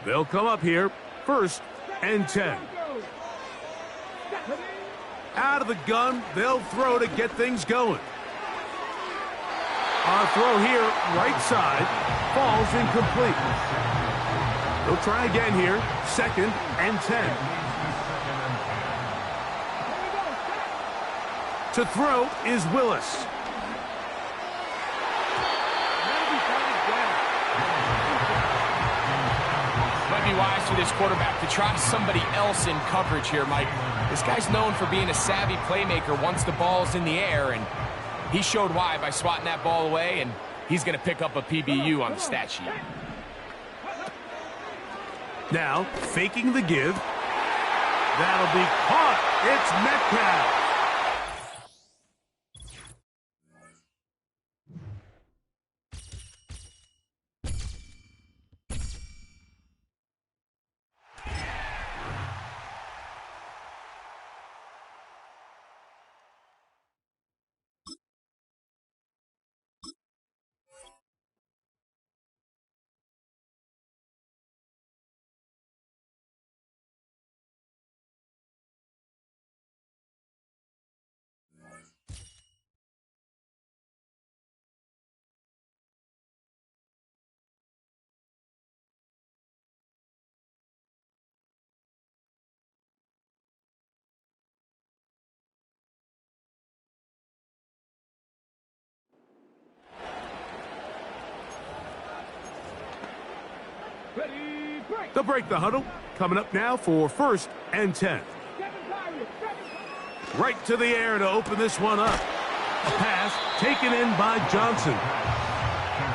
They'll come up here, 1st and 10. Out of the gun, they'll throw to get things going. On a throw here, right side, falls incomplete. They'll try again here, 2nd and 10. To throw is Willis. Might be wise for this quarterback to try somebody else in coverage here, Mike. This guy's known for being a savvy playmaker once the ball's in the air, and he showed why by swatting that ball away, and he's going to pick up a PBU on the stat sheet. Now, faking the give. That'll be caught. It's Metcalf. They'll break the huddle. Coming up now for 1st and 10. Right to the air to open this one up. A pass taken in by Johnson.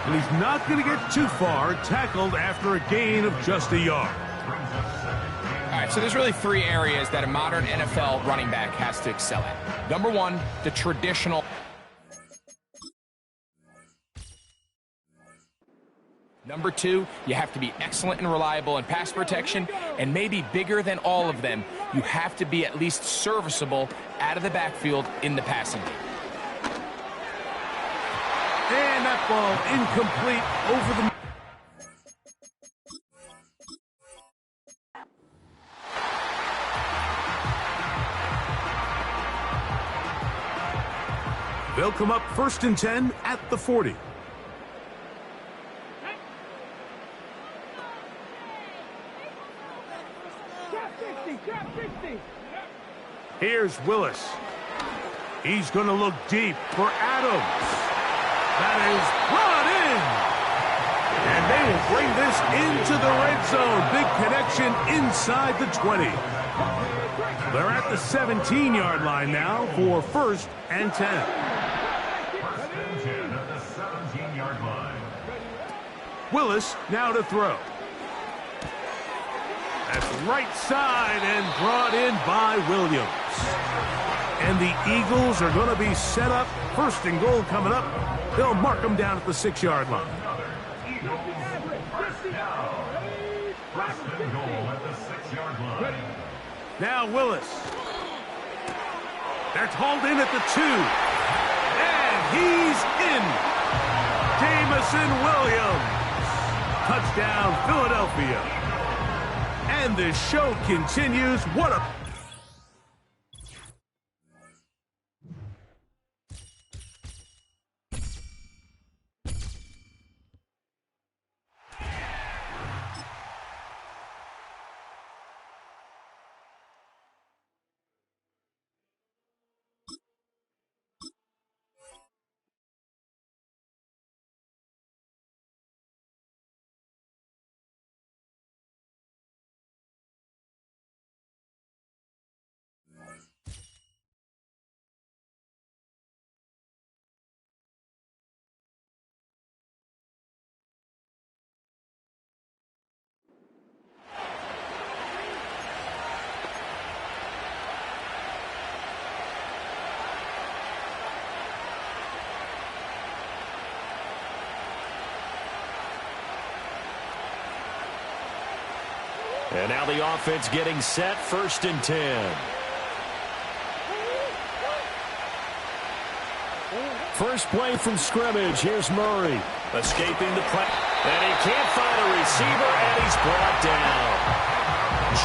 And he's not going to get too far, tackled after a gain of just a yard. All right, so there's really 3 areas that a modern NFL running back has to excel at. Number 1, the traditional. Number 2, you have to be excellent and reliable in pass protection, and maybe bigger than all of them, you have to be at least serviceable out of the backfield in the passing game. And that ball incomplete over the... They'll come up 1st and 10 at the 40. Here's Willis. He's going to look deep for Adams. That is brought in. And they will bring this into the red zone. Big connection inside the 20. They're at the 17-yard line now for 1st and 10. 1st and 10 at the 17-yard line. Willis now to throw. That's right side and brought in by Williams. And the Eagles are going to be set up. 1st and goal coming up. They'll mark them down at the 6-yard line. Eagles, 1st down. 1st and goal at the 6-yard line. Now Willis. They're hauled in at the 2. And he's in. Jamison Williams. Touchdown, Philadelphia. And the show continues. What a... And now the offense getting set, 1st and 10. First play from scrimmage. Here's Murray. Escaping the play. And he can't find a receiver, and he's brought down.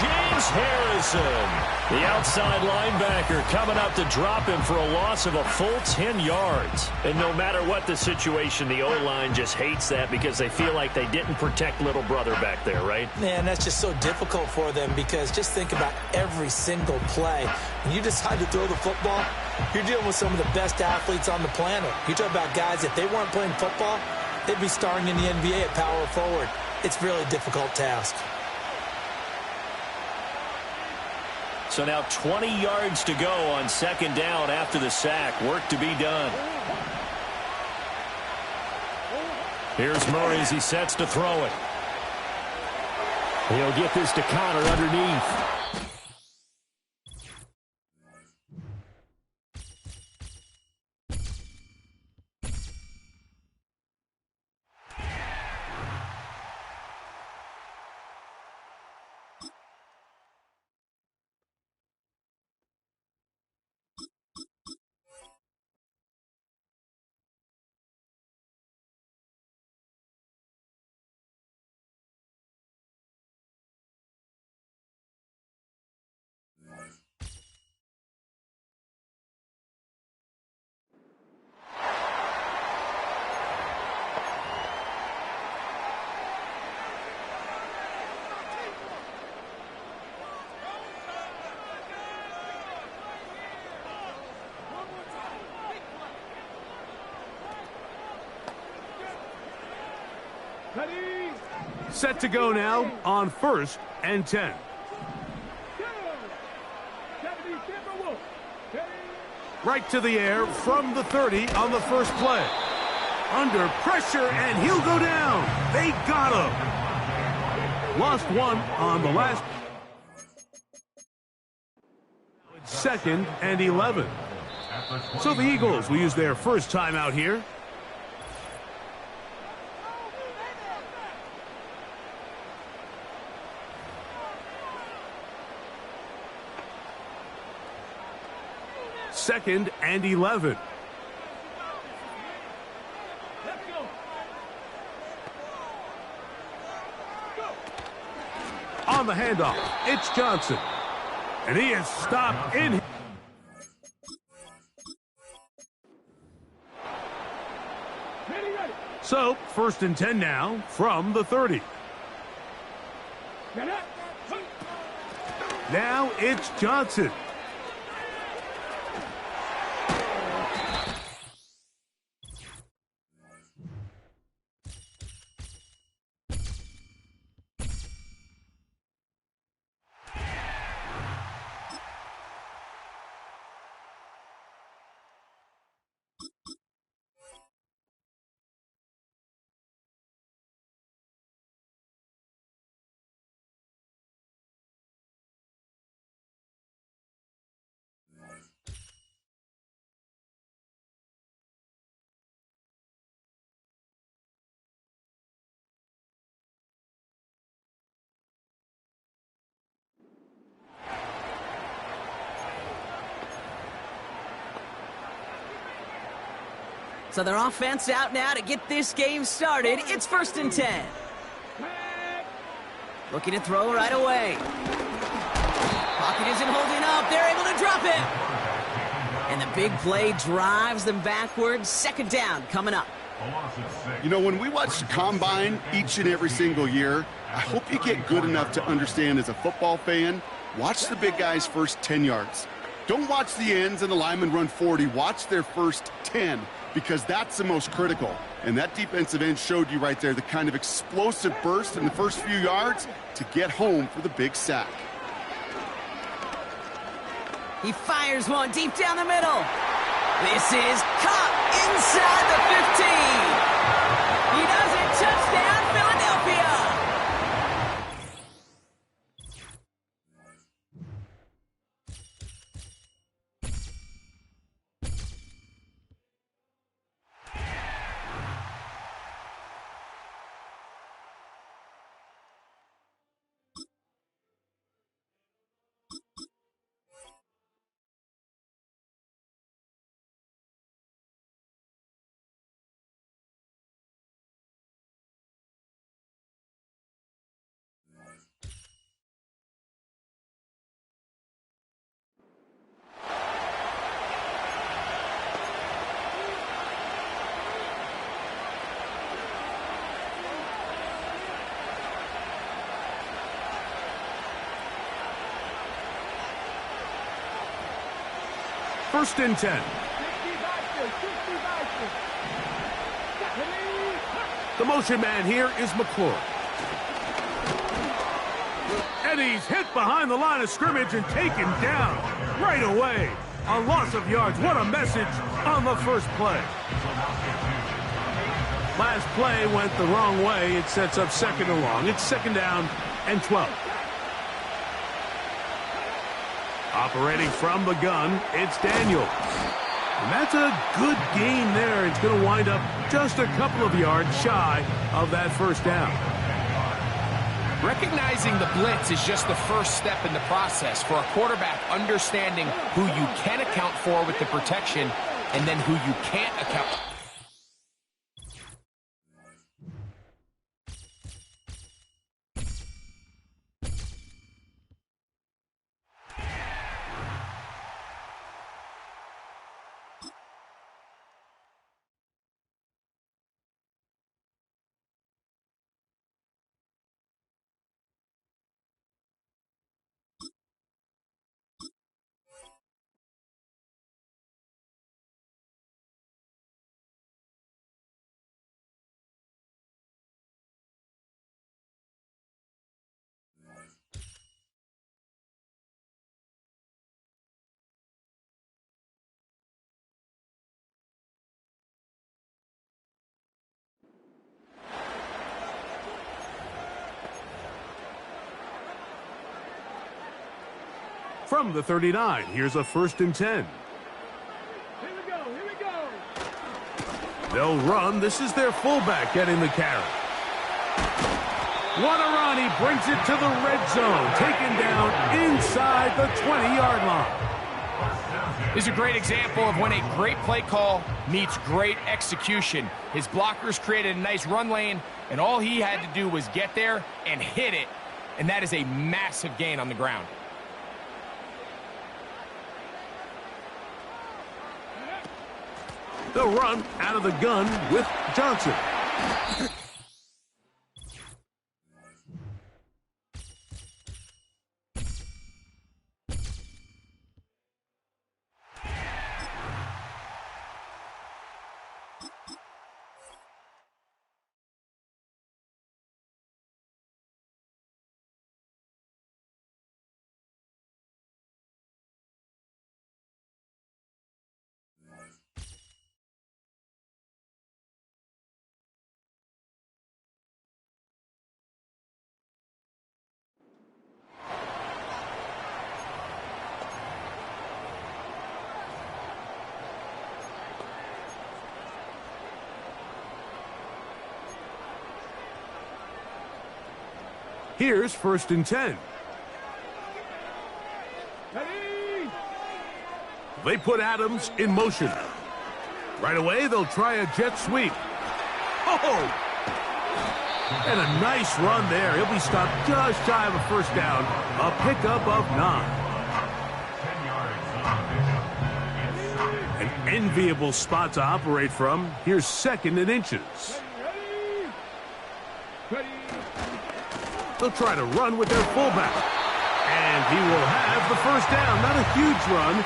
James Harrison, the outside linebacker, coming up to drop him for a loss of a full 10 yards. And no matter what the situation, the O-line just hates that because they feel like they didn't protect little brother back there, right? Man, that's just so difficult for them because just think about every single play. When you decide to throw the football, you're dealing with some of the best athletes on the planet. You talk about guys, if they weren't playing football, they'd be starring in the NBA at power forward. It's a really difficult task. So now 20 yards to go on second down after the sack. Work to be done. Here's Murray as he sets to throw it. He'll get this to Connor underneath. Set to go now on 1st and 10. Right to the air from the 30 on the first play. Under pressure, and he'll go down. They got him. Lost one on the last. 2nd and 11. So the Eagles will use their first timeout here. Second and 11. On the handoff, it's Johnson. And he is stopped in. So, 1st and 10 now from the 30. Now it's Johnson. So their offense out now to get this game started. It's 1st and 10. Looking to throw right away. Pocket isn't holding up. They're able to drop it. And the big play drives them backwards. 2nd down coming up. You know, when we watch the Combine each and every single year, I hope you get good enough to understand as a football fan, watch the big guys' first 10 yards. Don't watch the ends and the linemen run 40. Watch their first 10. Because that's the most critical. And that defensive end showed you right there the kind of explosive burst in the first few yards to get home for the big sack. He fires one deep down the middle. This is caught inside the 15. He does it. Touchdown, Philadelphia. First and 10. The motion man here is McClure. And he's hit behind the line of scrimmage and taken down right away. A loss of yards. What a message on the first play. Last play went the wrong way. It sets up second and long. It's second down and 12. Operating from the gun, it's Daniels. And that's a good gain there. It's going to wind up just a couple of yards shy of that first down. Recognizing the blitz is just the first step in the process for a quarterback, understanding who you can account for with the protection and then who you can't account for. From the 39, here's a first and 10. Here we go, here we go. They'll run. This is their fullback getting the carry. What a run. He brings it to the red zone. Taken down inside the 20-yard line. This is a great example of when a great play call meets great execution. His blockers created a nice run lane, and all he had to do was get there and hit it, and that is a massive gain on the ground. They'll run out of the gun with Johnson. Here's first and 10. Ready? They put Adams in motion. Right away, they'll try a jet sweep. Oh! And a nice run there. He'll be stopped just shy of a first down. A pickup of 9. An enviable spot to operate from. Here's second and inches. Ready? Ready? They'll try to run with their fullback. And he will have the first down. Not a huge run,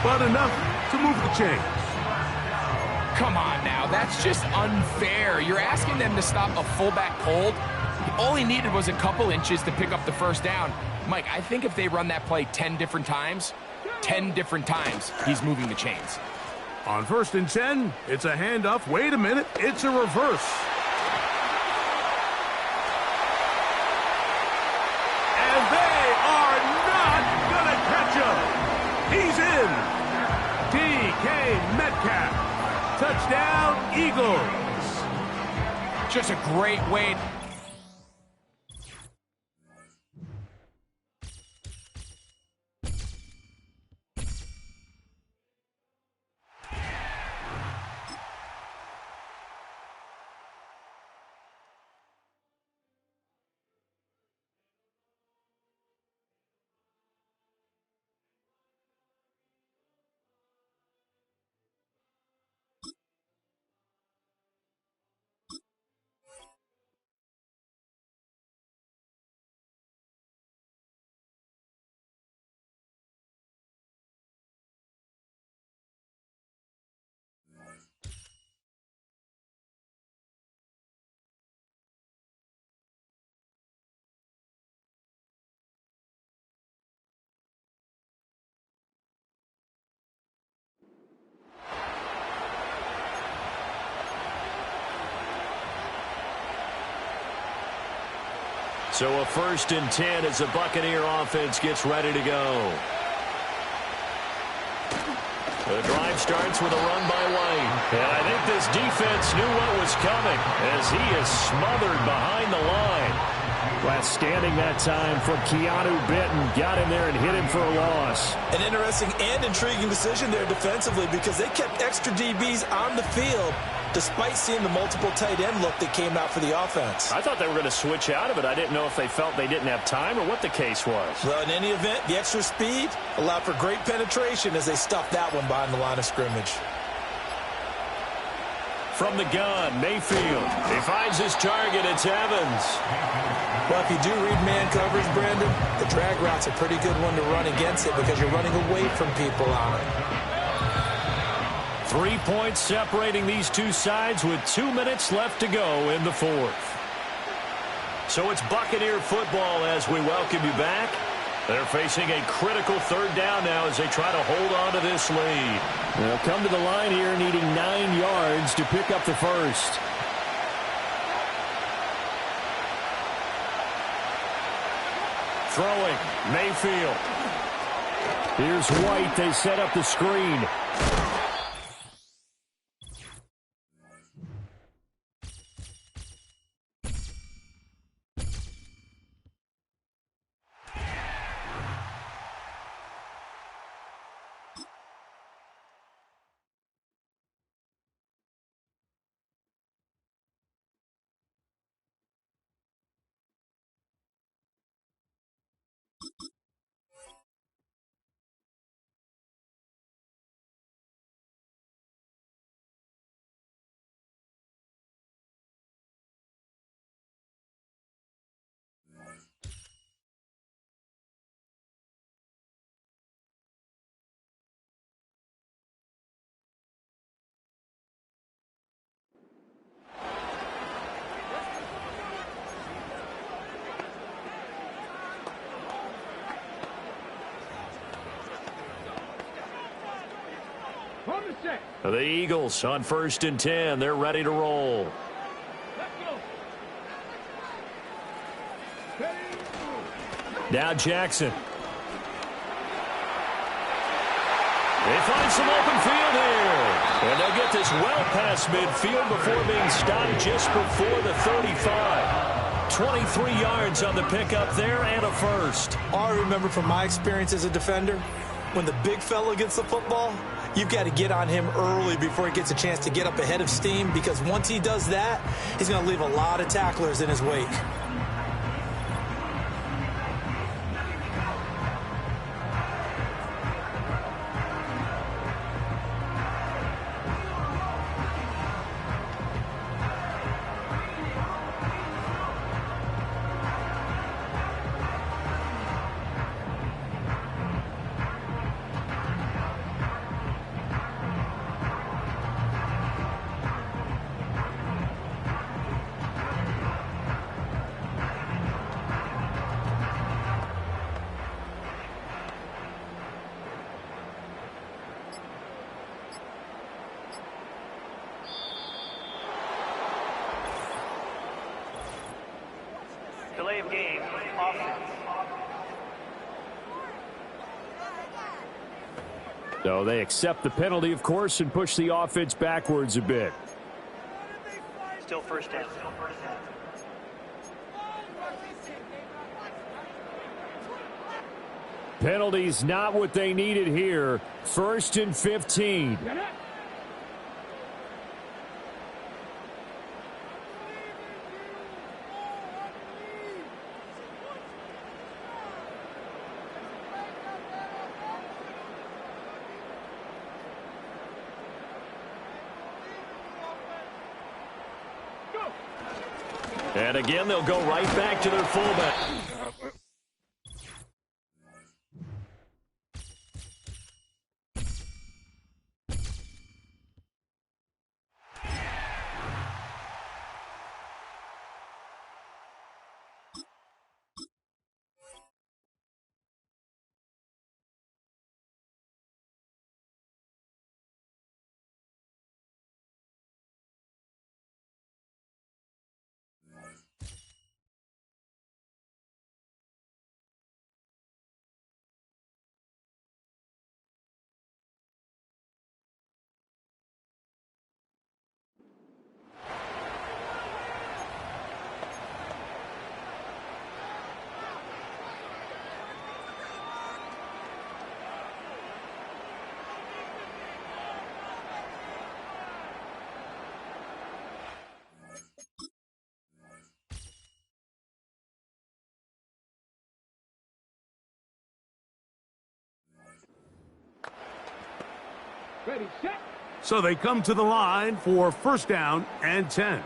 but enough to move the chains. Come on now, that's just unfair. You're asking them to stop a fullback cold. All he needed was a couple inches to pick up the first down. Mike, I think if they run that play 10 different times, he's moving the chains. On first and 10, it's a handoff. Wait a minute, it's a reverse. And they are not gonna catch him. He's in. DK Metcalf. Touchdown, Eagles. Just a great way So a 1st and 10 as the Buccaneer offense gets ready to go. The drive starts with a run by White. And I think this defense knew what was coming as he is smothered behind the line. Last standing that time from Keanu Benton. Got in there and hit him for a loss. An interesting and intriguing decision there defensively because they kept extra DBs on the field despite seeing the multiple tight end look that came out for the offense. I thought they were going to switch out of it. I didn't know if they felt they didn't have time or what the case was. Well, in any event, the extra speed allowed for great penetration as they stuffed that one behind the line of scrimmage. From the gun, Mayfield. He finds his target. It's Evans. Well, if you do read man coverage, Brandon, the drag route's a pretty good one to run against it because you're running away from people on it. 3 points separating these two sides with 2 minutes left to go in the 4th. So it's Buccaneer football as we welcome you back. They're facing a critical 3rd down now as they try to hold on to this lead. They'll come to the line here needing 9 yards to pick up the 1st. Throwing, Mayfield. Here's White. They set up the screen. The Eagles on 1st and 10. They're ready to roll. Now Jackson. They find some open field here. And they'll get this well past midfield before being stopped just before the 35. 23 yards on the pickup there and a 1st. All I remember from my experience as a defender, when the big fella gets the football, you've got to get on him early before he gets a chance to get up ahead of steam because once he does that, he's going to leave a lot of tacklers in his wake. Delay of game. Offense. So they accept the penalty, of course, and push the offense backwards a bit. Still 1st down. Penalties not what they needed here. 1st and 15. And again, they'll go right back to their fullback. So they come to the line for first down and 10.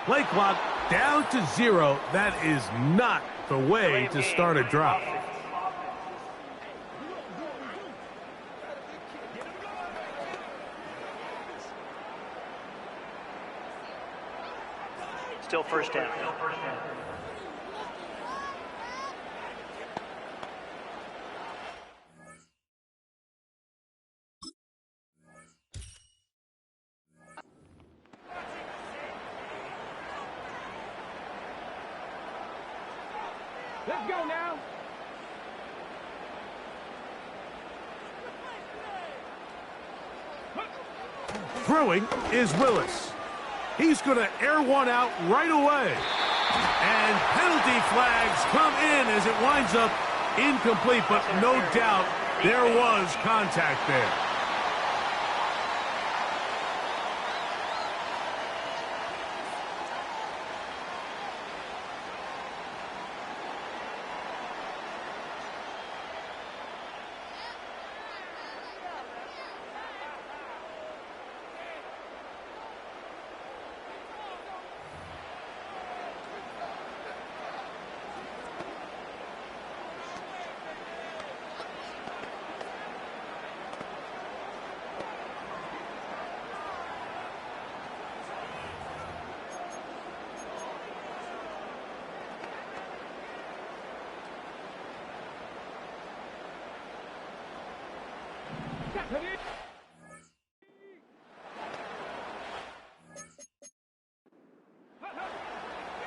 Play clock down to 0. That is not the way to start a drive. Still first down. Let's go now. Throwing is Willis. He's going to air one out right away. And penalty flags come in as it winds up incomplete, but no doubt there was contact there.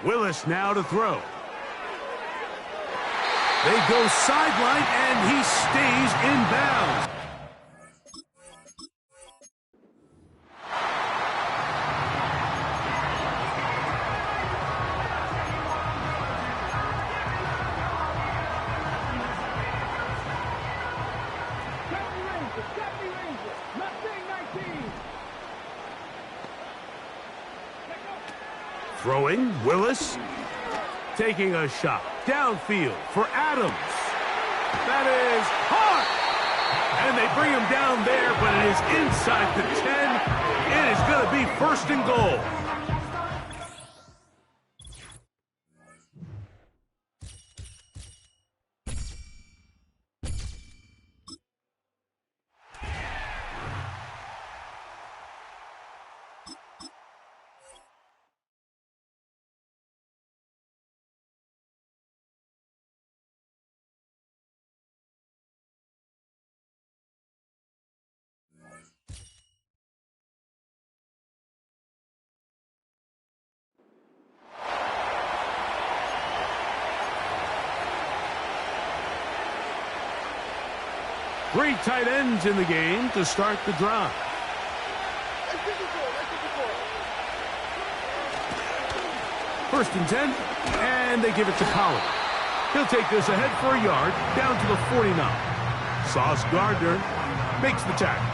Willis now to throw. They go sideline, and he stays in bounds. Throwing, Willis, taking a shot downfield for Adams. That is hard. And they bring him down there, but it is inside the 10. It is going to be first and goal. Three tight ends in the game to start the drive. First and 10, and they give it to Collins. He'll take this ahead for a yard, down to the 49. Sauce Gardner makes the tackle.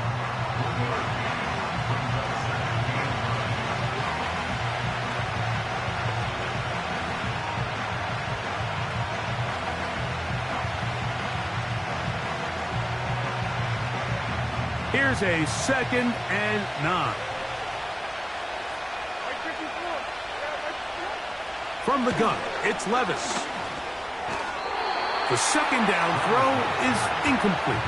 Here's a 2nd and 9. From the gun, it's Levis. The second down throw is incomplete.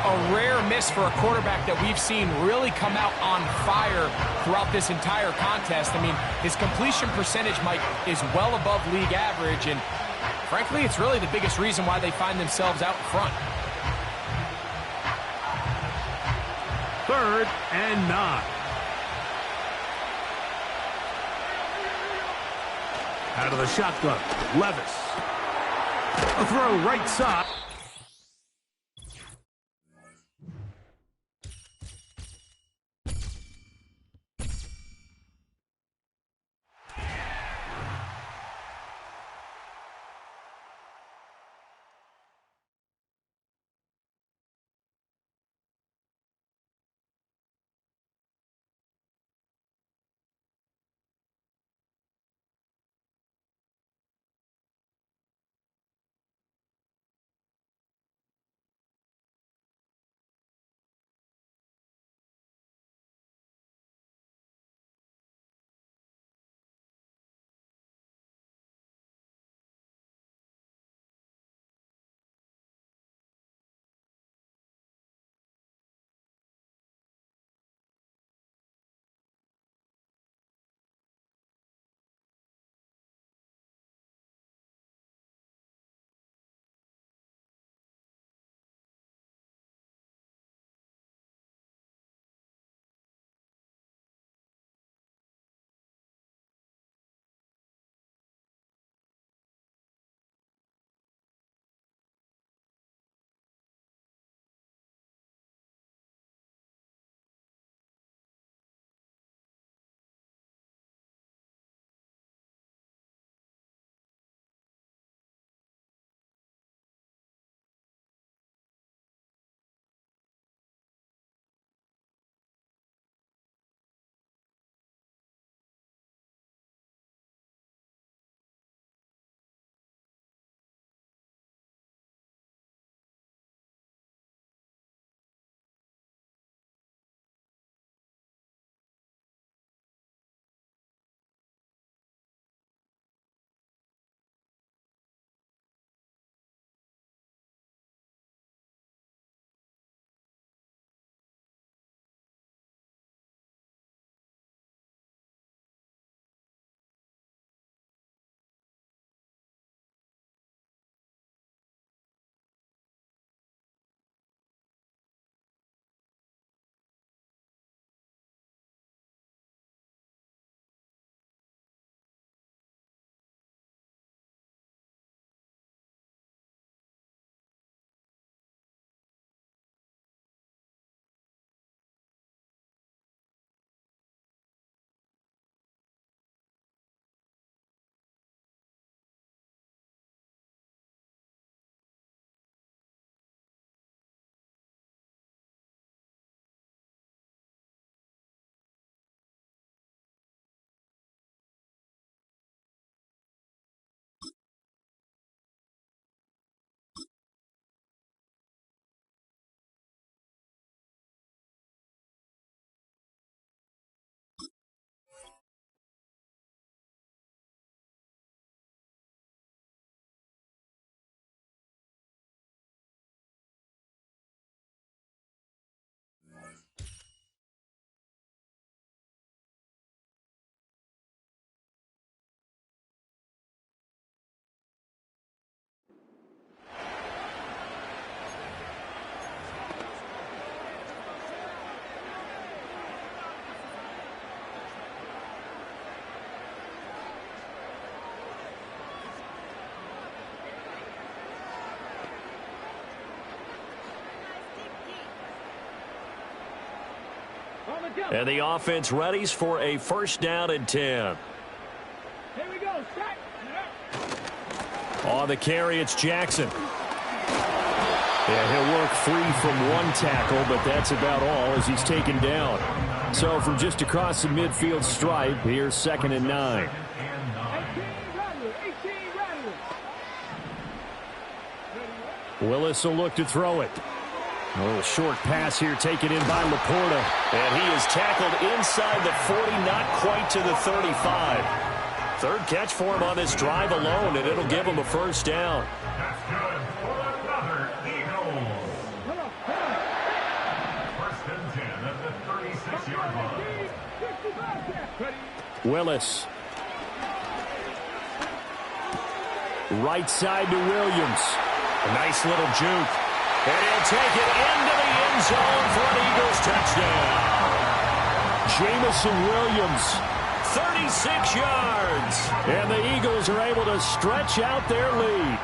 A rare miss for a quarterback that we've seen really come out on fire throughout this entire contest. I mean, his completion percentage, Mike, is well above league average, and frankly, it's really the biggest reason why they find themselves out in front. 3rd and 9. Out of the shotgun, Levis. A throw right side. And the offense readies for a first down and 10. Here we go. Strike. On the carry, it's Jackson. And he'll work free from one tackle, but that's about all as he's taken down. So from just across the midfield stripe, here's 2nd and 9. 18 rattlers. Willis will look to throw it. A little short pass here taken in by Laporta. And he is tackled inside the 40, not quite to the 35. Third catch for him on this drive alone, and it'll give him a first down. That's good for another Eagles. First and 10 at the 36-yard line. Willis. Right side to Williams. A nice little juke. And he'll take it into the end zone for an Eagles touchdown. Jamison Williams, 36 yards. And the Eagles are able to stretch out their lead.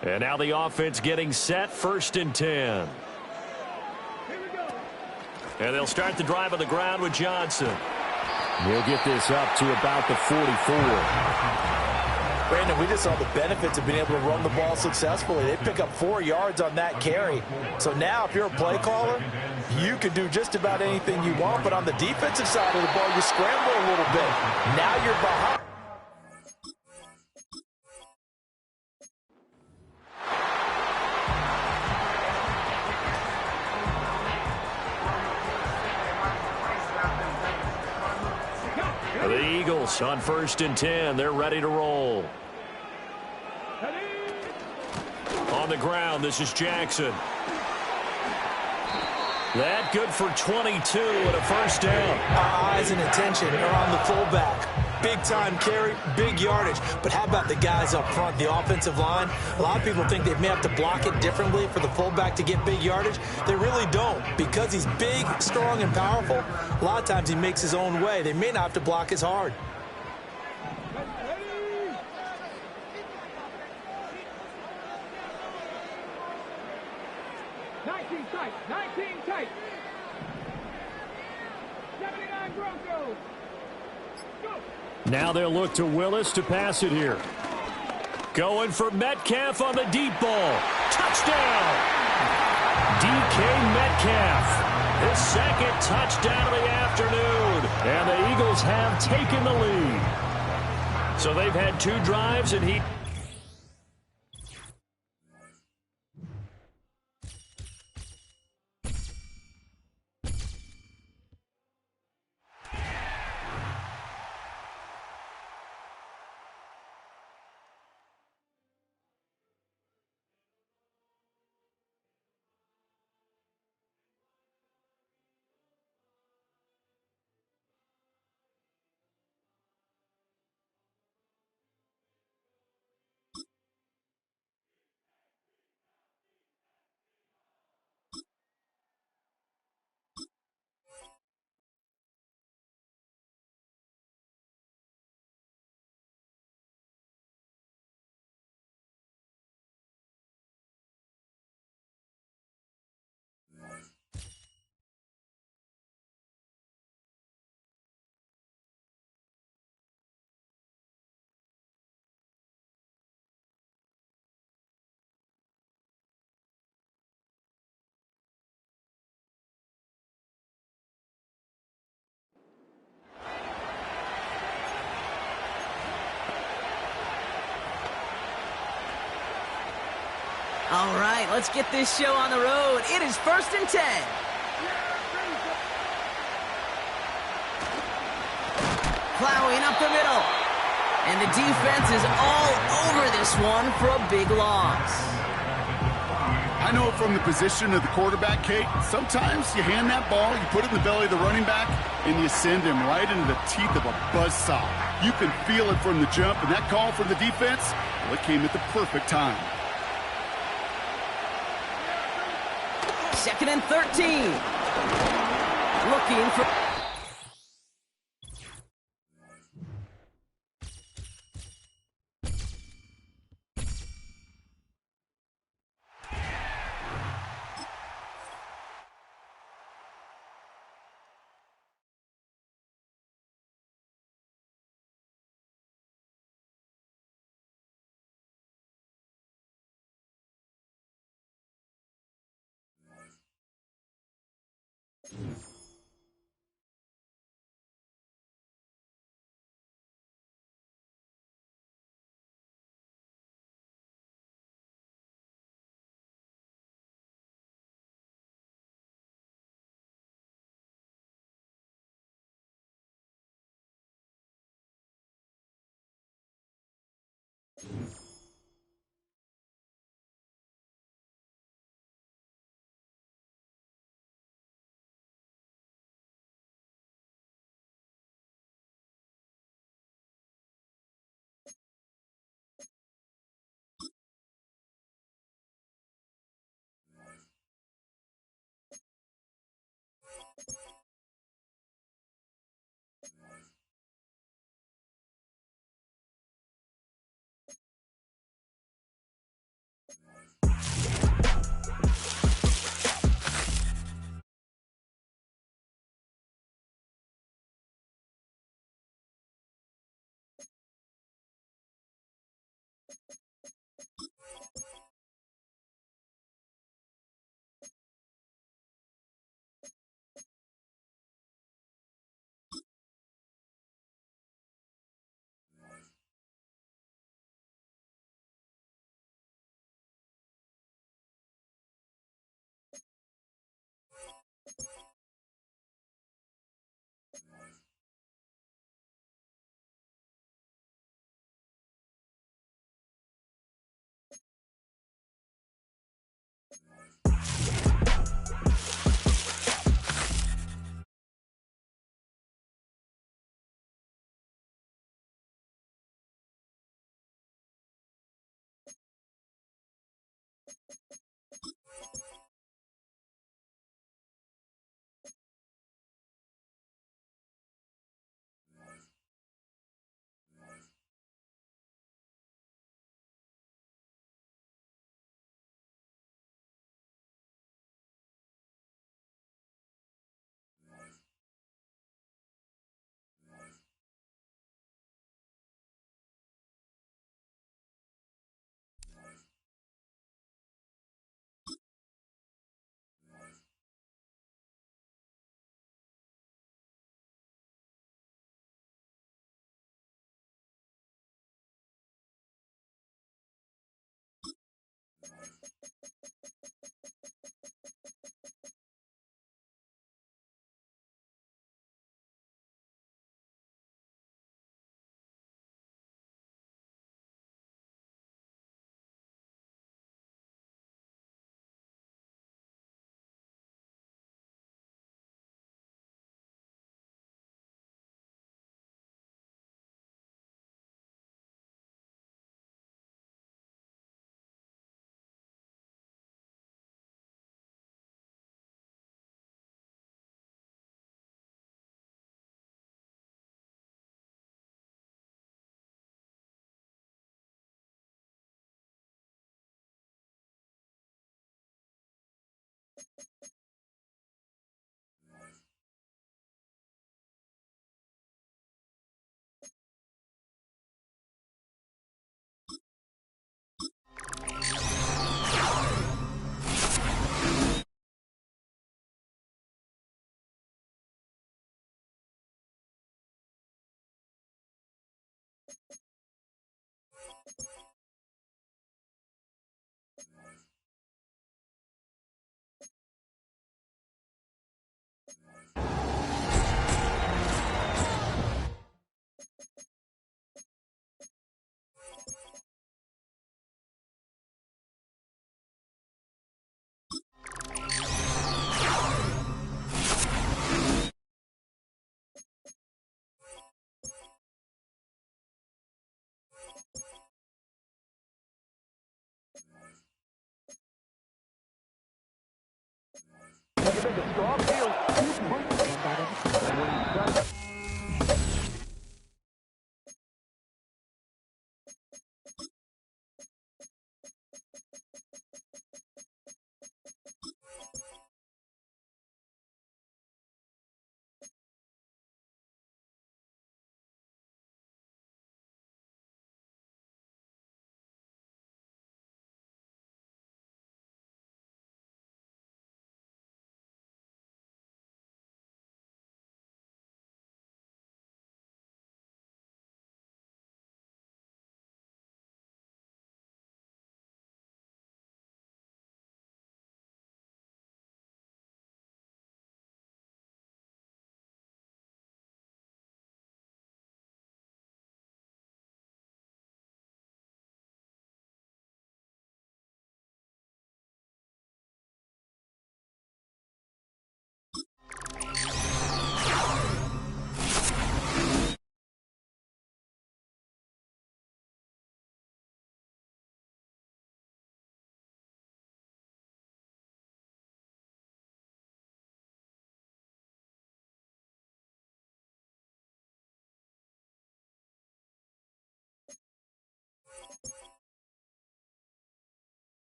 And now the offense getting set, 1st and 10. And they'll start the drive on the ground with Johnson. He'll get this up to about the 44. Brandon, we just saw the benefits of being able to run the ball successfully. They pick up 4 yards on that carry. So now if you're a play caller, you can do just about anything you want. But on the defensive side of the ball, you scramble a little bit. Now you're behind. The Eagles on 1st and 10. They're ready to roll. On the ground, this is Jackson. That good for 22 and a first down. Our eyes and attention are on the fullback. Big time carry, big yardage. But how about the guys up front, the offensive line? A lot of people think they may have to block it differently for the fullback to get big yardage. They really don't. Because he's big, strong, and powerful, a lot of times he makes his own way. They may not have to block as hard. Tight. 19 tight. 79 Broncos. Go. Now they'll look to Willis to pass it here. Going for Metcalf on the deep ball. Touchdown! DK Metcalf. His 2nd touchdown of the afternoon. And the Eagles have taken the lead. So they've had 2 drives, and he... All right, let's get this show on the road. It is 1st and 10. Plowing up the middle. And the defense is all over this one for a big loss. I know from the position of the quarterback, Kate, sometimes you hand that ball, you put it in the belly of the running back, and you send him right into the teeth of a buzzsaw. You can feel it from the jump, and that call from the defense, well, it came at the perfect time. 2nd and 13. Looking for...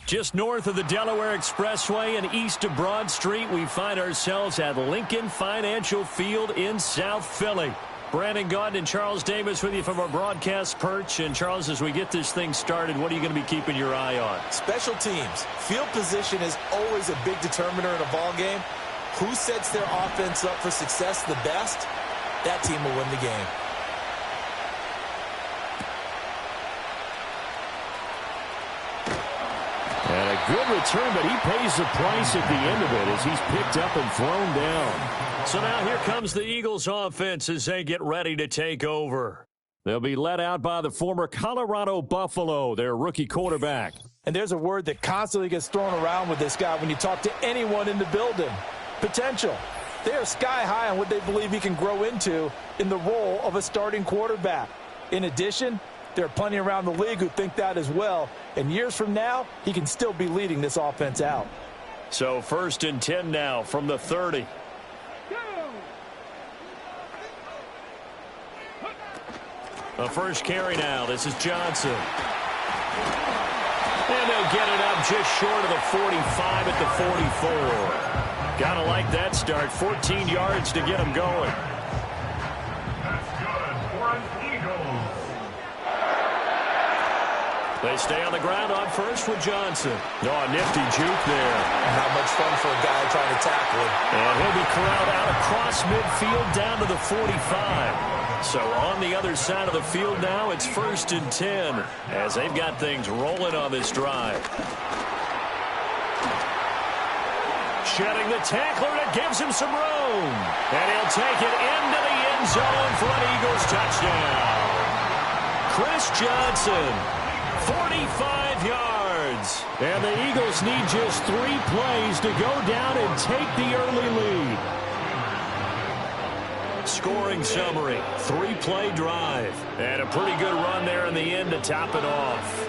Just north of the Delaware Expressway and east of Broad Street, we find ourselves at Lincoln Financial Field in South Philly. Brandon Gaudin and Charles Davis with you from our broadcast perch. And, Charles, as we get this thing started, what are you going to be keeping your eye on? Special teams. Field position is always a big determiner in a ball game. Who sets their offense up for success the best, that team will win the game. And a good return, but he pays the price at the end of it as he's picked up and thrown down. So now here comes the Eagles offense as they get ready to take over. They'll be led out by the former Colorado Buffalo, their rookie quarterback. And there's a word that constantly gets thrown around with this guy when you talk to anyone in the building. Potential. They are sky high on what they believe he can grow into in the role of a starting quarterback. In addition, there are plenty around the league who think that as well. And years from now, he can still be leading this offense out. So 1st and 10 now from the 30. The first carry now. This is Johnson. And they'll get it up just short of the 45 at the 44. Gotta like that start. 14 yards to get him going. That's good for an Eagles. They stay on the ground on first with Johnson. Oh, a nifty juke there. Not much fun for a guy trying to tackle him. And he'll be corralled out across midfield down to the 45. So on the other side of the field now, it's 1st and 10 as they've got things rolling on this drive. Shedding the tackler, and it gives him some room. And he'll take it into the end zone for an Eagles touchdown. Chris Johnson, 45 yards. And the Eagles need just 3 plays to go down and take the early lead. Scoring summary, 3-play drive. And a pretty good run there in the end to top it off.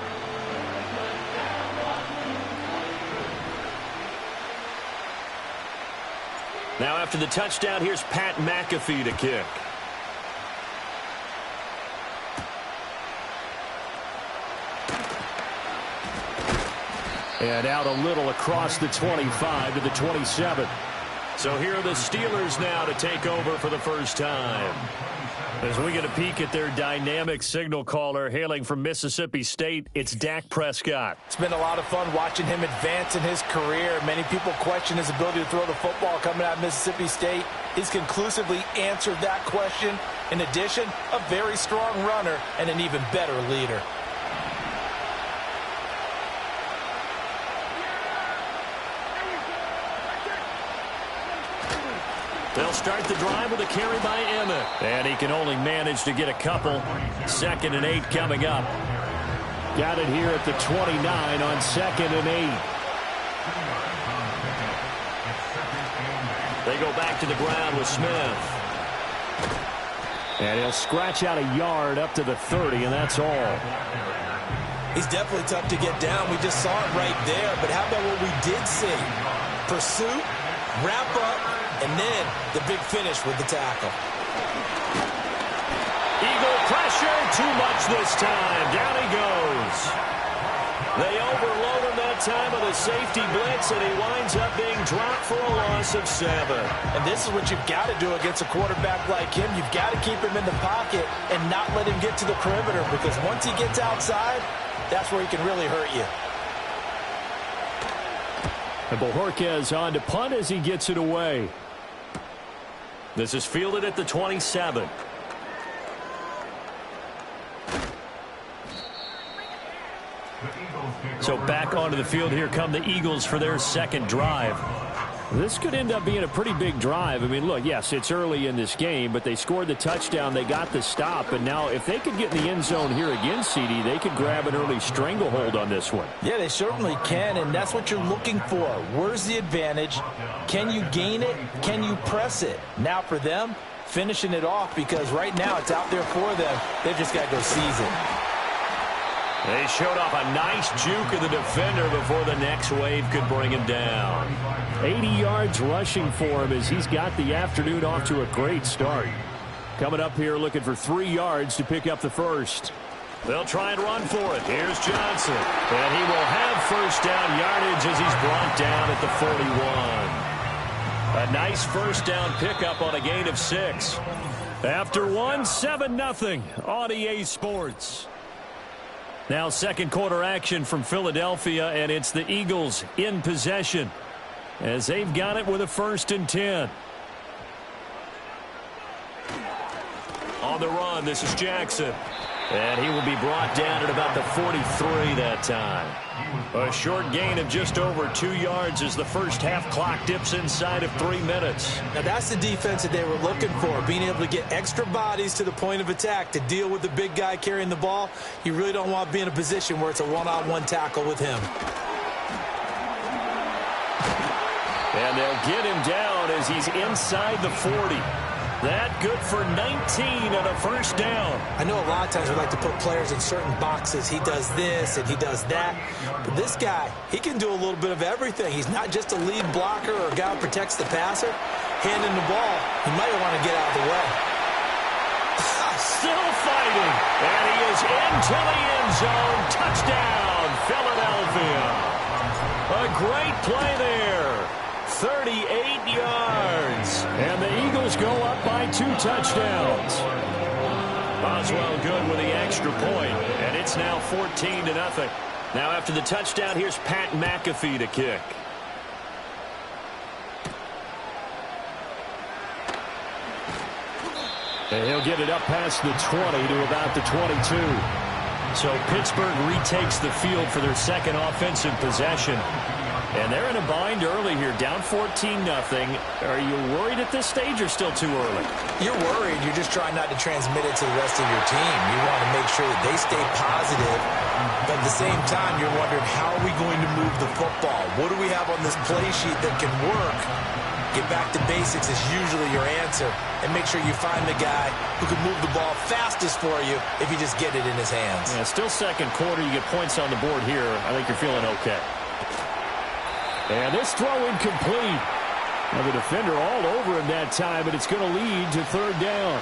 Now after the touchdown, here's Pat McAfee to kick. And out a little across the 25 to the 27. So here are the Steelers now to take over for the first time. As we get a peek at their dynamic signal caller hailing from Mississippi State, it's Dak Prescott. It's been a lot of fun watching him advance in his career. Many people question his ability to throw the football coming out of Mississippi State. He's conclusively answered that question. In addition, a very strong runner and an even better leader. They'll start the drive with a carry by Emmett. And he can only manage to get a couple. 2nd and 8 coming up. Got it here at the 29 on 2nd and 8. They go back to the ground with Smith. And he'll scratch out a yard up to the 30, and that's all. He's definitely tough to get down. We just saw it right there. But how about what we did see? Pursuit, wrap up, and then the big finish with the tackle. Eagle pressure, too much this time. Down he goes. They overload him that time with a safety blitz, and he winds up being dropped for a loss of 7. And this is what you've got to do against a quarterback like him. You've got to keep him in the pocket and not let him get to the perimeter, because once he gets outside, that's where he can really hurt you. And Bojorquez on to punt as he gets it away. This is fielded at the 27. So back onto the field, here come the Eagles for their second drive. This could end up being a pretty big drive. I mean, look, yes, it's early in this game, but they scored the touchdown. They got the stop. And now if they could get in the end zone here again, CD, they could grab an early stranglehold on this one. Yeah, they certainly can, and that's what you're looking for. Where's the advantage? Can you gain it? Can you press it? Now for them, finishing it off, because right now it's out there for them. They've just got to go seize it. They showed off a nice juke of the defender before the next wave could bring him down. 80 yards rushing for him as he's got the afternoon off to a great start. Coming up here looking for 3 yards to pick up the first. They'll try and run for it. Here's Johnson. And he will have first down yardage as he's brought down at the 41. A nice first down pickup on a gain of 6. After one, 7-0 on EA Sports. Now second quarter action from Philadelphia, and it's the Eagles in possession as they've got it with a 1st and 10. On the run, this is Jackson. And he will be brought down at about the 43 that time. A short gain of just over 2 yards as the first half clock dips inside of 3 minutes. Now that's the defense that they were looking for, being able to get extra bodies to the point of attack to deal with the big guy carrying the ball. You really don't want to be in a position where it's a one-on-one tackle with him. And they'll get him down as he's inside the 40. That good for 19 and a first down. I know a lot of times we like to put players in certain boxes. He does this and he does that. But this guy, he can do a little bit of everything. He's not just a lead blocker or a guy who protects the passer. Handing the ball, he might want to get out of the way. Still fighting. And he is into the end zone. Touchdown, Philadelphia. A great play there. 38 yards. And the Eagles go up by 2 touchdowns. Boswell good with the extra point, and it's now 14-0. Now after the touchdown, here's Pat McAfee to kick. And he'll get it up past the 20 to about the 22. So Pittsburgh retakes the field for their second offensive possession. And they're in a bind early here, down 14-0. Are you worried at this stage or still too early? You're worried. You're just trying not to transmit it to the rest of your team. You want to make sure that they stay positive. But at the same time, you're wondering, how are we going to move the football? What do we have on this play sheet that can work? Get back to basics is usually your answer. And make sure you find the guy who can move the ball fastest for you if you just get it in his hands. Yeah, still second quarter. You get points on the board here. I think you're feeling okay. And this throw incomplete. And the defender all over him that time, and it's going to lead to third down.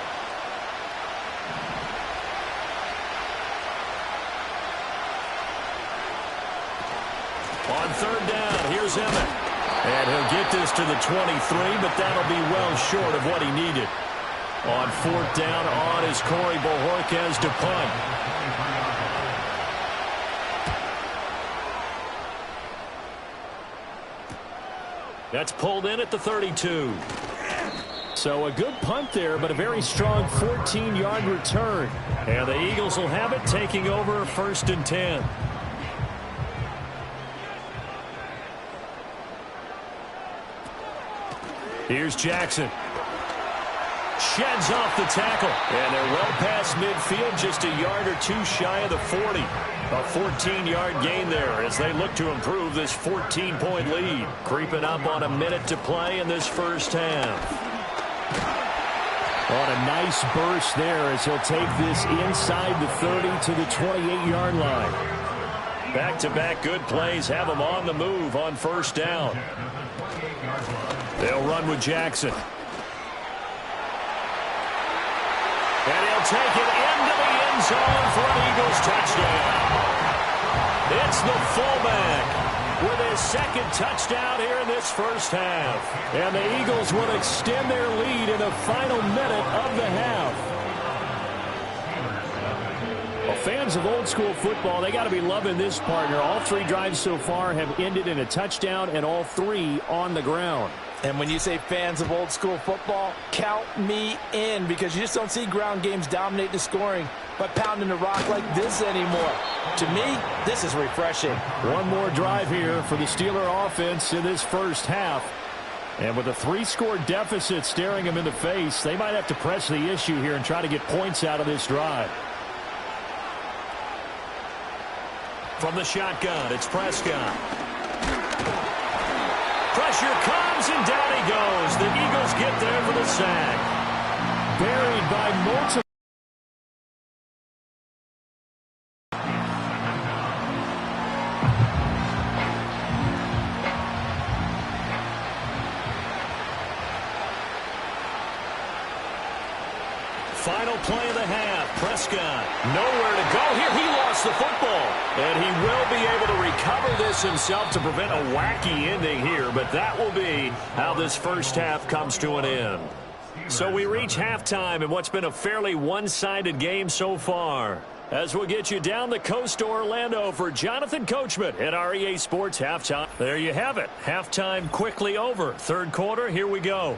On third down, here's Emmett. And he'll get this to the 23, but that'll be well short of what he needed. On fourth down, on is Corey Bojorquez to punt. That's pulled in at the 32. So a good punt there, but a very strong 14-yard return. And the Eagles will have it, taking over 1st and 10. Here's Jackson. Sheds off the tackle. And they're well past midfield, just a yard or two shy of the 40. A 14-yard gain there as they look to improve this 14-point lead. Creeping up on a minute to play in this first half. On a nice burst there as he'll take this inside the 30 to the 28-yard line. Back-to-back good plays have them on the move on first down. They'll run with Jackson. And he'll take it into the end zone for an Eagles touchdown. It's the fullback with his second touchdown here in this first half. And the Eagles will extend their lead in the final minute of the half. Well, fans of old school football, they got to be loving this partner. All 3 drives so far have ended in a touchdown, and all 3 on the ground. And when you say fans of old school football, count me in, because you just don't see ground games dominate the scoring by pounding the rock like this anymore. To me, this is refreshing. One more drive here for the Steeler offense in this first half. And with a 3-score deficit staring them in the face, they might have to press the issue here and try to get points out of this drive. From the shotgun, it's Prescott. Pressure comes, and down he goes. The Eagles get there for the sack. Buried by multiple. Final play of the half. Prescott nowhere to go here. He lost the football. And he will be able to recover this himself to prevent a wacky ending here. But that will be how this first half comes to an end. So we reach halftime in what's been a fairly one-sided game so far. As we'll get you down the coast to Orlando for Jonathan Coachman at our EA Sports Halftime. There you have it. Halftime quickly over. Third quarter, here we go.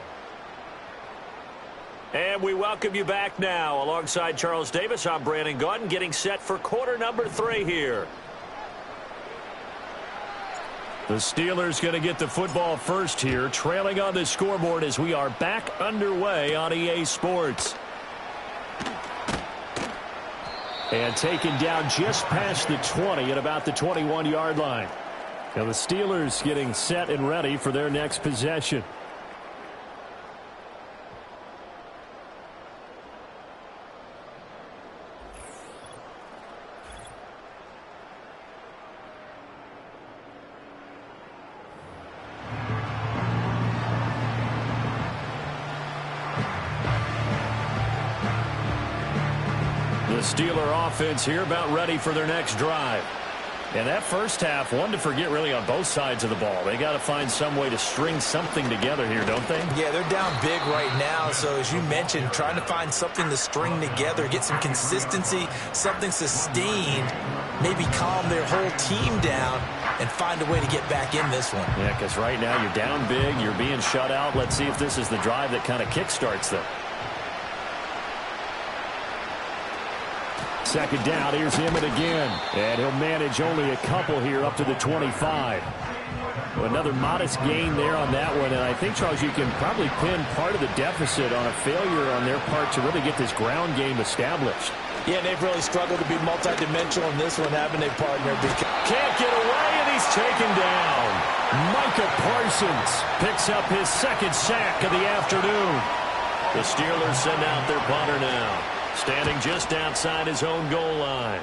And we welcome you back now. Alongside Charles Davis, I'm Brandon Gaudin, getting set for quarter number 3 here. The Steelers going to get the football first here, trailing on the scoreboard as we are back underway on EA Sports. And taken down just past the 20 at about the 21-yard line. Now the Steelers getting set and ready for their next possession. Steeler offense here about ready for their next drive. And that first half, one to forget really on both sides of the ball. They got to find some way to string something together here, don't they? Yeah, they're down big right now. So as you mentioned, trying to find something to string together, get some consistency, something sustained, maybe calm their whole team down and find a way to get back in this one. Yeah, because right now you're down big, you're being shut out. Let's see if this is the drive that kind of kickstarts them. Second down, here's Emmett again. And he'll manage only a couple here up to the 25. Another modest gain there on that one. And I think, Charles, you can probably pin part of the deficit on a failure on their part to really get this ground game established. Yeah, they've really struggled to be multidimensional in this one, haven't they, partner? Can't get away, and he's taken down. Micah Parsons picks up his second sack of the afternoon. The Steelers send out their punter now, standing just outside his own goal line.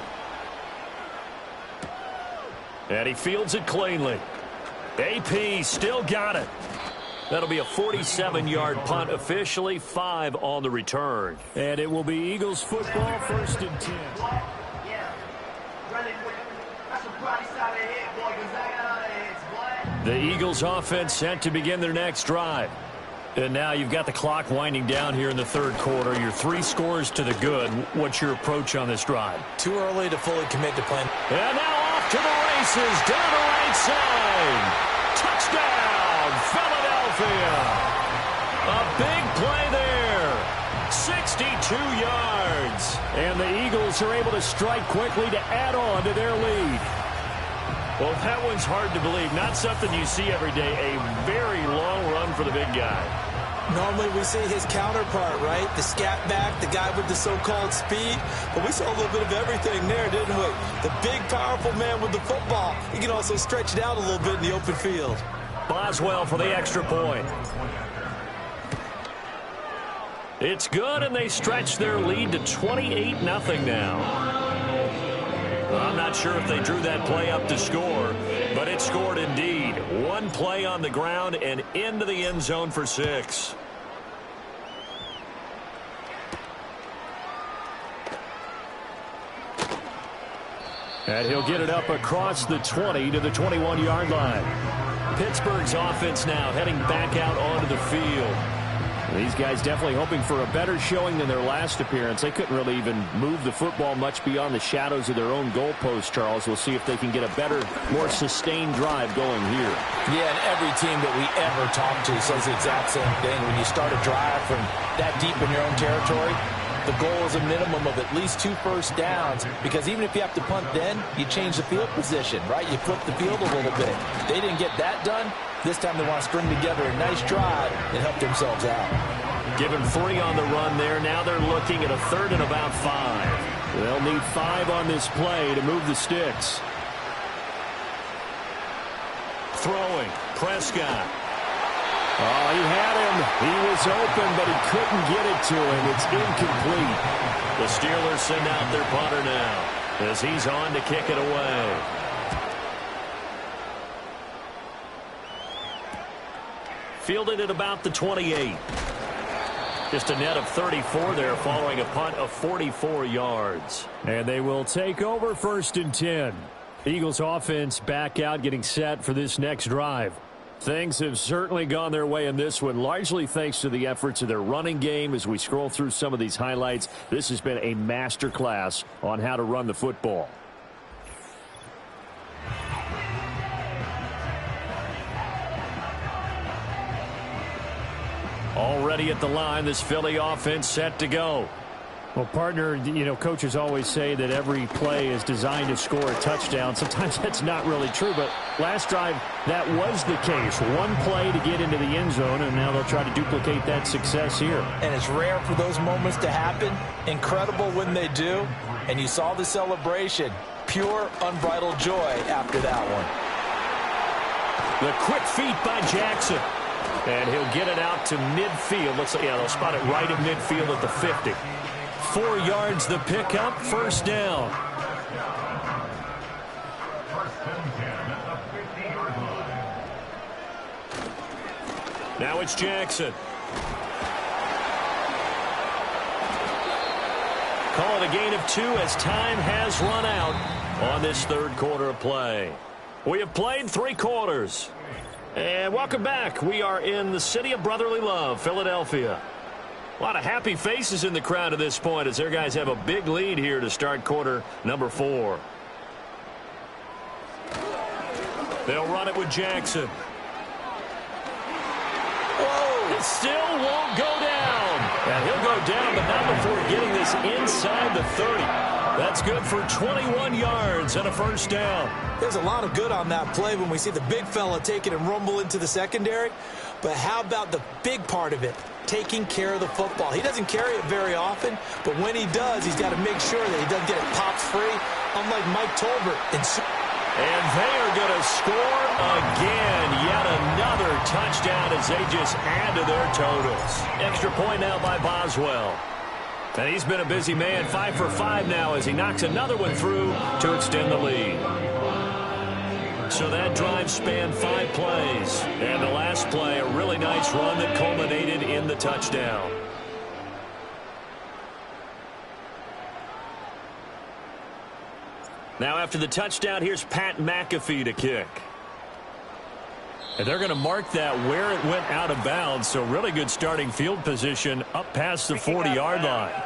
And he fields it cleanly. AP still got it. That'll be a 47-yard punt officially, 5 on the return. And it will be Eagles football, 1st and 10. The Eagles offense set to begin their next drive. And now you've got the clock winding down here in the 3rd quarter. Your 3 scores to the good. What's your approach on this drive? Too early to fully commit to playing. And now off to the races, down the right side. Touchdown, Philadelphia. A big play there. 62 yards. And the Eagles are able to strike quickly to add on to their lead. Well, that one's hard to believe. Not something you see every day. A very long run for the big guy. Normally we see his counterpart, right? The scat back, the guy with the so-called speed. But we saw a little bit of everything there, didn't we? The big, powerful man with the football. He can also stretch it out a little bit in the open field. Boswell for the extra point. It's good, and they stretch their lead to 28-0 now. I'm not sure if they drew that play up to score, but it scored indeed. 1 play on the ground and into the end zone for 6. And he'll get it up across the 20 to the 21-yard line. Pittsburgh's offense now heading back out onto the field. These guys definitely hoping for a better showing than their last appearance. They couldn't really even move the football much beyond the shadows of their own goalpost, Charles. We'll see if they can get a better, more sustained drive going here. Yeah, and every team that we ever talk to says the exact same thing. When you start a drive from that deep in your own territory, the goal is a minimum of at least 2 first downs, because even if you have to punt then, you change the field position, right? You flip the field a little bit. They didn't get that done. This time they want to string together a nice drive and help themselves out. Given 3 on the run there. Now they're looking at a 3rd and about 5. They'll need 5 on this play to move the sticks. Throwing. Prescott. Oh, he had him. He was open, but he couldn't get it to him. It's incomplete. The Steelers send out their punter now as he's on to kick it away. Fielded at about the 28. Just a net of 34 there following a punt of 44 yards. And they will take over 1st and 10. Eagles offense back out, getting set for this next drive. Things have certainly gone their way in this one, largely thanks to the efforts of their running game. As we scroll through some of these highlights, this has been a master class on how to run the football. Already at the line, this Philly offense set to go. Well, partner, you know, coaches always say that every play is designed to score a touchdown. Sometimes that's not really true, but last drive, that was the case. 1 play to get into the end zone, and now they'll try to duplicate that success here. And it's rare for those moments to happen. Incredible when they do. And you saw the celebration. Pure, unbridled joy after that one. The quick feet by Jackson. And he'll get it out to midfield. Looks like, yeah, they'll spot it right at midfield at the 50. 4 yards the pickup, 1st down. Now it's Jackson. Call it a gain of 2 as time has run out on this 3rd quarter of play. We have played 3 quarters. And welcome back. We are in the city of brotherly love, Philadelphia. A lot of happy faces in the crowd at this point as their guys have a big lead here to start quarter number 4. They'll run it with Jackson. Whoa! It still won't go down. And he'll go down, but not before getting this inside the 30. That's good for 21 yards and a 1st down. There's a lot of good on that play when we see the big fella take it and rumble into the secondary. But how about the big part of it? Taking care of the football. He doesn't carry it very often, but when he does, he's got to make sure that he doesn't get it popped free, unlike Mike Tolbert. And they are going to score again. Yet another touchdown as they just add to their totals. Extra point now by Boswell. And he's been a busy man, 5 for 5 now as he knocks another one through to extend the lead. So that drive spanned 5 plays. And the last play, a really nice run that culminated in the touchdown. Now after the touchdown, here's Pat McAfee to kick. And they're going to mark that where it went out of bounds. So really good starting field position up past the 40-yard line.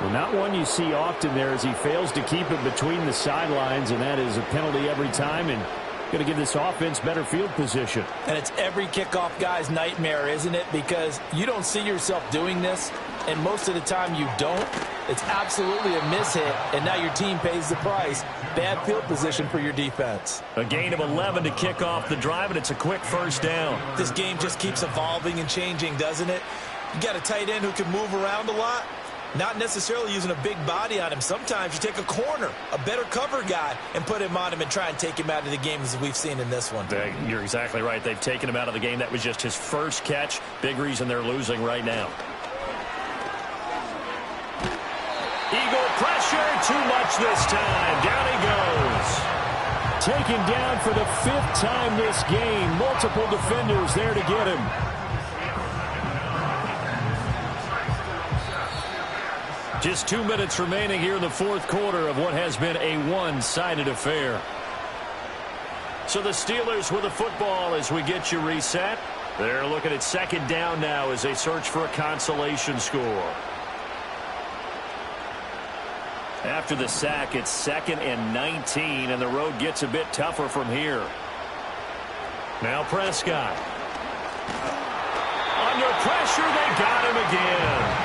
Well, not one you see often there as he fails to keep it between the sidelines, and that is a penalty every time, and going to give this offense better field position. And it's every kickoff guy's nightmare, isn't it? Because you don't see yourself doing this, and most of the time you don't. It's absolutely a mishit, and now your team pays the price. Bad field position for your defense. A gain of 11 to kick off the drive, and it's a quick first down. This game just keeps evolving and changing, doesn't it? You got a tight end who can move around a lot. Not necessarily using a big body on him. Sometimes you take a corner, a better cover guy, and put him on him and try and take him out of the game as we've seen in this one. You're exactly right. They've taken him out of the game. That was just his first catch. Big reason they're losing right now. Eagle pressure, too much this time. Down he goes. Taken down for the 5th time this game. Multiple defenders there to get him. Just 2 minutes remaining here in the 4th quarter of what has been a one-sided affair. So the Steelers with the football as we get you reset. They're looking at 2nd down now as they search for a consolation score. After the sack, it's 2nd and 19, and the road gets a bit tougher from here. Now Prescott. Under pressure, they got him again.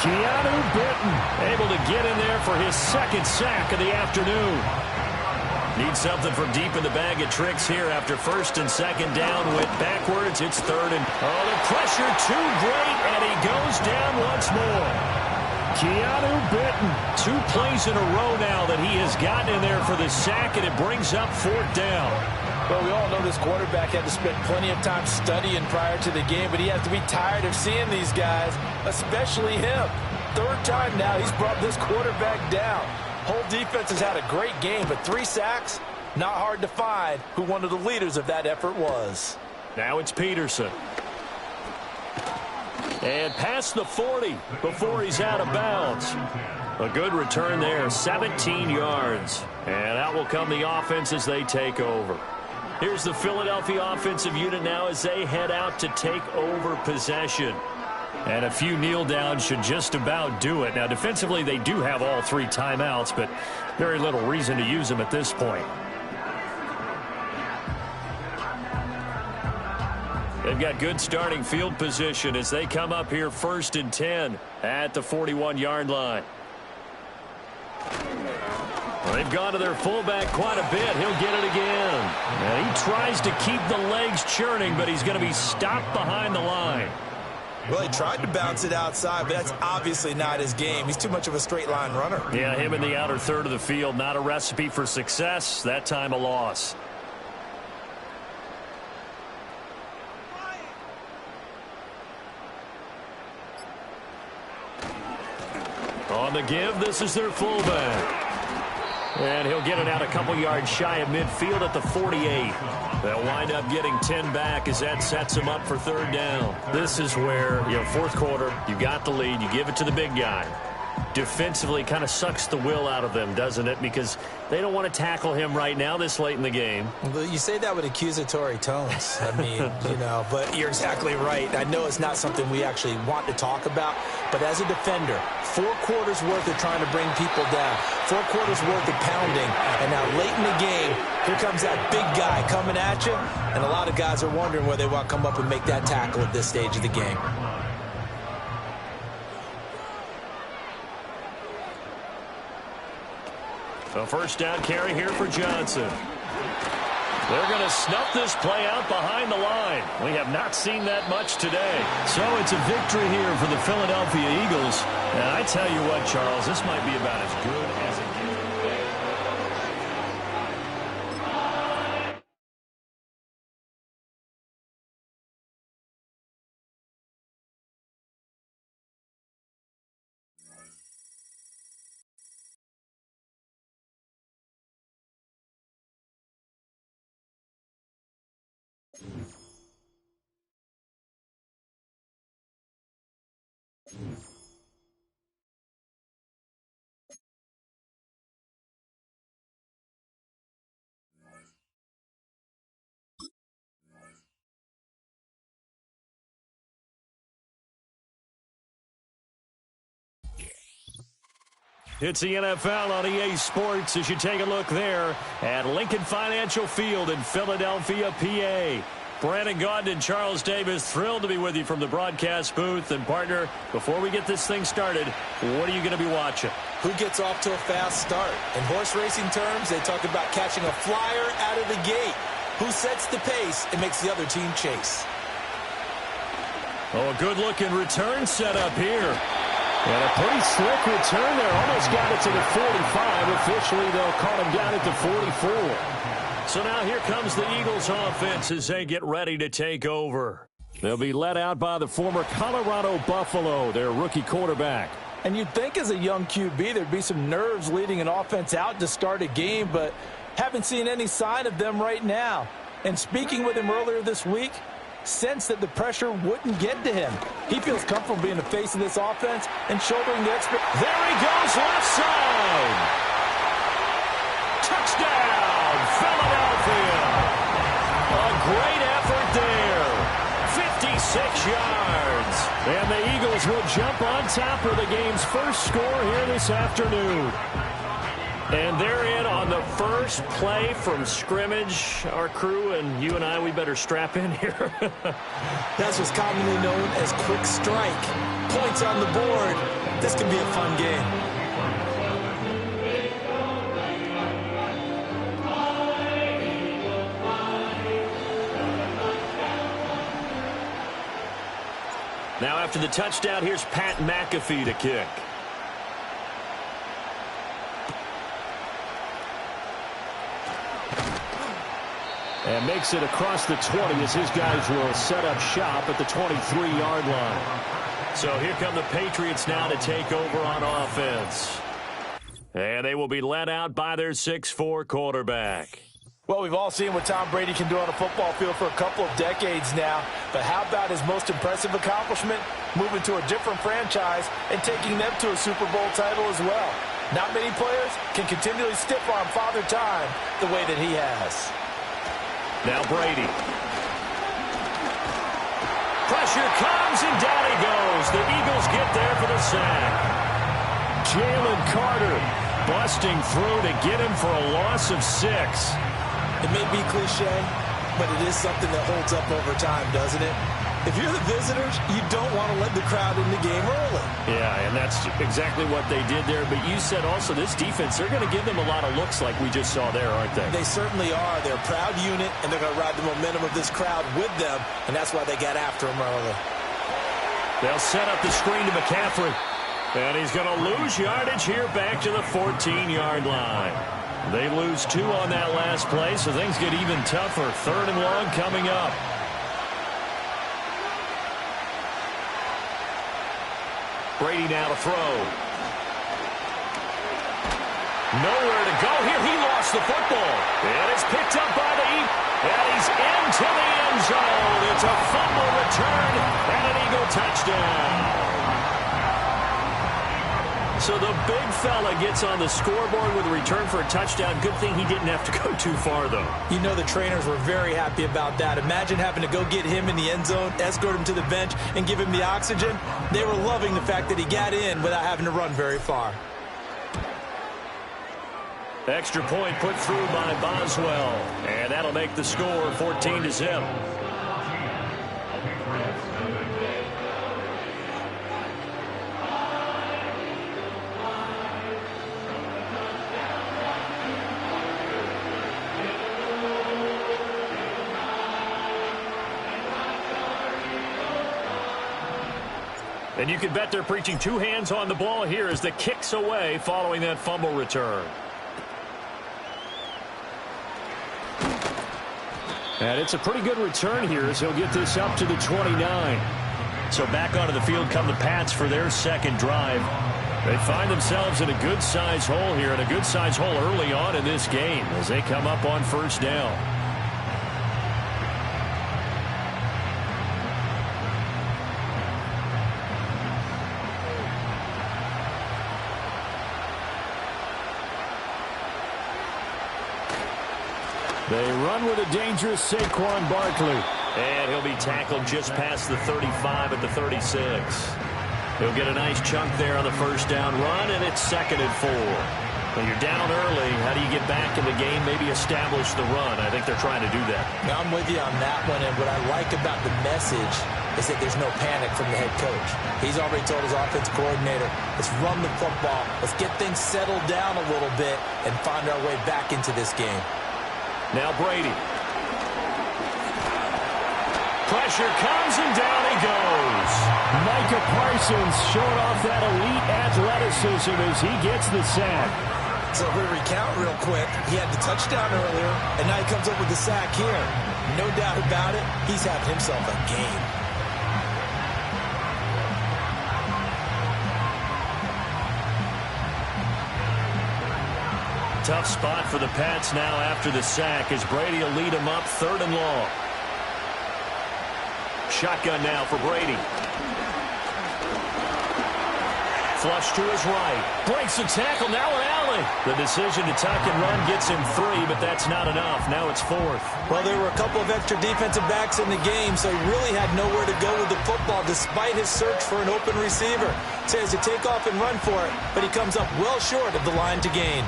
Keanu Benton able to get in there for his 2nd sack of the afternoon. Need something from deep in the bag of tricks here after 1st and 2nd down. Went backwards. It's 3rd and... Oh, the pressure too great, and he goes down once more. Keanu Benton. 2 plays in a row now that he has gotten in there for the sack, and it brings up 4th down. Well, we all know this quarterback had to spend plenty of time studying prior to the game, but he has to be tired of seeing these guys, especially him. 3rd time now he's brought this quarterback down. Whole defense has had a great game, but 3 sacks, not hard to find who one of the leaders of that effort was. Now it's Peterson. And past the 40 before he's out of bounds. A good return there, 17 yards. And out will come the offense as they take over. Here's the Philadelphia offensive unit now as they head out to take over possession. And a few kneel downs should just about do it. Now, defensively, they do have all 3 timeouts, but very little reason to use them at this point. They've got good starting field position as they come up here 1st and 10 at the 41-yard line. Well, they've gone to their fullback quite a bit. He'll get it again. And he tries to keep the legs churning, but he's going to be stopped behind the line. Well, he tried to bounce it outside, but that's obviously not his game. He's too much of a straight-line runner. Yeah, him in the outer third of the field, not a recipe for success. That time a loss. On the give, this is their fullback. And he'll get it out a couple yards shy of midfield at the 48. They'll wind up getting 10 back as that sets them up for 3rd down. This is where, 4th quarter, you got the lead, you give it to the big guy. Defensively kind of sucks the will out of them, doesn't it? Because they don't want to tackle him right now this late in the game. Well, you say that with accusatory tones. I mean, but you're exactly right. I know it's not something we actually want to talk about, but as a defender, 4 quarters worth of trying to bring people down, 4 quarters worth of pounding, and now late in the game, here comes that big guy coming at you, and a lot of guys are wondering whether they want to come up and make that tackle at this stage of the game. A 1st down carry here for Johnson. They're going to snuff this play out behind the line. We have not seen that much today. So it's a victory here for the Philadelphia Eagles. And I tell you what, Charles, this might be about as good as it It's the NFL on EA Sports as you take a look there at Lincoln Financial Field in Philadelphia, PA. Brandon Gaudin and Charles Davis, thrilled to be with you from the broadcast booth. And, partner, before we get this thing started, what are you going to be watching? Who gets off to a fast start? In horse racing terms, they talk about catching a flyer out of the gate. Who sets the pace and makes the other team chase? Oh, a good-looking return set up here. And a pretty slick return there. Almost got it to the 45. Officially, they'll call him down at the 44. So now here comes the Eagles offense as they get ready to take over. They'll be led out by the former Colorado Buffalo, their rookie quarterback. And you'd think as a young QB there'd be some nerves leading an offense out to start a game, but haven't seen any sign of them right now. And speaking with him earlier this week, sensed that the pressure wouldn't get to him. He feels comfortable being the face of this offense and shouldering the expert. There he goes, left side. Touchdown, Philadelphia. A great effort there. 56 yards. And the Eagles will jump on top of the game's first score here this afternoon. And they're in on the first play from scrimmage. Our crew and you and I, we better strap in here. That's what's commonly known as quick strike. Points on the board. This could be a fun game. Now after the touchdown, here's Pat McAfee to kick. And makes it across the 20 as his guys will set up shop at the 23-yard line. So here come the Patriots now to take over on offense. And they will be led out by their 6'4 quarterback. Well, we've all seen what Tom Brady can do on a football field for a couple of decades now. But how about his most impressive accomplishment? Moving to a different franchise and taking them to a Super Bowl title as well. Not many players can continually stiff-arm Father Time the way that he has. Now Brady. Pressure comes, and down he goes. The Eagles get there for the sack. Jalen Carter busting through to get him for a loss of 6. It may be cliche, but it is something that holds up over time, doesn't it? If you're the visitors, you don't want to let the crowd in the game early. Yeah, and that's exactly what they did there. But you said also this defense, they're going to give them a lot of looks like we just saw there, aren't they? They certainly are. They're a proud unit, and they're going to ride the momentum of this crowd with them, and that's why they got after him early. They'll set up the screen to McCaffrey. And he's going to lose yardage here back to the 14-yard line. They lose 2 on that last play, so things get even tougher. 3rd and long coming up. Brady now to throw. Nowhere to go here. He lost the football. And it's picked up by the Eagles. And he's into the end zone. It's a fumble return and an Eagle touchdown. So the big fella gets on the scoreboard with a return for a touchdown. Good thing he didn't have to go too far, though. You know the trainers were very happy about that. Imagine having to go get him in the end zone, escort him to the bench, and give him the oxygen. They were loving the fact that he got in without having to run very far. Extra point put through by Boswell. And that'll make the score 14-0. And you can bet they're preaching 2 hands on the ball here as the kick's away following that fumble return. And it's a pretty good return here as he'll get this up to the 29. So back onto the field come the Pats for their second drive. They find themselves in a good-sized hole here, and a good-sized hole early on in this game as they come up on first down. They run with a dangerous Saquon Barkley. And he'll be tackled just past the 35 at the 36. He'll get a nice chunk there on the first down run, and it's 2nd and 4. When you're down early, how do you get back in the game, maybe establish the run? I think they're trying to do that. Now, I'm with you on that one, and what I like about the message is that there's no panic from the head coach. He's already told his offensive coordinator, let's run the football, let's get things settled down a little bit and find our way back into this game. Now Brady. Pressure comes, and down he goes. Micah Parsons showing off that elite athleticism as he gets the sack. So if we recount real quick, he had the touchdown earlier, and now he comes up with the sack here. No doubt about it, he's having himself a game. Tough spot for the Pats now after the sack as Brady will lead him up 3rd and long. Shotgun now for Brady. Flush to his right. Breaks the tackle. Now an alley. The decision to tuck and run gets him 3, but that's not enough. Now it's 4th. Well, there were a couple of extra defensive backs in the game, so he really had nowhere to go with the football despite his search for an open receiver. Says to take off and run for it, but he comes up well short of the line to gain.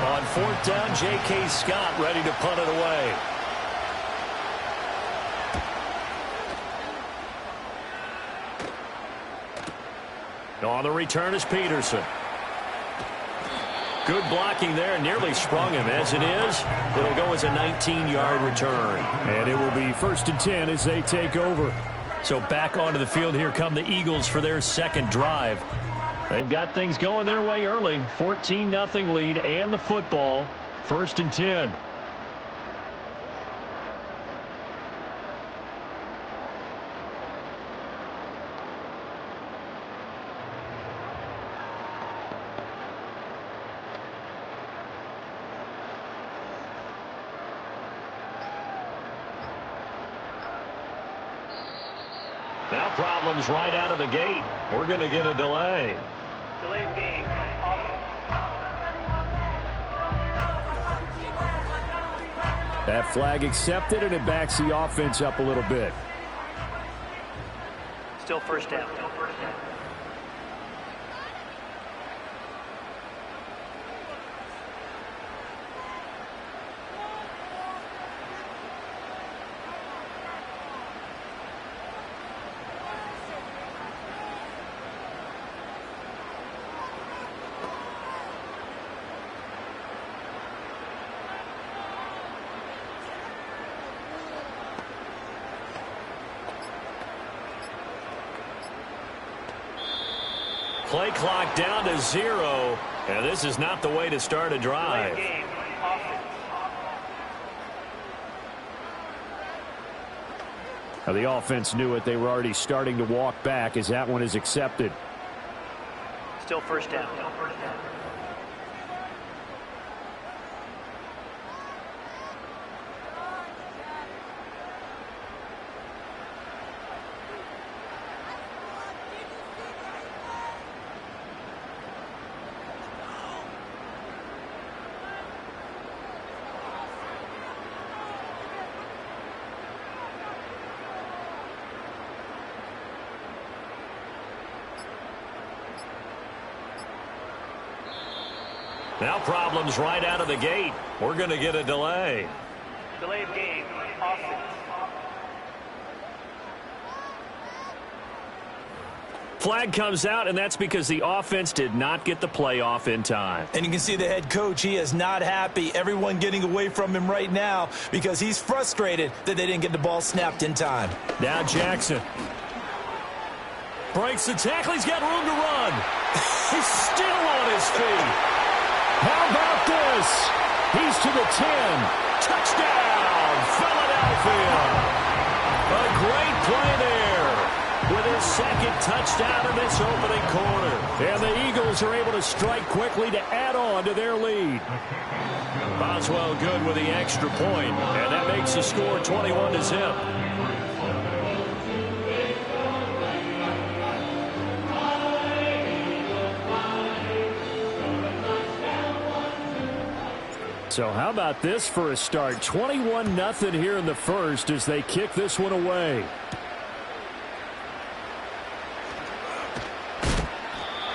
On 4th down, J.K. Scott ready to punt it away. On the return is Peterson. Good blocking there, nearly sprung him. As it is, it'll go as a 19-yard return. And it will be 1st and 10 as they take over. So back onto the field, here come the Eagles for their 2nd drive. They've got things going their way early. 14-0 lead and the football. 1st and 10. Now problems right out of the gate. We're going to get a delay. Delayed game. That flag accepted, and it backs the offense up a little bit. Still 1st down. Play clock down to 0. And this is not the way to start a drive. Game. Now the offense knew it. They were already starting to walk back as that one is accepted. Still 1st down. Now problems right out of the gate. We're going to get a delay. Delayed game. Offense. Flag comes out, and that's because the offense did not get the play off in time. And you can see the head coach, he is not happy. Everyone getting away from him right now because he's frustrated that they didn't get the ball snapped in time. Now Jackson. Breaks the tackle. He's got room to run. He's still on his feet. How about this? He's to the 10. Touchdown, Philadelphia. A great play there with his second touchdown in this opening quarter. And the Eagles are able to strike quickly to add on to their lead. Boswell good with the extra point, and that makes the score 21-0. So how about this for a start? 21-0 here in the first as they kick this one away.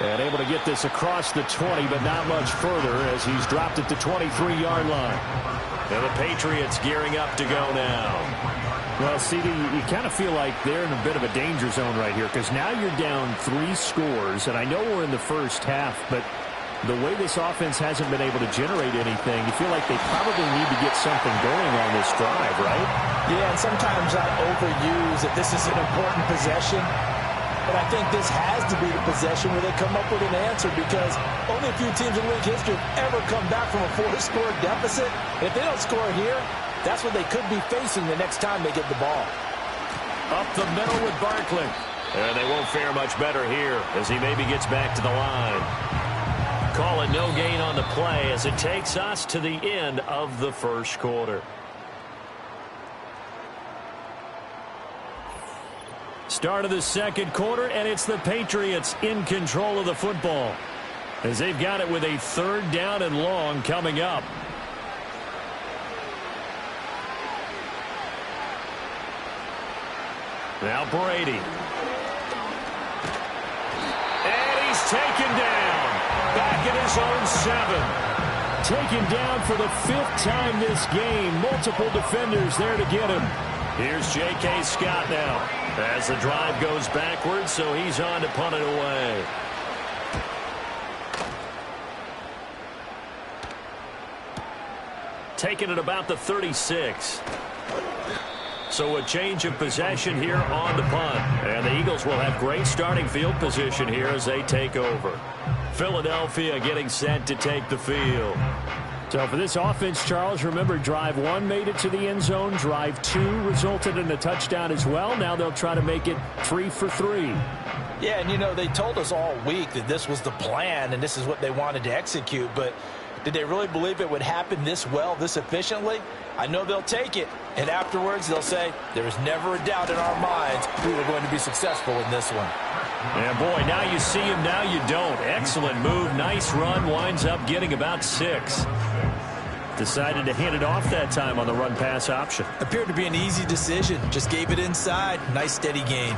And able to get this across the 20, but not much further as he's dropped at the 23-yard line. And the Patriots gearing up to go now. Well, CD, you kind of feel like they're in a bit of a danger zone right here because now you're down 3 scores, and I know we're in the first half, but the way this offense hasn't been able to generate anything, you feel like they probably need to get something going on this drive, right? Yeah, and sometimes I overuse that this is an important possession. But I think this has to be the possession where they come up with an answer because only a few teams in league history have ever come back from a 4-score deficit. If they don't score here, that's what they could be facing the next time they get the ball. Up the middle with Barkley. And they won't fare much better here as he maybe gets back to the line. Call it no gain on the play as it takes us to the end of the first quarter. Start of the second quarter, and it's the Patriots in control of the football as they've got it with a 3rd down and long coming up. Now Brady. And he's taken down. Back at his own 7. Taken down for the 5th time this game. Multiple defenders there to get him. Here's J.K. Scott now as the drive goes backwards, so he's on to punt it away. Taking it about the 36. So a change of possession here on the punt. And the Eagles will have great starting field position here as they take over. Philadelphia getting set to take the field. So for this offense, Charles, remember drive 1 made it to the end zone. Drive 2 resulted in a touchdown as well. Now they'll try to make it 3 for 3. Yeah, and you know, they told us all week that this was the plan and this is what they wanted to execute. But did they really believe it would happen this well, this efficiently? I know they'll take it. And afterwards, they'll say, there was never a doubt in our minds we were going to be successful in this one. And boy, now you see him, now you don't. Excellent move, nice run, winds up getting about 6. Decided to hand it off that time on the run-pass option. Appeared to be an easy decision. Just gave it inside. Nice, steady gain.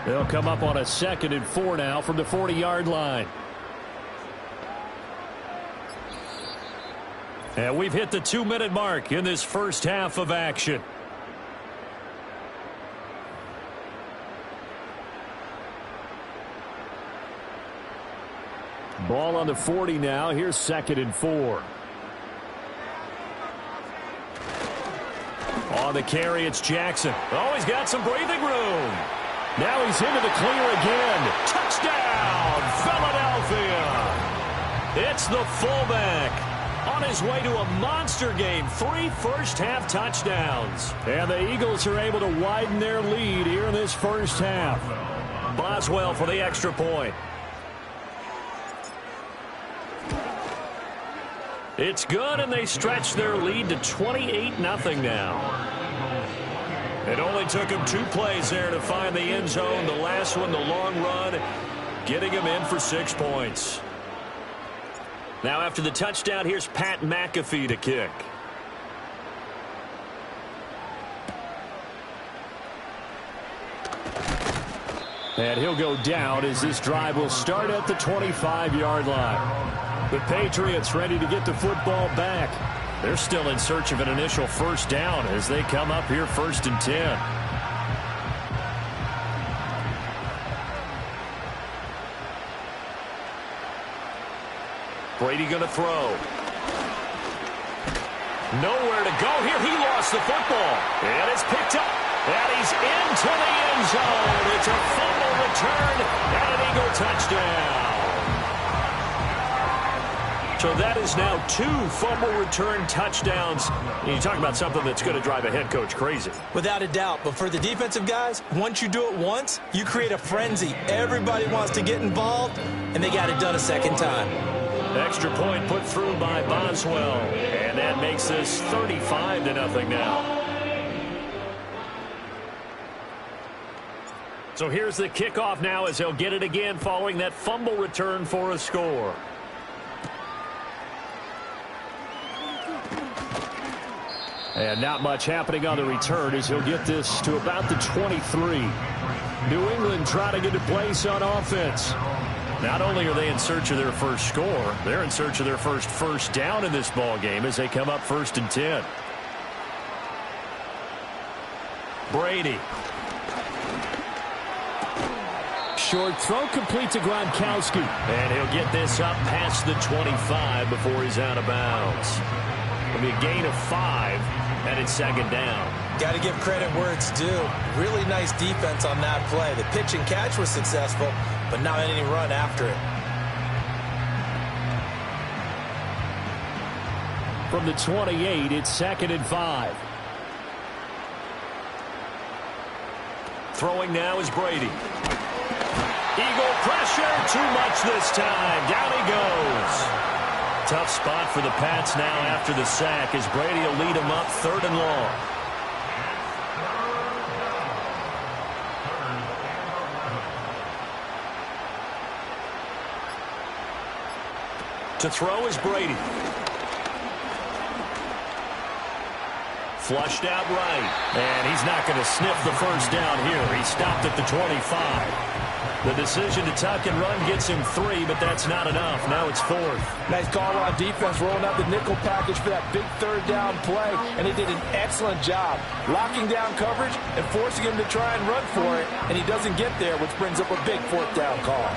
They'll come up on a 2nd and 4 now from the 40-yard line. And we've hit the 2-minute mark in this first half of action. Ball on the 40 now. Here's 2nd and 4. On the carry, it's Jackson. Oh, he's got some breathing room. Now he's into the clear again. Touchdown, Philadelphia. It's the fullback on his way to a monster game. 3 first-half touchdowns. And the Eagles are able to widen their lead here in this first half. Boswell for the extra point. It's good, and they stretch their lead to 28-0 now. It only took him 2 plays there to find the end zone. The last one, the long run, getting him in for 6 points. Now after the touchdown, here's Pat McAfee to kick. And he'll go down as this drive will start at the 25-yard line. The Patriots ready to get the football back. They're still in search of an initial first down as they come up here 1st and 10. Brady going to throw. Nowhere to go here. He lost the football. And it's picked up. And he's into the end zone. It's a fumble return and an Eagle touchdown. So that is now 2 fumble return touchdowns. You talk about something that's going to drive a head coach crazy. Without a doubt. But for the defensive guys, once you do it once, you create a frenzy. Everybody wants to get involved, and they got it done a second time. Extra point put through by Boswell. And that makes this 35-0 now. So here's the kickoff now as they'll get it again following that fumble return for a score. And not much happening on the return as he'll get this to about the 23. New England trying to get a place on offense. Not only are they in search of their first score, they're in search of their first down in this ball game as they come up 1st and 10. Brady. Short throw complete to Gronkowski. And he'll get this up past the 25 before he's out of bounds. It'll be a gain of 5, and it's 2nd down. Got to give credit where it's due. Really nice defense on that play. The pitch and catch was successful, but not any run after it. From the 28, it's 2nd and 5. Throwing now is Brady. Eagle pressure, too much this time. Down he goes. Tough spot for the Pats now after the sack as Brady will lead them up 3rd and long. To throw is Brady. Flushed out right. And he's not going to sniff the first down here. He stopped at the 25. The decision to tuck and run gets him 3, but that's not enough. Now it's 4th. Nice call on defense, rolling out the nickel package for that big 3rd down play, and he did an excellent job locking down coverage and forcing him to try and run for it, and he doesn't get there, which brings up a big 4th down call.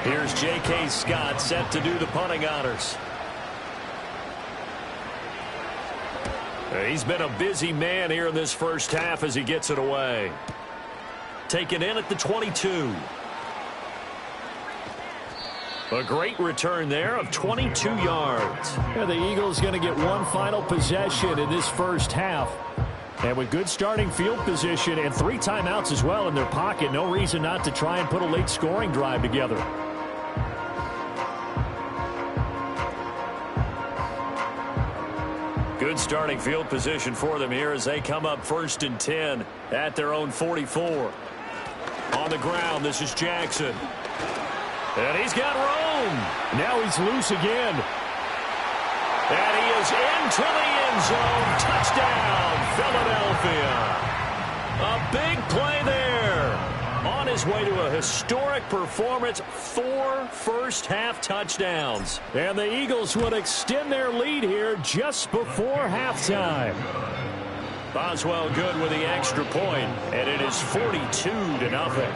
Here's J.K. Scott set to do the punting honors. He's been a busy man here in this first half as he gets it away. Taken in at the 22. A great return there of 22 yards. Yeah, the Eagles going to get one final possession in this first half. And with good starting field position and 3 timeouts as well in their pocket, no reason not to try and put a late scoring drive together. Good starting field position for them here as they come up 1st and 10 at their own 44. On the ground, this is Jackson. And he's got room. Now he's loose again. And he is into the end zone. Touchdown, Philadelphia. A big play there. On his way to a historic performance, 4 first-half touchdowns. And the Eagles would extend their lead here just before halftime. Boswell good with the extra point, and it is 42-0.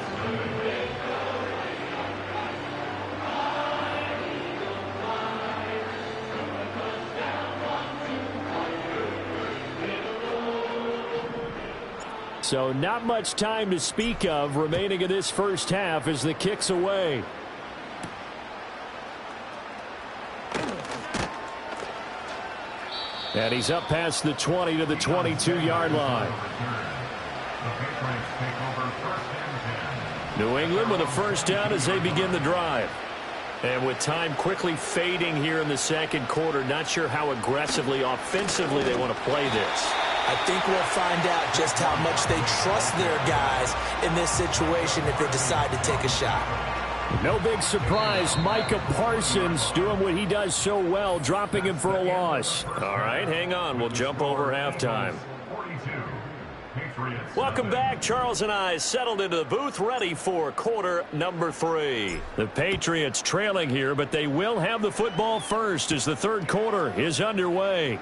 So not much time to speak of remaining in this first half as the kick's away. And he's up past the 20 to the 22-yard line. New England with a first down as they begin the drive. And with time quickly fading here in the second quarter, not sure how aggressively, offensively they want to play this. I think we'll find out just how much they trust their guys in this situation if they decide to take a shot. No big surprise. Micah Parsons doing what he does so well, dropping him for a loss. All right, hang on. We'll jump over halftime. Welcome back. Charles and I settled into the booth, ready for quarter number 3. The Patriots trailing here, but they will have the football first as the third quarter is underway.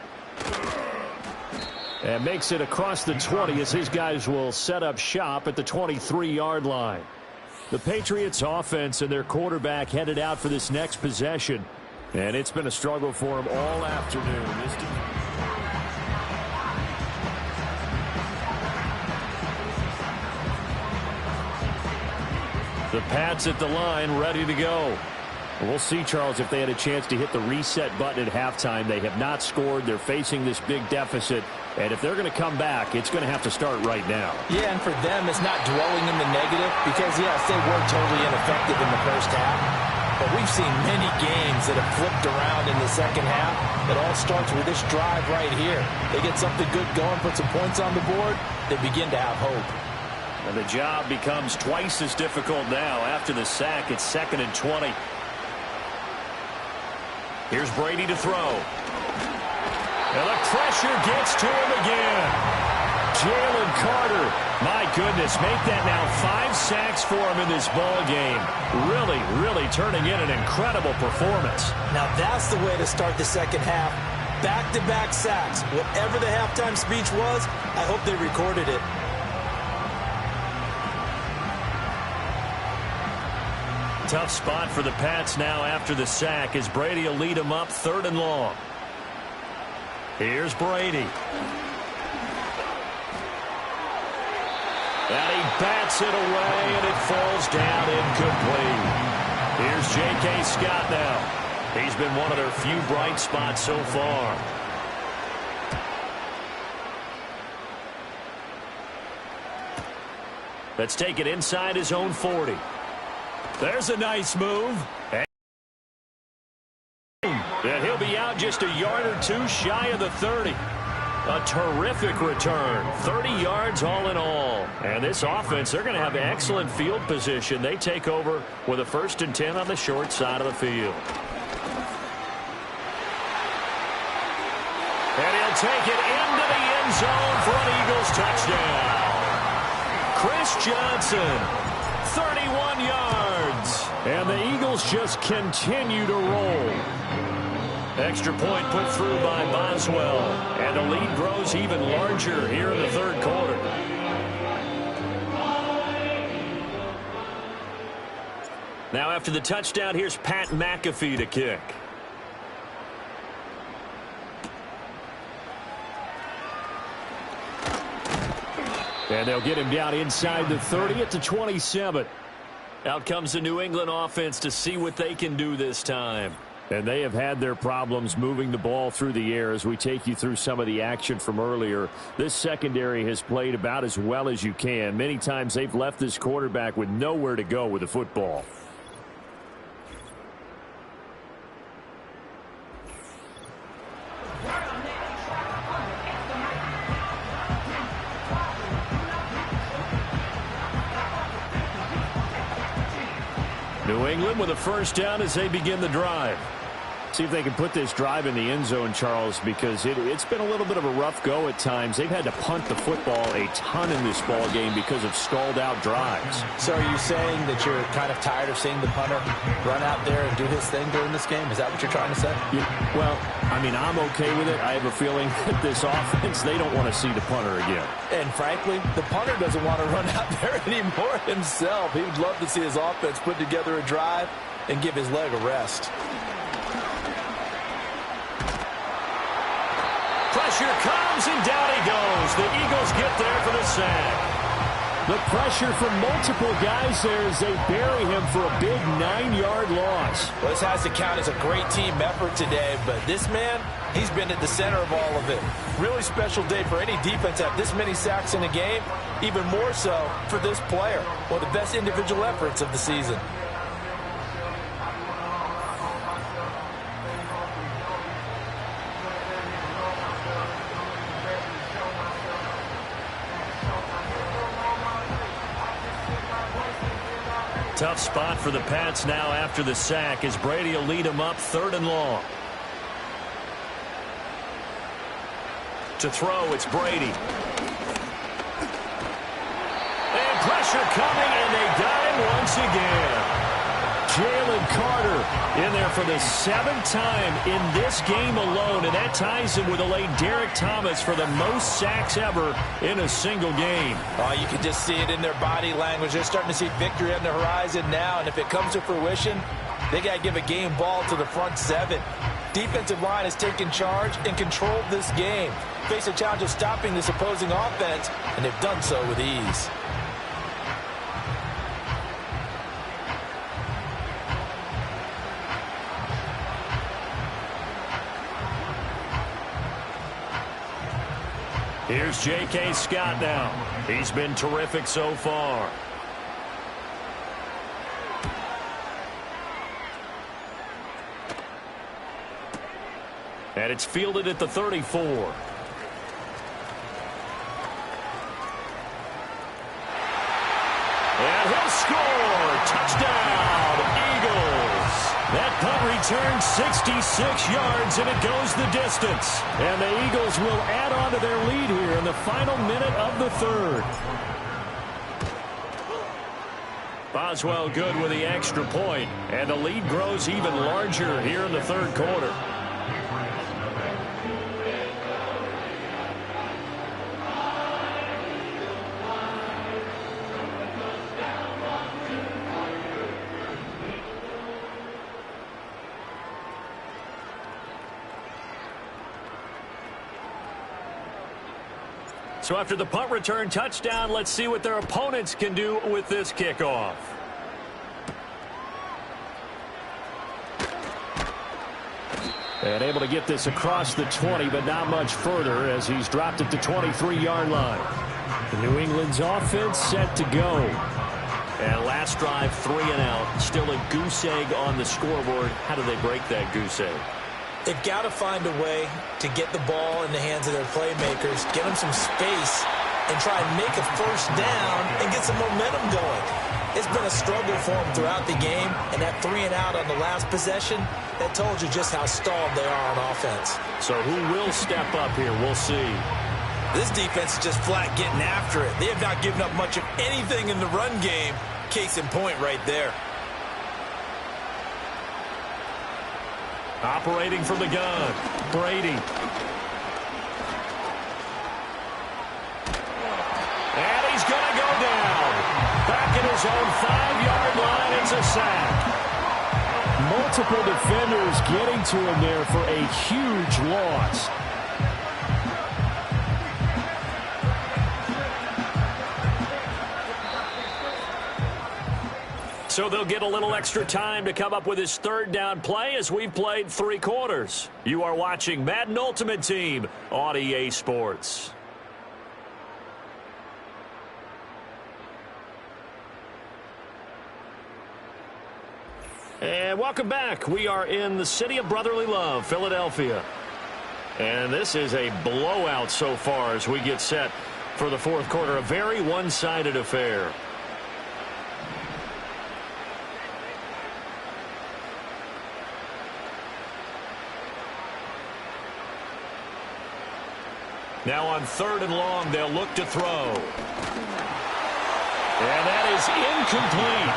And makes it across the 20 as his guys will set up shop at the 23-yard line. The Patriots offense and their quarterback headed out for this next possession. And it's been a struggle for him all afternoon. The Pats at the line, ready to go. We'll see, Charles, if they had a chance to hit the reset button at halftime. They have not scored. They're facing this big deficit. And if they're going to come back, it's going to have to start right now. Yeah, and for them, it's not dwelling in the negative because, yes, they were totally ineffective in the first half. But we've seen many games that have flipped around in the second half. It all starts with this drive right here. They get something good going, put some points on the board, they begin to have hope. And the job becomes twice as difficult now. After the sack, it's 2nd and 20. Here's Brady to throw. And the pressure gets to him again. Jalen Carter, my goodness, make that now 5 sacks for him in this ball game. Really, really turning in an incredible performance. Now that's the way to start the second half. Back-to-back sacks. Whatever the halftime speech was, I hope they recorded it. Tough spot for the Pats now after the sack as Brady will lead them up 3rd and long. Here's Brady. And he bats it away, and it falls down incomplete. Here's J.K. Scott now. He's been one of their few bright spots so far. Let's take it inside his own 40. There's a nice move. And he'll be out just a yard or two shy of the 30. A terrific return. 30 yards all in all. And this offense, they're going to have excellent field position. They take over with a 1st and 10 on the short side of the field. And he'll take it into the end zone for an Eagles touchdown. Chris Johnson, 31 yards. And the Eagles just continue to roll. Extra point put through by Boswell. And the lead grows even larger here in the 3rd quarter. Now after the touchdown, here's Pat McAfee to kick. And they'll get him down inside the 30 at the 27. Out comes the New England offense to see what they can do this time. And they have had their problems moving the ball through the air as we take you through some of the action from earlier. This secondary has played about as well as you can. Many times they've left this quarterback with nowhere to go with the football. New England with a 1st down as they begin the drive. See if they can put this drive in the end zone, Charles, because it's been a little bit of a rough go at times. They've had to punt the football a ton in this ball game because of stalled-out drives. So are you saying that you're kind of tired of seeing the punter run out there and do his thing during this game? Is that what you're trying to say? Yeah, well, I mean, I'm okay with it. I have a feeling that this offense, they don't want to see the punter again. And frankly, the punter doesn't want to run out there anymore himself. He would love to see his offense put together a drive and give his leg a rest. Pressure comes, and down he goes. The Eagles get there for the sack. The pressure from multiple guys there as they bury him for a big 9-yard loss. Well, this has to count as a great team effort today, but this man, he's been at the center of all of it. Really special day for any defense to have this many sacks in a game, even more so for this player. One of the best individual efforts of the season. Tough spot for the Pats now after the sack as Brady will lead them up 3rd and long. To throw, it's Brady. And pressure coming, and they got him once again. Jalen Carter in there for the 7th time in this game alone, and that ties him with a late Derek Thomas for the most sacks ever in a single game. Oh, you can just see it in their body language. They're starting to see victory on the horizon now, and if it comes to fruition, they got to give a game ball to the front 7. Defensive line has taken charge and controlled this game. Face a challenge of stopping this opposing offense, and they've done so with ease. Here's J.K. Scott now. He's been terrific so far. And it's fielded at the 34. And he'll score. Touchdown, Eagles. That punt returns 66 yards, and it goes the distance. And the Eagles will add on to their lead here in the final minute of the third. Boswell good with the extra point, and the lead grows even larger here in the third quarter. So after the punt return touchdown, let's see what their opponents can do with this kickoff. And able to get this across the 20, but not much further as he's dropped it to 23-yard line. The New England's offense set to go. And last drive, 3 and out. Still a goose egg on the scoreboard. How do they break that goose egg? They've got to find a way to get the ball in the hands of their playmakers, get them some space, and try and make a first down and get some momentum going. It's been a struggle for them throughout the game, and that 3 and out on the last possession, that told you just how stalled they are on offense. So who will step up here? We'll see. This defense is just flat getting after it. They have not given up much of anything in the run game. Case in point right there. Operating from the gun, Brady. And he's going to go down. Back at his own 5-yard line, it's a sack. Multiple defenders getting to him there for a huge loss. So they'll get a little extra time to come up with his third down play as we've played 3 quarters. You are watching Madden Ultimate Team on EA Sports. And welcome back. We are in the city of brotherly love, Philadelphia. And this is a blowout so far as we get set for the fourth quarter. A very one-sided affair. Now on 3rd and long, they'll look to throw. And that is incomplete.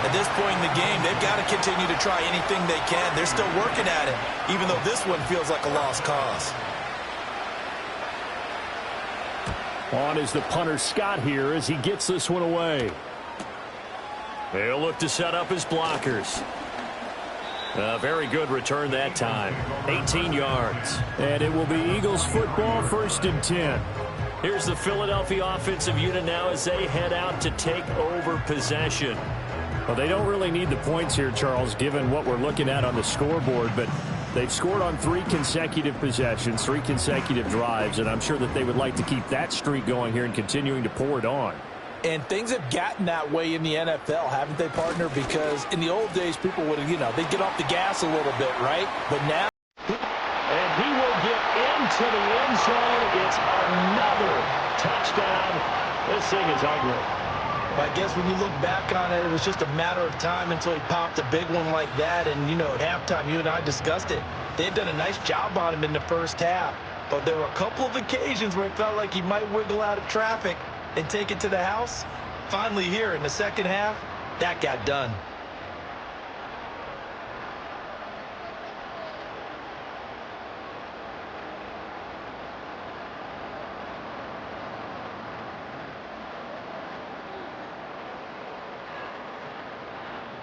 At this point in the game, they've got to continue to try anything they can. They're still working at it, even though this one feels like a lost cause. On is the punter Scott here as he gets this one away. They'll look to set up his blockers. A very good return that time. 18 yards. And it will be Eagles football, 1st and 10. Here's the Philadelphia offensive unit now as they head out to take over possession. Well, they don't really need the points here, Charles, given what we're looking at on the scoreboard, but they've scored on 3 consecutive possessions, 3 consecutive drives, and I'm sure that they would like to keep that streak going here and continuing to pour it on. And things have gotten that way in the NFL, haven't they, partner? Because in the old days, people would have, they'd get off the gas a little bit, right? But now... And he will get into the end zone. It's another touchdown. This thing is ugly. But I guess when you look back on it, it was just a matter of time until he popped a big one like that. And, at halftime, you and I discussed it. They've done a nice job on him in the first half. But there were a couple of occasions where it felt like he might wiggle out of traffic and take it to the house. Finally here in the second half, that got done.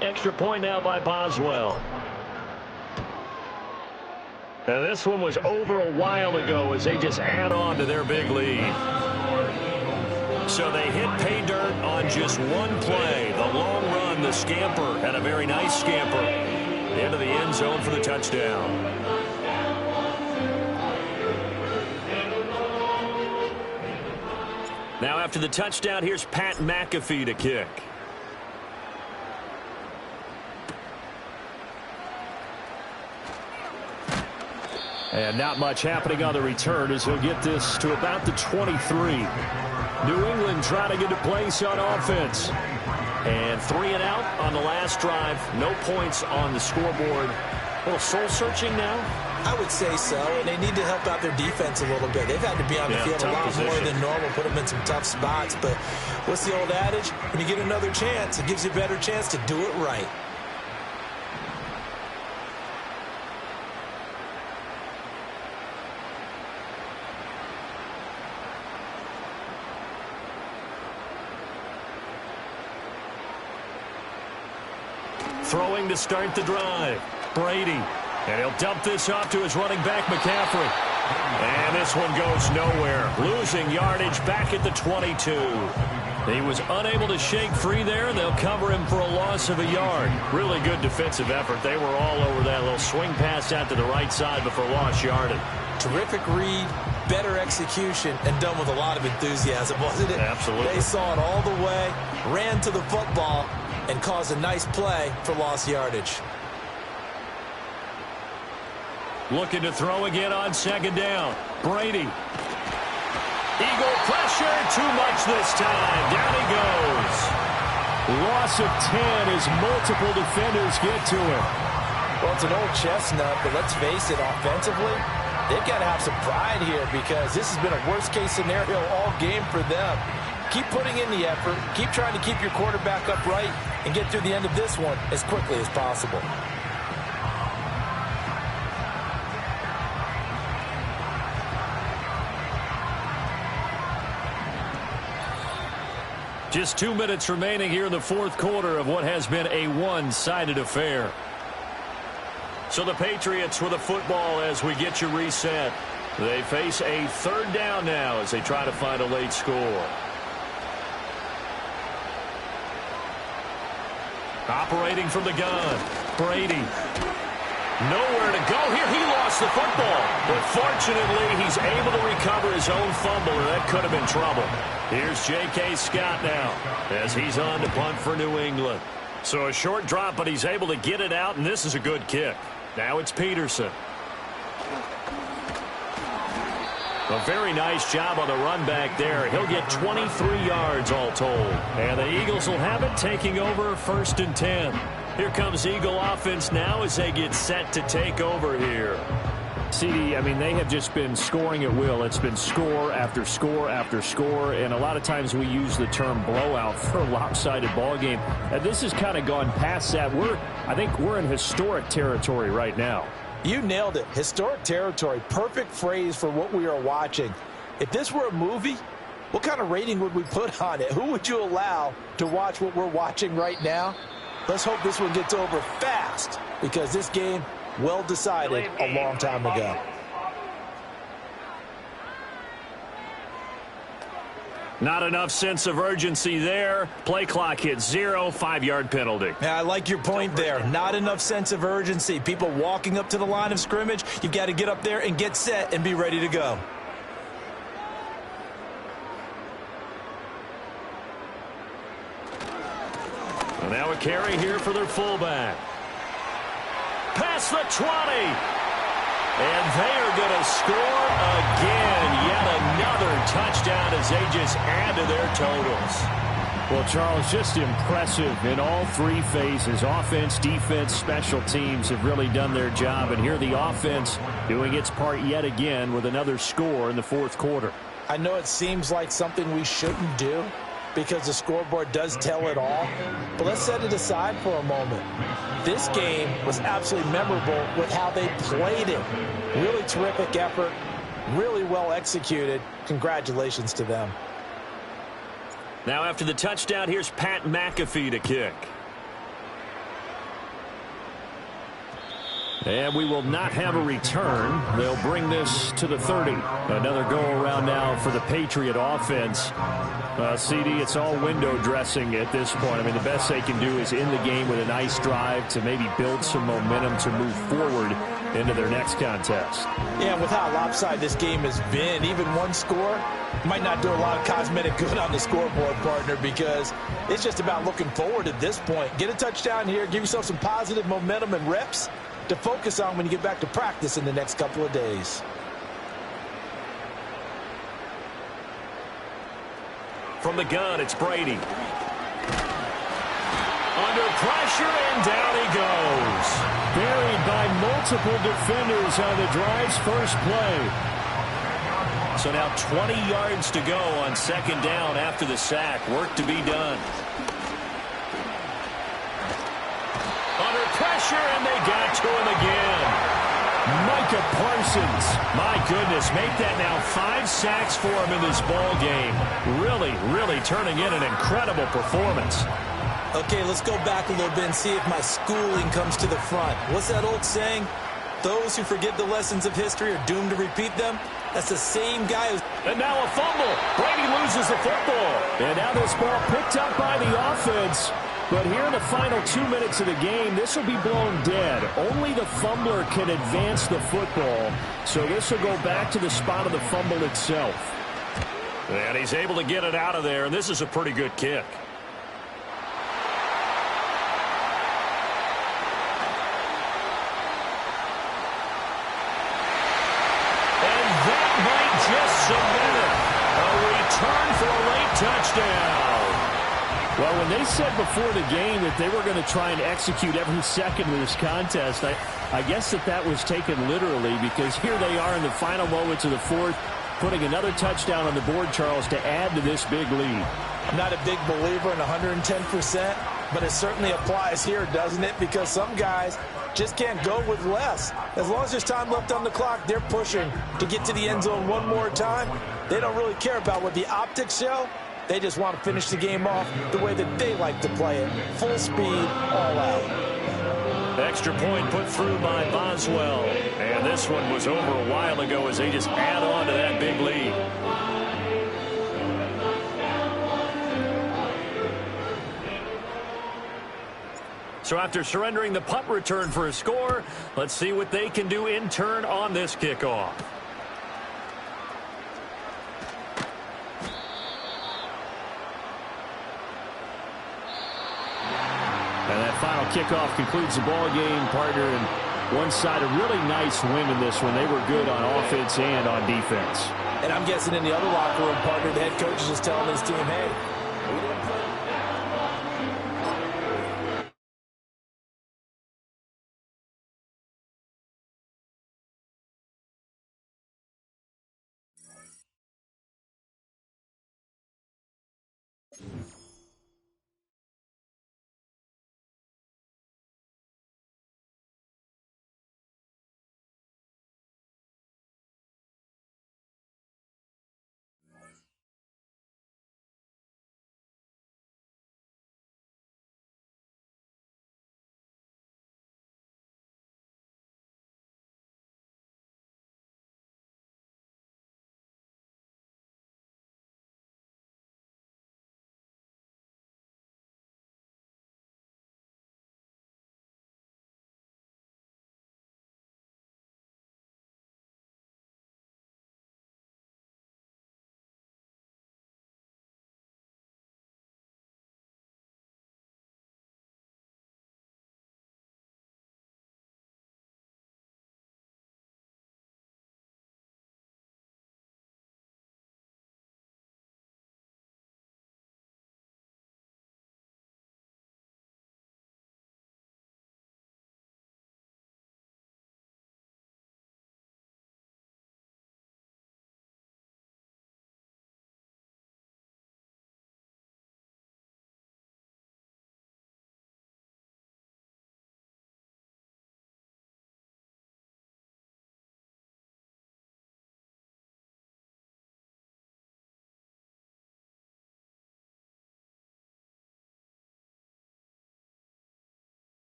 Extra point now by Boswell. And this one was over a while ago as they just add on to their big lead. So they hit pay dirt on just one play. The long run, the scamper, and a very nice scamper into the end zone for the touchdown. Now after the touchdown, here's Pat McAfee to kick. And not much happening on the return as he'll get this to about the 23. New England trying to get a place on offense. And 3 and out on the last drive. No points on the scoreboard. A little soul-searching now? I would say so, and they need to help out their defense a little bit. They've had to be on the field a lot more than normal, put them in some tough spots. But what's the old adage? When you get another chance, it gives you a better chance to do it right. Throwing to start the drive. Brady. And he'll dump this off to his running back, McCaffrey. And this one goes nowhere. Losing yardage back at the 22. He was unable to shake free there. They'll cover him for a loss of a yard. Really good defensive effort. They were all over that little swing pass out to the right side before lost yardage. Terrific read, better execution, and done with a lot of enthusiasm, wasn't it? Absolutely. They saw it all the way, ran to the football, and caused a nice play for lost yardage. Looking to throw again on second down. Brady. Eagle pressure, too much this time. Down he goes. Loss of 10 as multiple defenders get to him. Well, it's an old chestnut, but let's face it, offensively, they've got to have some pride here because this has been a worst-case scenario all game for them. Keep putting in the effort. Keep trying to keep your quarterback upright and get through the end of this one as quickly as possible. Just 2 minutes remaining here in the fourth quarter of what has been a one-sided affair. So the Patriots with a football as we get you reset. They face a third down now as they try to find a late score. Operating from the gun. Brady. Nowhere to go here. He lost the football. But fortunately, he's able to recover his own fumble, and that could have been trouble. Here's J.K. Scott now as he's on to punt for New England. So a short drop, but he's able to get it out, and this is a good kick. Now it's Peterson. A very nice job on the run back there. He'll get 23 yards all told. And the Eagles will have it, taking over 1st and 10. Here comes Eagle offense now as they get set to take over here. CD, I mean, they have just been scoring at will. It's been score after score after score, and a lot of times we use the term blowout for a lopsided ball game. This has kind of gone past that. I think we're in historic territory right now. You nailed it. Historic territory. Perfect phrase for what we are watching. If this were a movie, what kind of rating would we put on it? Who would you allow to watch what we're watching right now? Let's hope this one gets over fast because this game, well decided a long time ago. Not enough sense of urgency there. Play clock hits 0, 5-yard penalty. Yeah, I like your point there. Not enough sense of urgency. People walking up to the line of scrimmage, you've got to get up there and get set and be ready to go. And now a carry here for their fullback. Past the 20. And they are going to score again. Yet another touchdown as they just add to their totals. Well, Charles, just impressive in all three phases. Offense, defense, special teams have really done their job. And here the offense doing its part yet again with another score in the fourth quarter. I know it seems like something we shouldn't do because the scoreboard does tell it all. But let's set it aside for a moment. This game was absolutely memorable with how they played it. Really terrific effort, really well executed. Congratulations to them. Now after the touchdown, here's Pat McAfee to kick. And we will not have a return. They'll bring this to the 30. Another go-around now for the Patriot offense. CD, it's all window dressing at this point. I mean, the best they can do is end the game with a nice drive to maybe build some momentum to move forward into their next contest. Yeah, with how lopsided this game has been, even one score might not do a lot of cosmetic good on the scoreboard, partner, because it's just about looking forward at this point. Get a touchdown here, give yourself some positive momentum and reps to focus on when you get back to practice in the next couple of days. From the gun, it's Brady. Under pressure, and down he goes. Buried by multiple defenders on the drive's first play. So now 20 yards to go on second down after the sack. Work to be done. Under pressure, and they got to him again. Micah Parsons, my goodness, make that now 5 sacks for him in this ball game. Really, really turning in an incredible performance. Okay, let's go back a little bit and see if my schooling comes to the front. What's that old saying? Those who forget the lessons of history are doomed to repeat them. That's the same guy who's... And now a fumble. Brady loses the football. And now this ball picked up by the offense. But here in the final 2 minutes of the game, this will be blown dead. Only the fumbler can advance the football. So this will go back to the spot of the fumble itself. And he's able to get it out of there, and this is a pretty good kick. And that might just cement it. A return for a late touchdown. Well, when they said before the game that they were going to try and execute every second of this contest, I guess that was taken literally, because here they are in the final moments of the fourth, putting another touchdown on the board, Charles, to add to this big lead. I'm not a big believer in 110%, but it certainly applies here, doesn't it? Because some guys just can't go with less. As long as there's time left on the clock, they're pushing to get to the end zone one more time. They don't really care about what the optics show. They just want to finish the game off the way that they like to play it. Full speed, all out. Extra point put through by Boswell. And this one was over a while ago as they just add on to that big lead. So after surrendering the punt return for a score, let's see what they can do in turn on this kickoff. And that final kickoff concludes the ball game, partner. And one side, a really nice win in this one. They were good on offense and on defense. And I'm guessing in the other locker room, partner, the head coach is just telling his team, hey,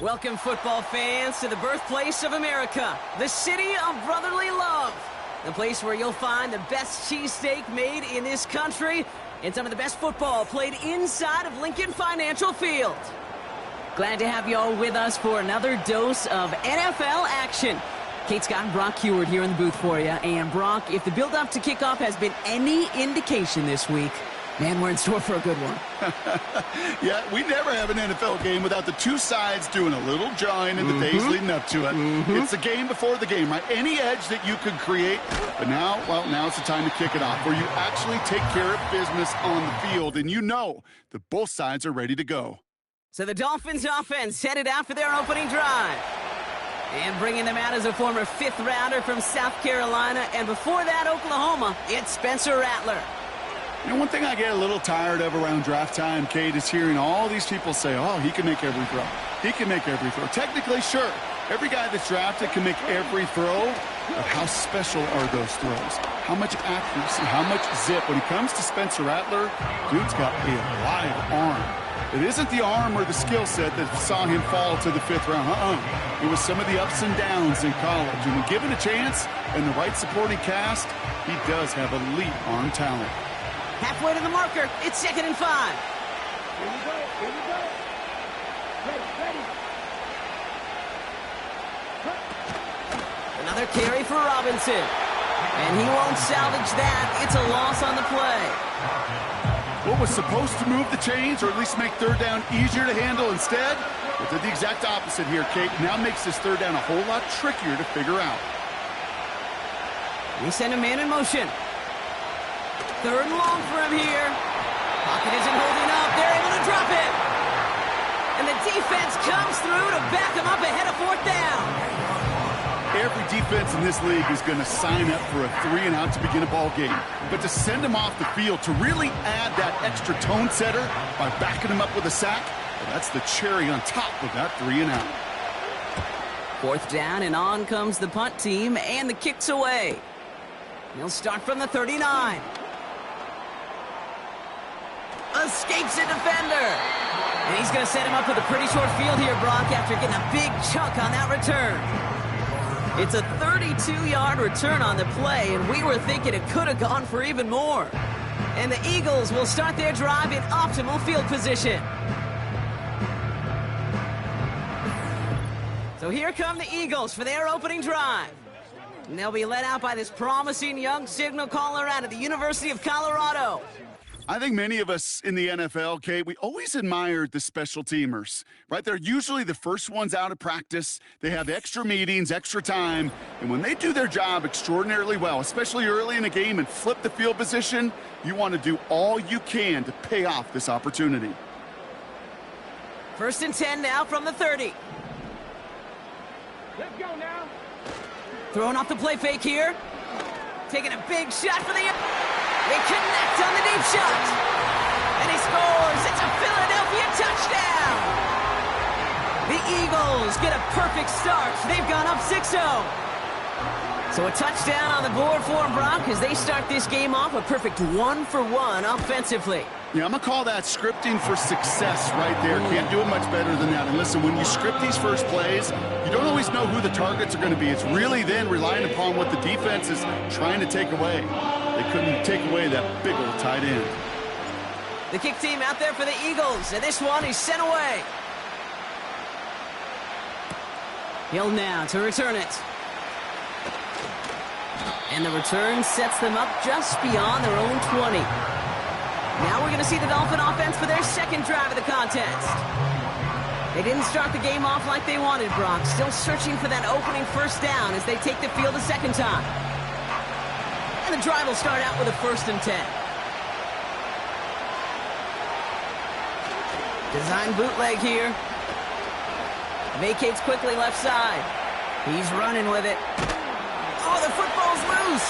Welcome, football fans, to the birthplace of America, the city of brotherly love. The place where you'll find the best cheesesteak made in this country and some of the best football played inside of Lincoln Financial Field. Glad to have you all with us for another dose of NFL action. Kate Scott and Brock Heward here in the booth for you. And Brock, if the build-up to kickoff has been any indication this week, man, we're in store for a good one. Yeah, we never have an NFL game without the two sides doing a little jawing in the days leading up to it. It's the game before the game, right? Any edge that you could create. But now, well, now it's the time to kick it off, where you actually take care of business on the field, and you know that both sides are ready to go. So the Dolphins offense headed out for their opening drive. And bringing them out as a former fifth-rounder from South Carolina, and before that, Oklahoma, it's Spencer Rattler. You know, one thing I get a little tired of around draft time, Kate, is hearing all these people say, oh, he can make every throw. He can make every throw. Technically, sure. Every guy that's drafted can make every throw, but how special are those throws? How much accuracy? How much zip? When it comes to Spencer Rattler, dude's got a live arm. It isn't the arm or the skill set that saw him fall to the fifth round. It was some of the ups and downs in college. And when given a chance and the right supporting cast, he does have elite arm talent. Halfway to the marker, it's 2nd and 5. Here we go, here we go. Ready. Another carry for Robinson. And he won't salvage that. It's a loss on the play. What was supposed to move the chains, or at least make third down easier to handle instead, it did the exact opposite here, Kate. Now makes this third down a whole lot trickier to figure out. We send a man in motion. 3rd and long for him here. Pocket isn't holding up. They're able to drop it. And the defense comes through to back him up ahead of 4th down. Every defense in this league is going to sign up for a 3-and-out to begin a ball game. But to send him off the field, to really add that extra tone setter by backing him up with a sack, well, that's the cherry on top of that 3-and-out. 4th down, and on comes the punt team, and the kick's away. He'll start from the 39. Escapes a defender. And he's going to set him up with a pretty short field here, Brock, after getting a big chunk on that return. It's a 32-yard return on the play, and we were thinking it could have gone for even more. And the Eagles will start their drive in optimal field position. So here come the Eagles for their opening drive. And they'll be led out by this promising young signal caller out of the University of Colorado. I think many of us in the NFL, Kate, we always admired the special teamers, right? They're usually the first ones out of practice. They have extra meetings, extra time. And when they do their job extraordinarily well, especially early in a game and flip the field position, you want to do all you can to pay off this opportunity. 1st and 10 now from the 30. Let's go now. Throwing off the play fake here. Taking a big shot for the... They connect on the deep shot. And he scores. It's a Philadelphia touchdown. The Eagles get a perfect start. They've gone up 6-0. So a touchdown on the board for them, Brock, as they start this game off a perfect 1-for-1 offensively. Yeah, I'm going to call that scripting for success right there. Can't do it much better than that. And listen, when you script these first plays, you don't always know who the targets are going to be. It's really then relying upon what the defense is trying to take away. They couldn't take away that big old tight end. The kick team out there for the Eagles, and this one is sent away. Hill now to return it. And the return sets them up just beyond their own 20. Now we're going to see the Dolphin offense for their 2nd drive of the contest. They didn't start the game off like they wanted, Brock. Still searching for that opening 1st down as they take the field a 2nd time. And the drive will start out with a 1st and 10. Design bootleg here. Vacates quickly left side. He's running with it. Oh, the football's loose.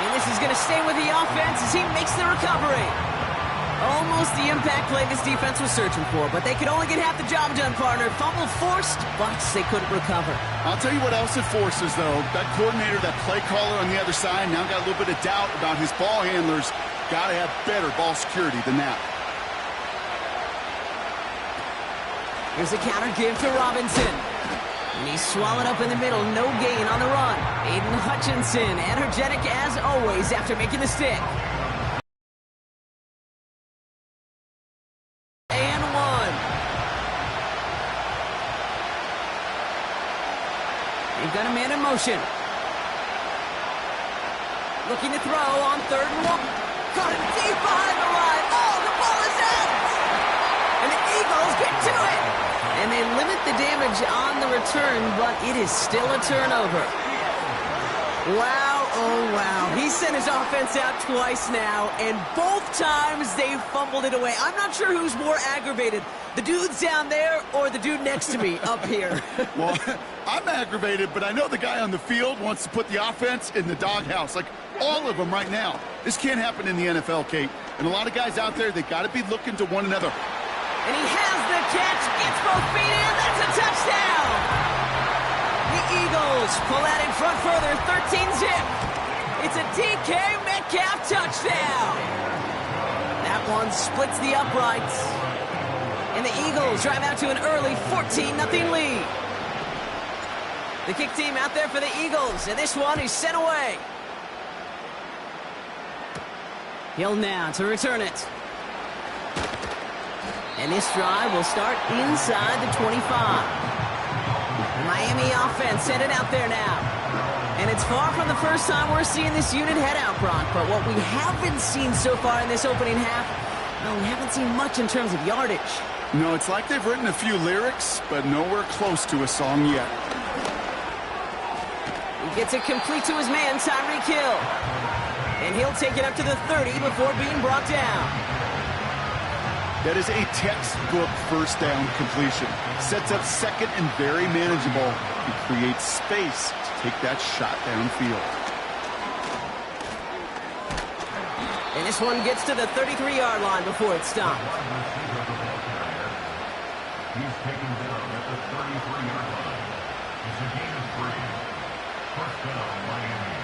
And this is going to stay with the offense as he makes the recovery. Almost the impact play this defense was searching for, but they could only get half the job done, partner. Fumble forced, but they couldn't recover. I'll tell you what else it forces, though. That coordinator, that play caller on the other side, now got a little bit of doubt about his ball handlers. Got to have better ball security than that. Here's a counter give to Robinson. And he's swallowed up in the middle. No gain on the run. Aiden Hutchinson, energetic as always after making the stick. And one. They've got a man in motion. Looking to throw on 3rd and 1. Caught him deep behind the line. Oh, the ball is out! And the Eagles get to it! And they limit the damage on the return, but it is still a turnover. Wow, oh wow. He sent his offense out twice now, and both times they fumbled it away. I'm not sure who's more aggravated, the dudes down there or the dude next to me up here. Well, I'm aggravated, but I know the guy on the field wants to put the offense in the doghouse, like all of them right now. This can't happen in the NFL, Kate. And a lot of guys out there, they got to be looking to one another. And he has the catch, gets both feet in, that's a touchdown! The Eagles pull out in front further, 13-zip. It's a DK Metcalf touchdown! That one splits the uprights. And the Eagles drive out to an early 14-0 lead. The kick team out there for the Eagles, and this one is sent away. Hill now to return it. And this drive will start inside the 25. The Miami offense sent it out there now. And it's far from the first time we're seeing this unit head out, Brock. But what we haven't seen so far in this opening half, well, we haven't seen much in terms of yardage. No, it's like they've written a few lyrics, but nowhere close to a song yet. He gets it complete to his man, Tyreek Hill. And he'll take it up to the 30 before being brought down. That is a textbook first down completion. Sets up second and very manageable. He creates space to take that shot downfield. And this one gets to the 33-yard line before it's stopped. He's taken down at the 33-yard line. It's a gain of 3. First down, Miami.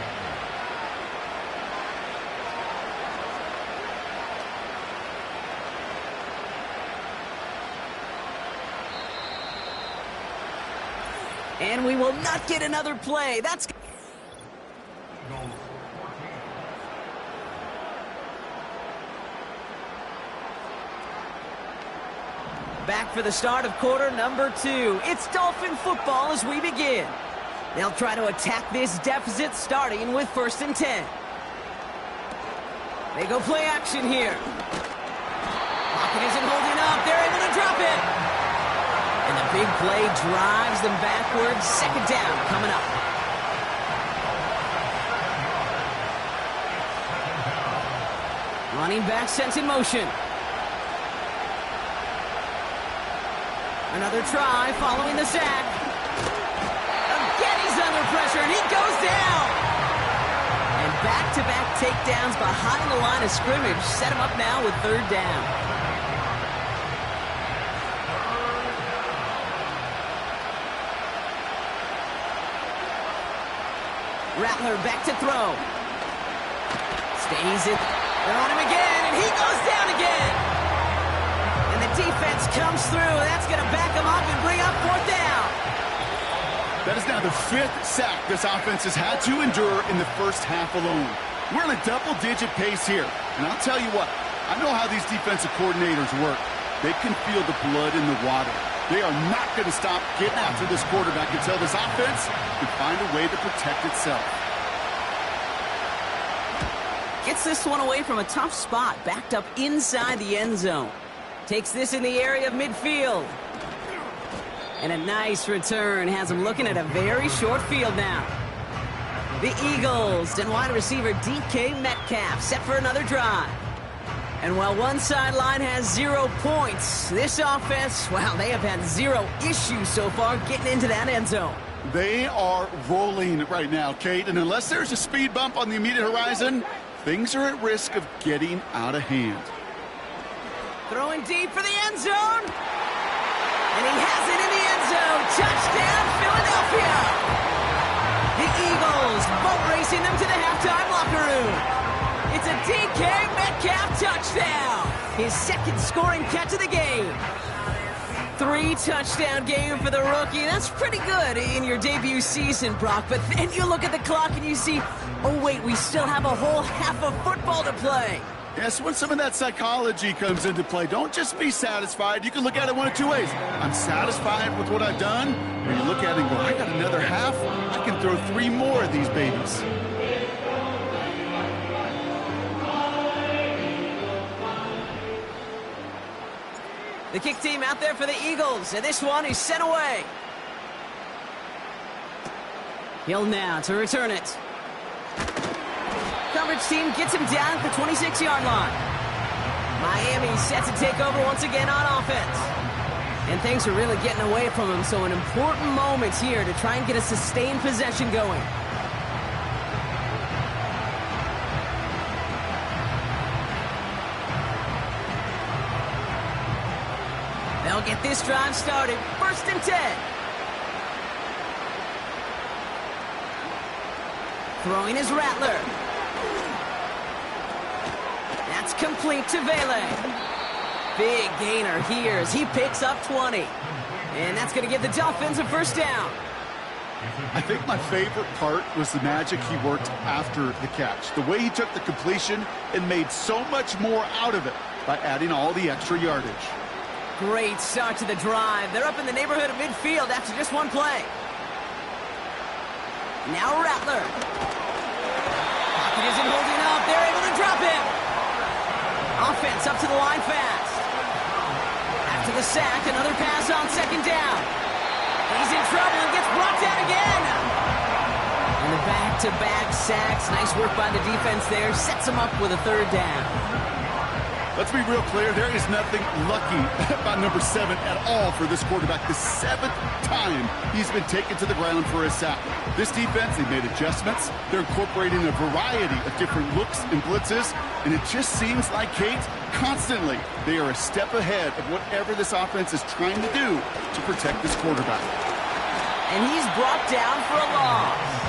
And we will not get another play. That's... Back for the start of quarter number 2. It's Dolphin football as we begin. They'll try to attack this deficit starting with 1st and 10. They go play action here. Pocket isn't holding up. They're able to drop it. And the big play drives them backwards. 2nd down coming up. Running back sent in motion. Another try following the sack. Again he's under pressure and he goes down. And back-to-back takedowns behind the line of scrimmage set him up now with 3rd down. Rattler back to throw. Stays it. They're on him again, and he goes down again. And the defense comes through. That's going to back him up and bring up 4th down. That is now the 5th sack this offense has had to endure in the first half alone. We're in a double-digit pace here. And I'll tell you what, I know how these defensive coordinators work. They can feel the blood in the water. They are not going to stop getting after this quarterback until this offense can find a way to protect itself. Gets this one away from a tough spot, backed up inside the end zone. Takes this in the area of midfield. And a nice return has him looking at a very short field now. The Eagles and wide receiver DK Metcalf set for another drive. And while one sideline has 0 points, this offense, well, they have had 0 issues so far getting into that end zone. They are rolling right now, Kate, and unless there's a speed bump on the immediate horizon, things are at risk of getting out of hand. Throwing deep for the end zone. And he has it in the end zone. Touchdown, Philadelphia. The Eagles boat racing them to the halftime locker room. It's a DK Metcalf touchdown. His 2nd scoring catch of the game. 3-touchdown game for the rookie. That's pretty good in your debut season, Brock. But then you look at the clock and you see, oh, wait, we still have a whole half of football to play. Yes, when some of that psychology comes into play, don't just be satisfied. You can look at it one of two ways. I'm satisfied with what I've done. Or you look at it and go, I got another half. I can throw 3 more of these babies. The kick team out there for the Eagles, and this one is sent away. Hill now to return it. Coverage team gets him down at the 26-yard line. Miami set to take over once again on offense. And things are really getting away from him, so an important moment here to try and get a sustained possession going. They'll get this drive started. 1st and 10. Throwing his Rattler. That's complete to Vele. Big gainer here as he picks up 20. And that's going to give the Dolphins a 1st down. I think my favorite part was the magic he worked after the catch. The way he took the completion and made so much more out of it by adding all the extra yardage. Great start to the drive. They're up in the neighborhood of midfield after just one play. Now Rattler. Pocket isn't holding up. They're able to drop him. Offense up to the line fast. After the sack, another pass on 2nd down. He's in trouble and gets brought down again. And the back-to-back sacks. Nice work by the defense there. Sets him up with a 3rd down. Let's be real clear, there is nothing lucky about number 7 at all for this quarterback. The 7th time he's been taken to the ground for a sack. This defense, they made adjustments. They're incorporating a variety of different looks and blitzes, and it just seems like, Kate, constantly they are a step ahead of whatever this offense is trying to do to protect this quarterback. And he's brought down for a loss.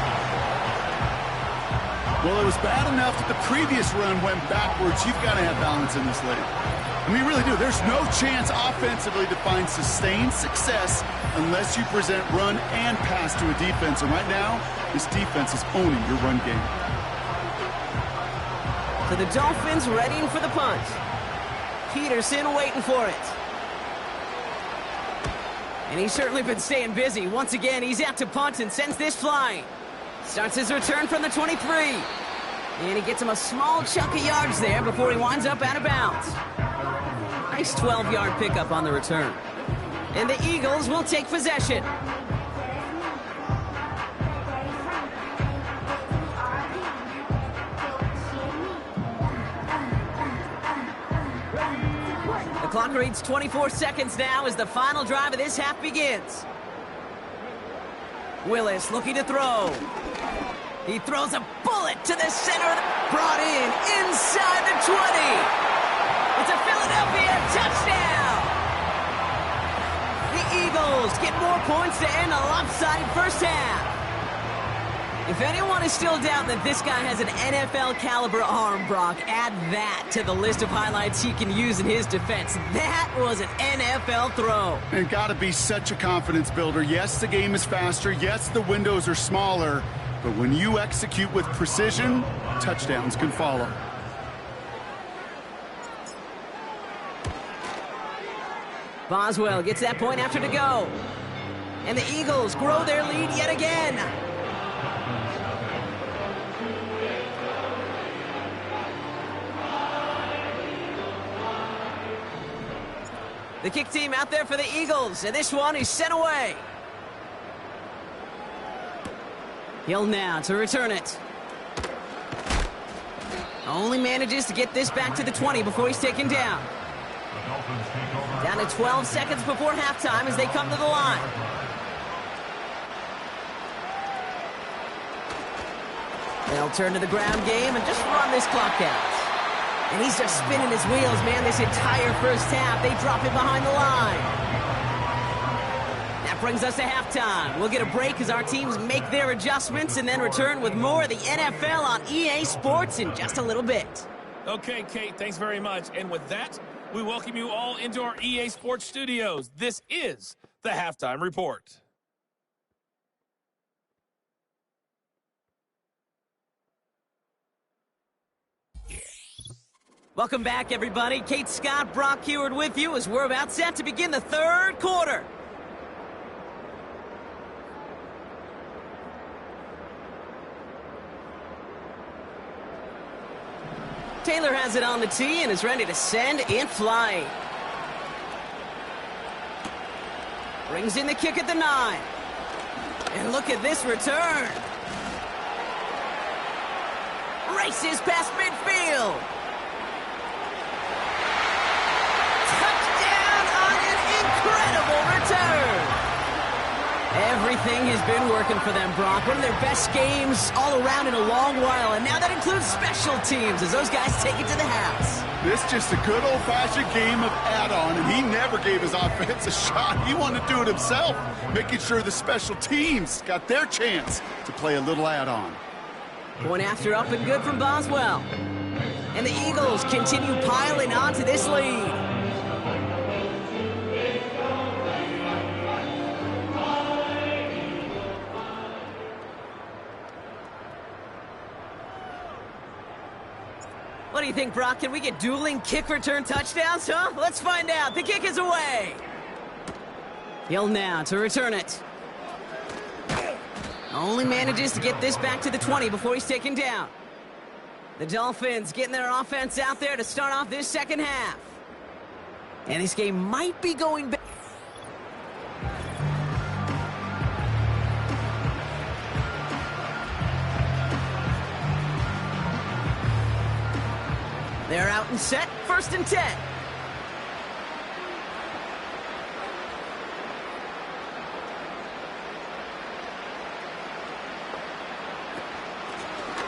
Well, it was bad enough that the previous run went backwards. You've got to have balance in this league. And we really do. There's no chance offensively to find sustained success unless you present run and pass to a defense. And right now, this defense is owning your run game. So the Dolphins readying for the punt. Peterson waiting for it. And he's certainly been staying busy. Once again, he's out to punt and sends this flying. Starts his return from the 23. And he gets him a small chunk of yards there before he winds up out of bounds. Nice 12-yard pickup on the return. And the Eagles will take possession. The clock reads 24 seconds now as the final drive of this half begins. Willis looking to throw. He throws a bullet to the center. Brought in inside the 20. It's a Philadelphia touchdown. The Eagles get more points to end a lopsided 1st half. If anyone is still doubting that this guy has an NFL caliber arm, Brock, add that to the list of highlights he can use in his defense. That was an NFL throw. And got to be such a confidence builder. Yes, the game is faster. Yes, the windows are smaller. But when you execute with precision, touchdowns can follow. Boswell gets that point after to go. And the Eagles grow their lead yet again. The kick team out there for the Eagles, and this one is sent away. Hill now to return it. Only manages to get this back to the 20 before he's taken down. Down to 12 seconds before halftime as they come to the line. They'll turn to the ground game and just run this clock out. And he's just spinning his wheels, man, this entire 1st half. They drop it behind the line. That brings us to halftime. We'll get a break as our teams make their adjustments and then return with more of the NFL on EA Sports in just a little bit. Okay, Kate, thanks very much. And with that, We welcome you all into our EA Sports studios. This is the Halftime Report. Welcome back, everybody. Kate Scott, Brock Heward with you as we're about set to begin the third quarter. Taylor has it on the tee and is ready to send it flying. Brings in the kick at the 9. And look at this return. Races past midfield. Touchdown on an incredible return. Everything has been working for them, Brock. One of their best games all around in a long while, and now that includes special teams as those guys take it to the house. This is just a good old-fashioned game of add-on, and he never gave his offense a shot. He wanted to do it himself, making sure the special teams got their chance to play a little add-on. Point after up and good from Boswell. And the Eagles continue piling onto this lead. What do you think, Brock? Can we get dueling kick return touchdowns, huh? Let's find out. The kick is away. Hill now to return it. Only manages to get this back to the 20 before he's taken down. The Dolphins getting their offense out there to start off this second half. And this game might be going back. They're out and set, 1st and 10.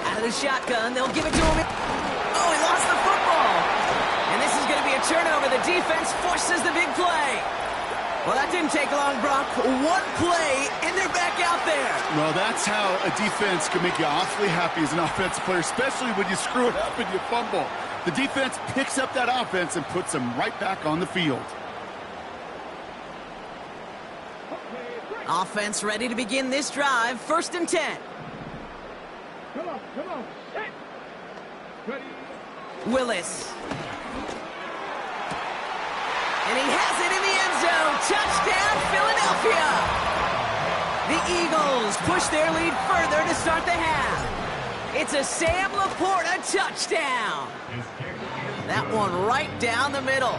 Out of the shotgun, they'll give it to him. Oh, he lost the football. And this is going to be a turnover. The defense forces the big play. Well, that didn't take long, Brock. One play, and they're back out there. Well, that's how a defense can make you awfully happy as an offensive player, especially when you screw it up and you fumble. The defense picks up that offense and puts them right back on the field. Offense ready to begin this drive. 1st and 10. Come on. Hey. Ready. Willis. And he has it in the end zone. Touchdown, Philadelphia. The Eagles push their lead further to start the half. It's a Sam Laporta touchdown. That one right down the middle.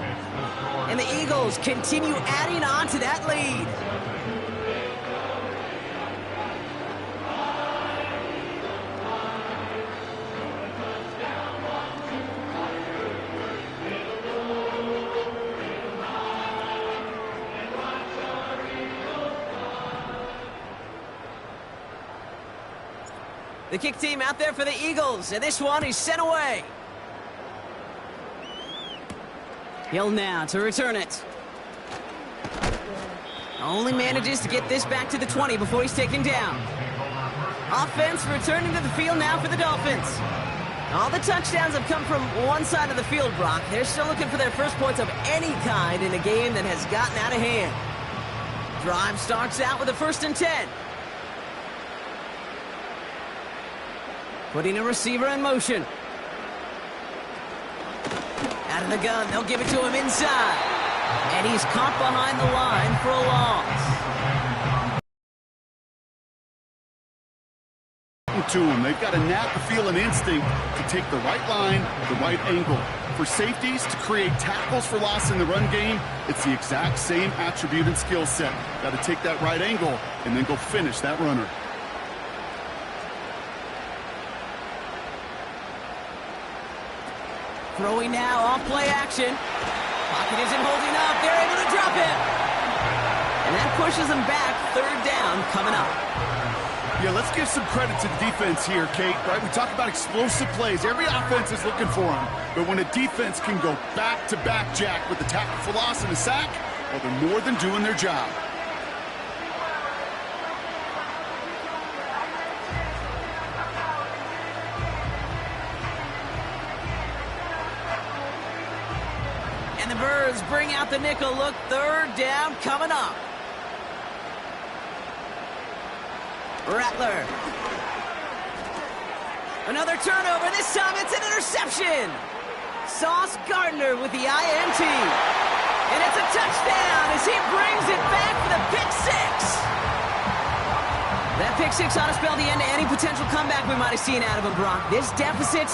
And the Eagles continue adding on to that lead. The kick team out there for the Eagles, and this one is sent away. Hill now to return it. Only manages to get this back to the 20 before he's taken down. Offense returning to the field now for the Dolphins. All the touchdowns have come from one side of the field, Brock. They're still looking for their first points of any kind in a game that has gotten out of hand. Drive starts out with a 1st and 10. Putting a receiver in motion. Out of the gun, they'll give it to him inside. And he's caught behind the line for a loss. To him. They've got a knack, a feel, and instinct to take the right line, the right angle. For safeties to create tackles for loss in the run game, it's the exact same attribute and skill set. Got to take that right angle and then go finish that runner. Throwing now, off play action. Pocket isn't holding up. They're able to drop him. And that pushes them back. 3rd down coming up. Yeah, let's give some credit to the defense here, Kate. Right? We talk about explosive plays. Every offense is looking for them. But when a defense can go back-to-back, Jack, with the tackle for loss and a sack, well, they're more than doing their job. And the Birds bring out the nickel look. Third down coming up. Rattler. Another turnover. This time it's an interception. Sauce Gardner with the INT. And it's a touchdown as he brings it back for the pick six. That pick six ought to spell the end to any potential comeback we might have seen out of him, Brock. This deficit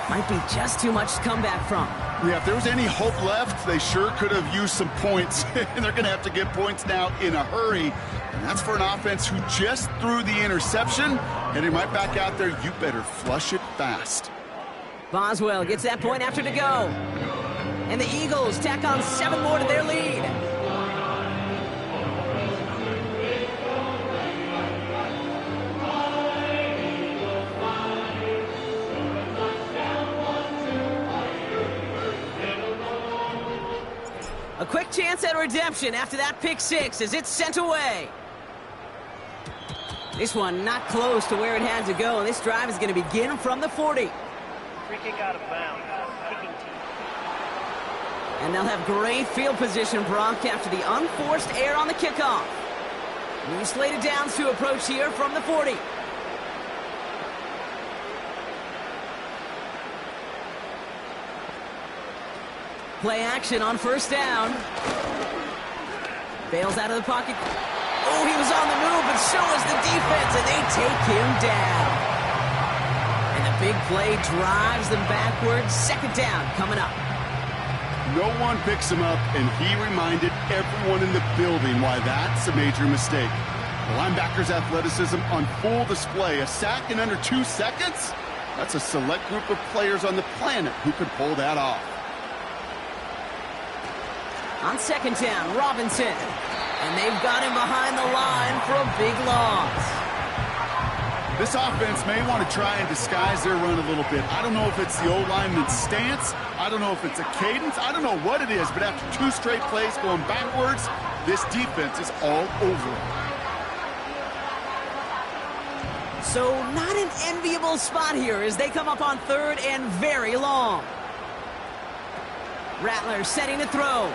might be just too much to come back from. Yeah, if there was any hope left, they sure could have used some points. And they're going to have to get points now in a hurry. And that's for an offense who just threw the interception. Heading right back out there, you better flush it fast. Boswell gets that point after to go. And the Eagles tack on 7 more to their lead. A quick chance at redemption after that pick six as it's sent away. This one not close to where it had to go, and this drive is going to begin from the 40. Free kick out of bounds. Kicking team. And they'll have great field position, Brock, after the unforced error on the kickoff. New slated downs to approach here from the 40. Play action on first down. Bails out of the pocket. Oh, he was on the move, but so was the defense, and they take him down. And the big play drives them backwards. Second down coming up. No one picks him up, and he reminded everyone in the building why that's a major mistake. The linebacker's athleticism on full display. A sack in under 2 seconds? That's a select group of players on the planet who could pull that off. On second down, Robinson. And they've got him behind the line for a big loss. This offense may want to try and disguise their run a little bit. I don't know if it's the O-lineman's stance. I don't know if it's a cadence. I don't know what it is, but after 2 straight plays going backwards, this defense is all over it. So not an enviable spot here as they come up on third and very long. Rattler setting to throw.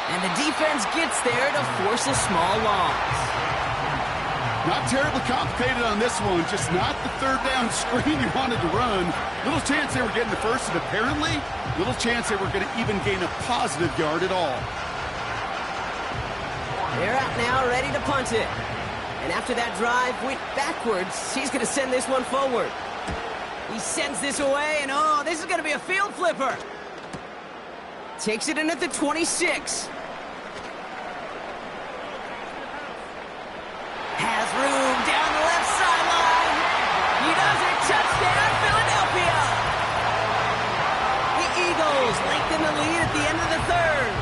And the defense gets there to force a small loss. Not terribly complicated on this one, just not the third down screen you wanted to run. Little chance they were getting the first, and apparently, little chance they were going to even gain a positive yard at all. They're out now, ready to punt it. And after that drive went backwards, he's going to send this one forward. He sends this away, and oh, this is going to be a field flipper. Takes it in at the 26. Has room down the left sideline. He does it. Touchdown, Philadelphia. The Eagles lengthen the lead at the end of the third.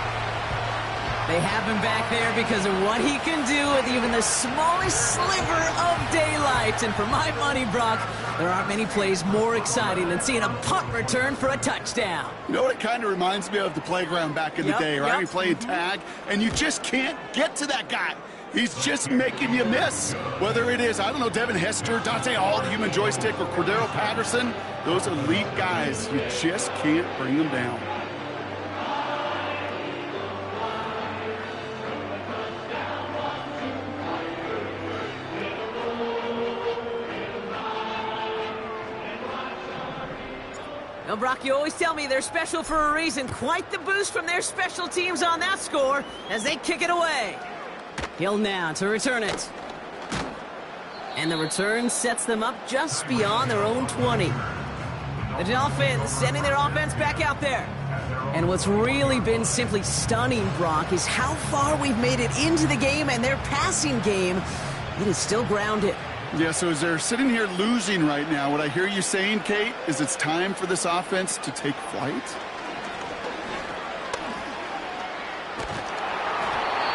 They have him back there because of what he can do with even the smallest sliver of daylight. And for my money, Brock, there aren't many plays more exciting than seeing a punt return for a touchdown. You know what it kind of reminds me of? The playground back in the day, right? You playing tag, and you just can't get to that guy. He's just making you miss. Whether it is, I don't know, Devin Hester, Dante Hall, the human joystick, or Cordero Patterson, those elite guys, you just can't bring them down. Now, Brock, you always tell me they're special for a reason. Quite the boost from their special teams on that score as they kick it away. Hill now to return it. And the return sets them up just beyond their own 20. The Dolphins sending their offense back out there. And what's really been simply stunning, Brock, is how far we've made it into the game, and their passing game, it is still grounded. Yeah, so as they're sitting here losing right now, what I hear you saying, Kate, is it's time for this offense to take flight?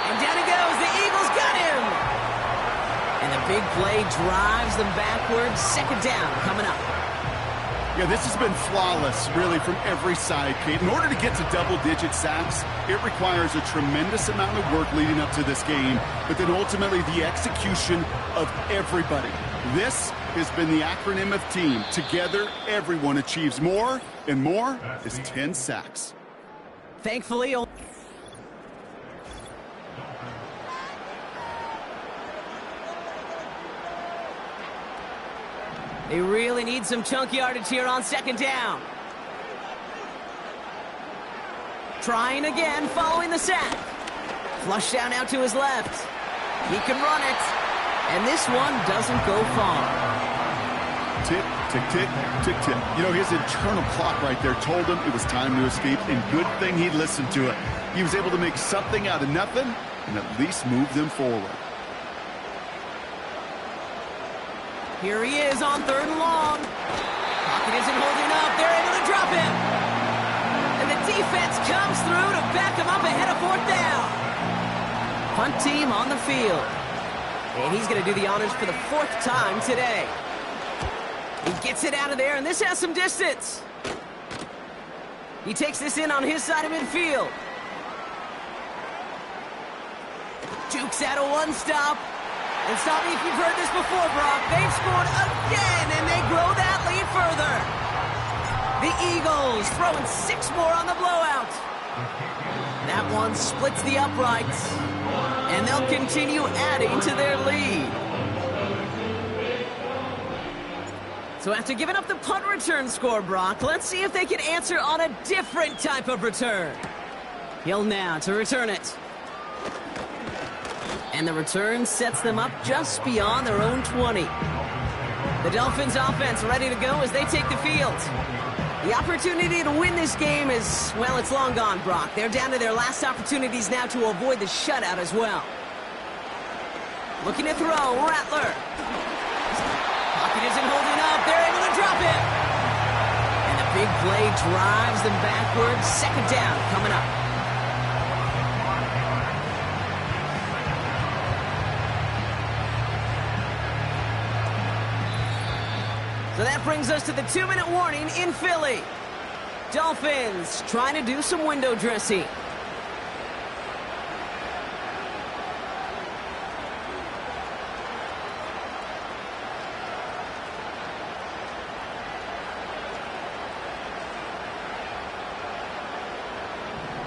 And down he goes. The Eagles got him. And the big play drives them backwards. Second down coming up. Yeah, this has been flawless, really, from every side, Kate. In order to get to double-digit sacks, it requires a tremendous amount of work leading up to this game, but then ultimately the execution of everybody. This has been the acronym of team. Together, everyone achieves more, and more is 10 sacks. Thankfully, they really need some chunk yardage here on second down. Trying again, following the sack. Flush down out to his left. He can run it. And this one doesn't go far. Tick, tick, tick, tick, tick. You know, his internal clock right there told him it was time to escape, and good thing he listened to it. He was able to make something out of nothing and at least move them forward. Here he is on 3rd and long. Pocket isn't holding up. They're able to drop him. And the defense comes through to back him up ahead of 4th down. Punt team on the field. And he's going to do the honors for the 4th time today. He gets it out of there, and this has some distance. He takes this in on his side of midfield. Jukes out a one-stop. And stop me if you've heard this before, Brock. They've scored again, and they grow that lead further. The Eagles throwing 6 more on the blowout. That one splits the uprights, and they'll continue adding to their lead. So after giving up the punt return score, Brock, let's see if they can answer on a different type of return. Hill now to return it. And the return sets them up just beyond their own 20. The Dolphins offense ready to go as they take the field. The opportunity to win this game is, well, it's long gone, Brock. They're down to their last opportunities now to avoid the shutout as well. Looking to throw, Rattler. Pocket isn't holding up. They're able to drop it. And the big play drives them backwards. 2nd down coming up. So that brings us to the 2-minute warning in Philly. Dolphins trying to do some window dressing.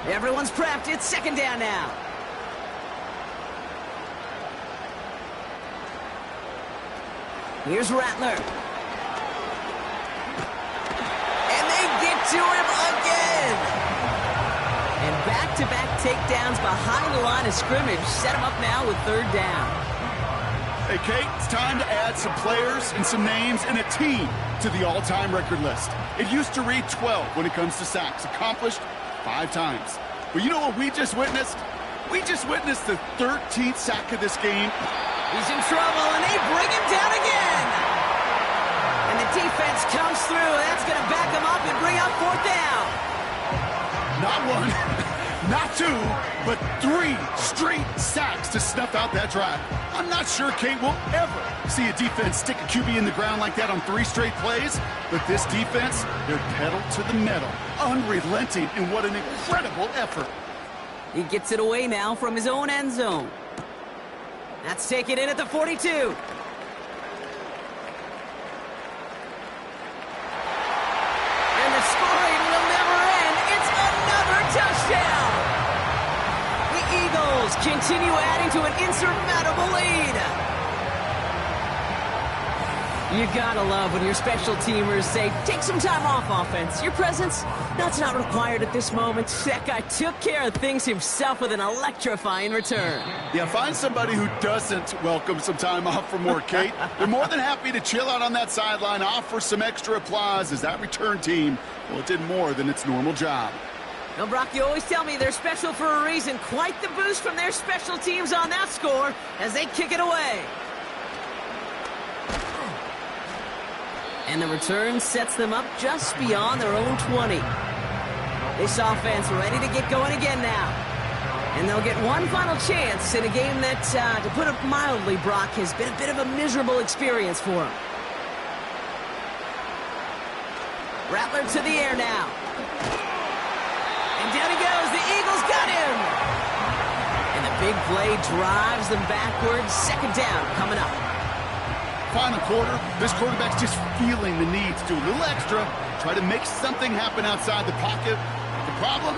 Everyone's prepped. It's 2nd down now. Here's Rattler. To him again. And back-to-back takedowns behind the line of scrimmage set him up now with 3rd down. Hey, Kate, it's time to add some players and some names and a team to the all-time record list. It used to read 12 when it comes to sacks, accomplished 5 times. But you know what we just witnessed? We just witnessed the 13th sack of this game. He's in trouble, and they bring him down again. And the defense comes through. That's going to back him up and bring up 4th down. Not 1, not 2, but 3 straight sacks to snuff out that drive. I'm not sure Kate will ever see a defense stick a QB in the ground like that on 3 straight plays, but this defense, they're pedal to the metal, unrelenting, and what an incredible effort. He gets it away now from his own end zone. That's taken in at the 42. Scoring will never end. It's another touchdown. The Eagles continue adding to an insurmountable lead. You gotta love when your special teamers say, take some time off offense. Your presence, that's not required at this moment. That guy took care of things himself with an electrifying return. Yeah, find somebody who doesn't welcome some time off for more, Kate. They're more than happy to chill out on that sideline, offer some extra applause as that return team, well, it did more than its normal job. Now, Brock, you always tell me they're special for a reason. Quite the boost from their special teams on that score as they kick it away. And the return sets them up just beyond their own 20. This offense ready to get going again now. And they'll get one final chance in a game that, to put it mildly, Brock, has been a bit of a miserable experience for them. Rattler to the air now. And down he goes. The Eagles got him. And the big play drives them backwards. 2nd down coming up. Final quarter, this quarterback's just feeling the need to do a little extra, try to make something happen outside the pocket, The problem?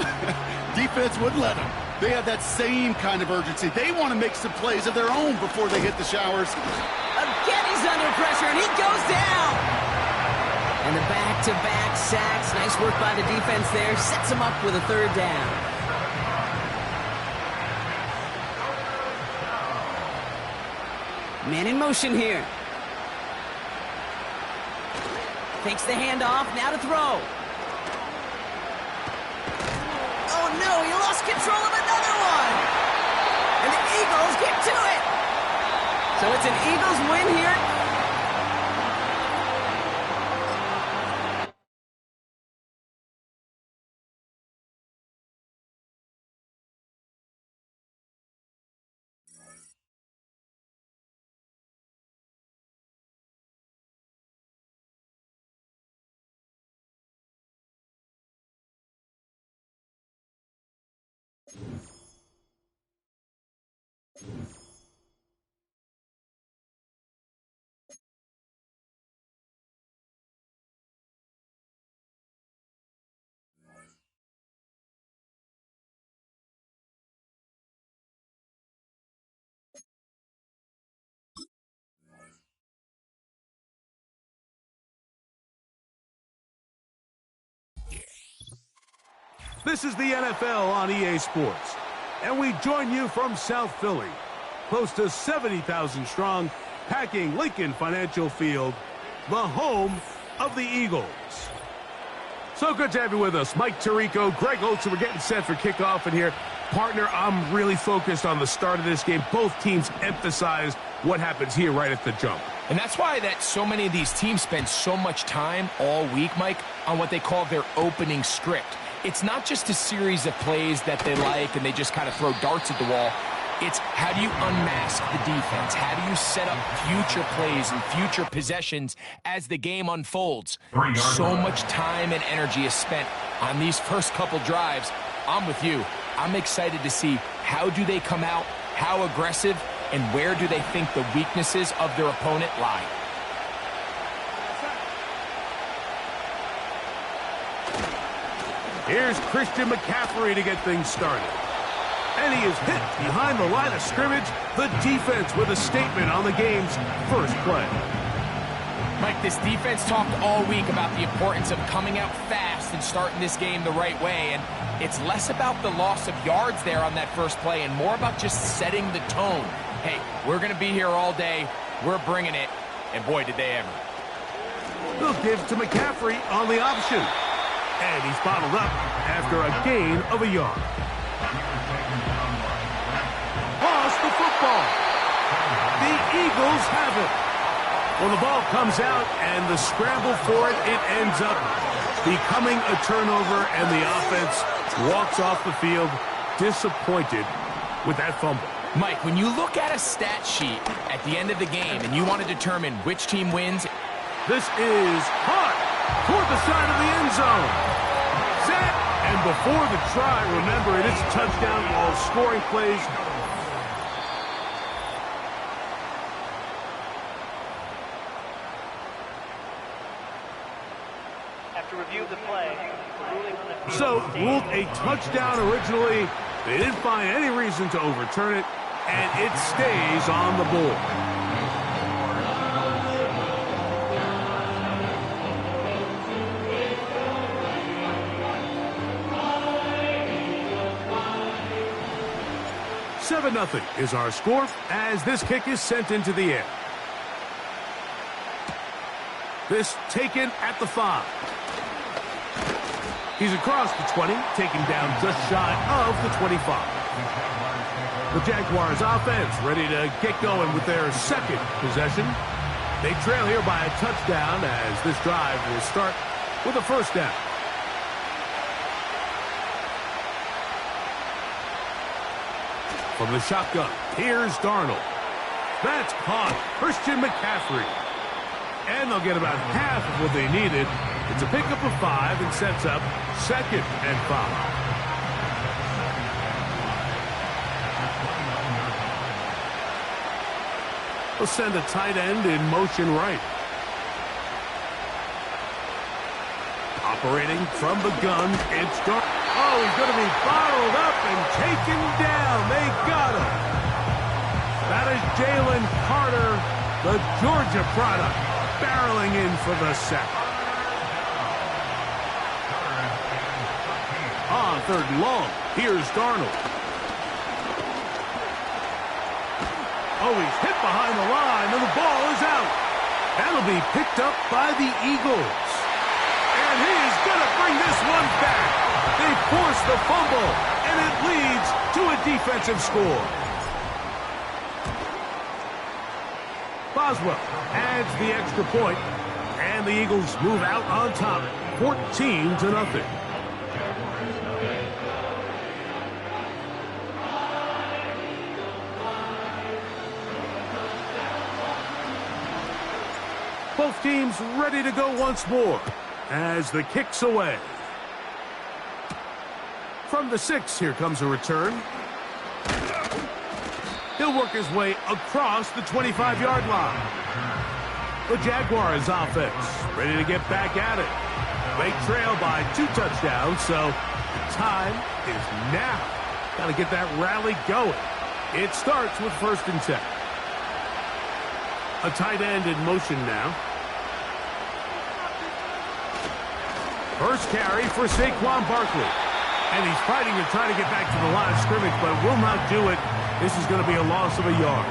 Defense wouldn't let them. They have that same kind of urgency. They want to make some plays of their own before they hit the showers. Again, he's under pressure, and he goes down. And the back-to-back sacks. Nice work by the defense there. Sets him up with a third down. Man in motion here. Takes the handoff, now to throw. Oh no, he lost control of another one. And the Eagles get to it. So it's an Eagles win here. This is the NFL on EA Sports, and we join you from South Philly, close to 70,000 strong, packing Lincoln Financial Field, the home of the Eagles. So good to have you with us. Mike Tirico, Greg Oates, we're getting set for kickoff in here. Partner, I'm really focused on the start of this game. Both teams emphasize what happens here right at the jump. And that's why that so many of these teams spend so much time all week, Mike, on what they call their opening script. It's not just a series of plays that they like and they just kind of throw darts at the wall. It's how do you unmask the defense? How do you set up future plays and future possessions as the game unfolds? So much time and energy is spent on these first couple drives. I'm with you. I'm excited to see how do they come out, how aggressive, and where do they think the weaknesses of their opponent lie. Here's Christian McCaffrey to get things started. And he is hit behind the line of scrimmage. The defense with a statement on the game's first play. Mike, this defense talked all week about the importance of coming out fast and starting this game the right way. And it's less about the loss of yards there on that first play and more about just setting the tone. Hey, we're going to be here all day. We're bringing it. And boy, did they ever. He'll give to McCaffrey on the option. And he's bottled up after a gain of a yard. Lost the football. The Eagles have it. Well, the ball comes out, and the scramble for it, it ends up becoming a turnover, and the offense walks off the field disappointed with that fumble. Mike, when you look at a stat sheet at the end of the game and you want to determine which team wins, this is hot toward the side of the end zone. Set, and before the try, remember, it is a touchdown while scoring plays. After review of the play, the ruling on the field. So, ruled a touchdown originally. They didn't find any reason to overturn it, and it stays on the board. Nothing is our score as this kick is sent into the air. This taken at the 5. He's across the 20, taken down just shy of the 25. The Jaguars offense ready to get going with their second possession. They trail here by a touchdown as this drive will start with a first down. From the shotgun, here's Darnold. That's caught. Christian McCaffrey. And they'll get about half of what they needed. It's a pickup of 5 and sets up 2nd and 5. We'll send a tight end in motion right. Pops Operating from the gun, it's dark. Oh, he's going to be bottled up and taken down. They got him. That is Jalen Carter, the Georgia product, barreling in for the sack. On 3rd and long, here's Darnold. Oh, he's hit behind the line, and the ball is out. That'll be picked up by the Eagles. And he is going to bring this one back. They force the fumble, and it leads to a defensive score. Boswell adds the extra point, and the Eagles move out on top, 14-0. Both teams ready to go once more as the kick's away. From the 6, here comes a return. He'll work his way across the 25-yard line. The Jaguars offense ready to get back at it. They trail by 2 touchdowns, so time is now. Got to get that rally going. It starts with 1st and 10. A tight end in motion now. First carry for Saquon Barkley. And he's fighting to try to get back to the line of scrimmage, but will not do it. This is going to be a loss of a yard.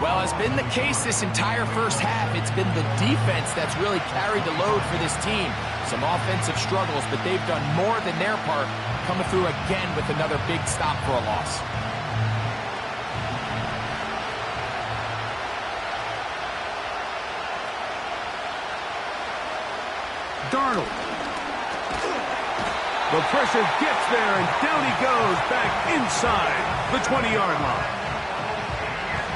Well, as been the case this entire first half, it's been the defense that's really carried the load for this team. Some offensive struggles, but they've done more than their part, coming through again with another big stop for a loss. Darnold. The pressure gets there, and down he goes back inside the 20-yard line.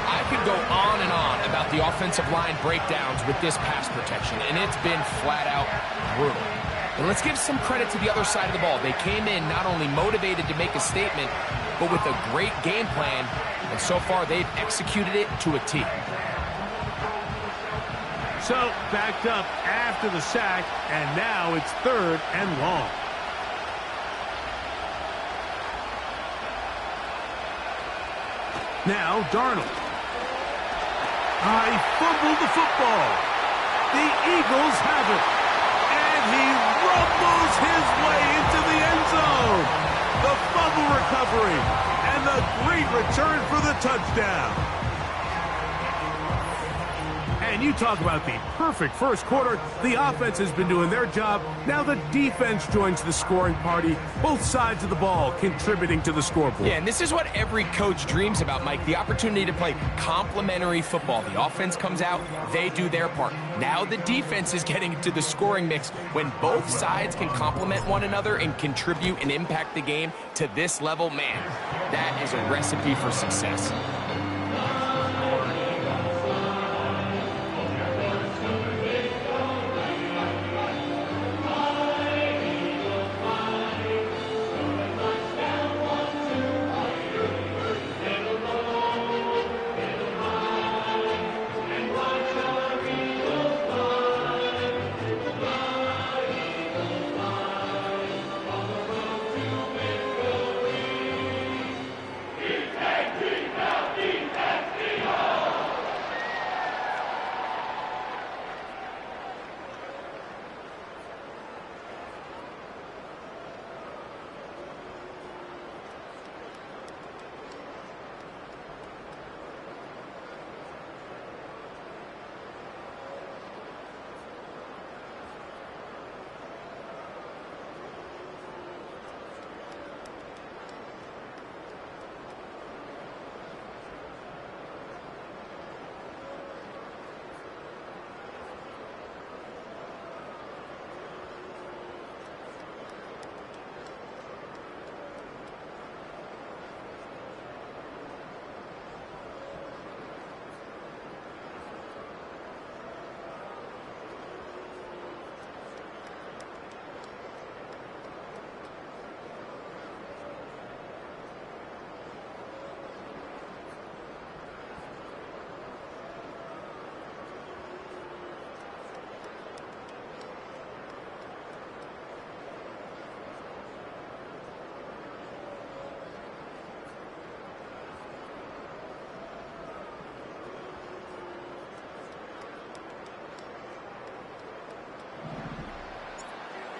I could go on and on about the offensive line breakdowns with this pass protection, and it's been flat-out brutal. And let's give some credit to the other side of the ball. They came in not only motivated to make a statement, but with a great game plan, and so far they've executed it to a T. So, backed up after the sack, and now it's 3rd and long. Now, Darnold. He fumbled the football. The Eagles have it. And he rumbles his way into the end zone. The fumble recovery. And the great return for the touchdown. And you talk about the perfect first quarter. The offense has been doing their job. Now the defense joins the scoring party. Both sides of the ball contributing to the scoreboard. Yeah, and this is what every coach dreams about, Mike. The opportunity to play complementary football. The offense comes out, they do their part. Now the defense is getting into the scoring mix. When both sides can complement one another and contribute and impact the game to this level, man, that is a recipe for success.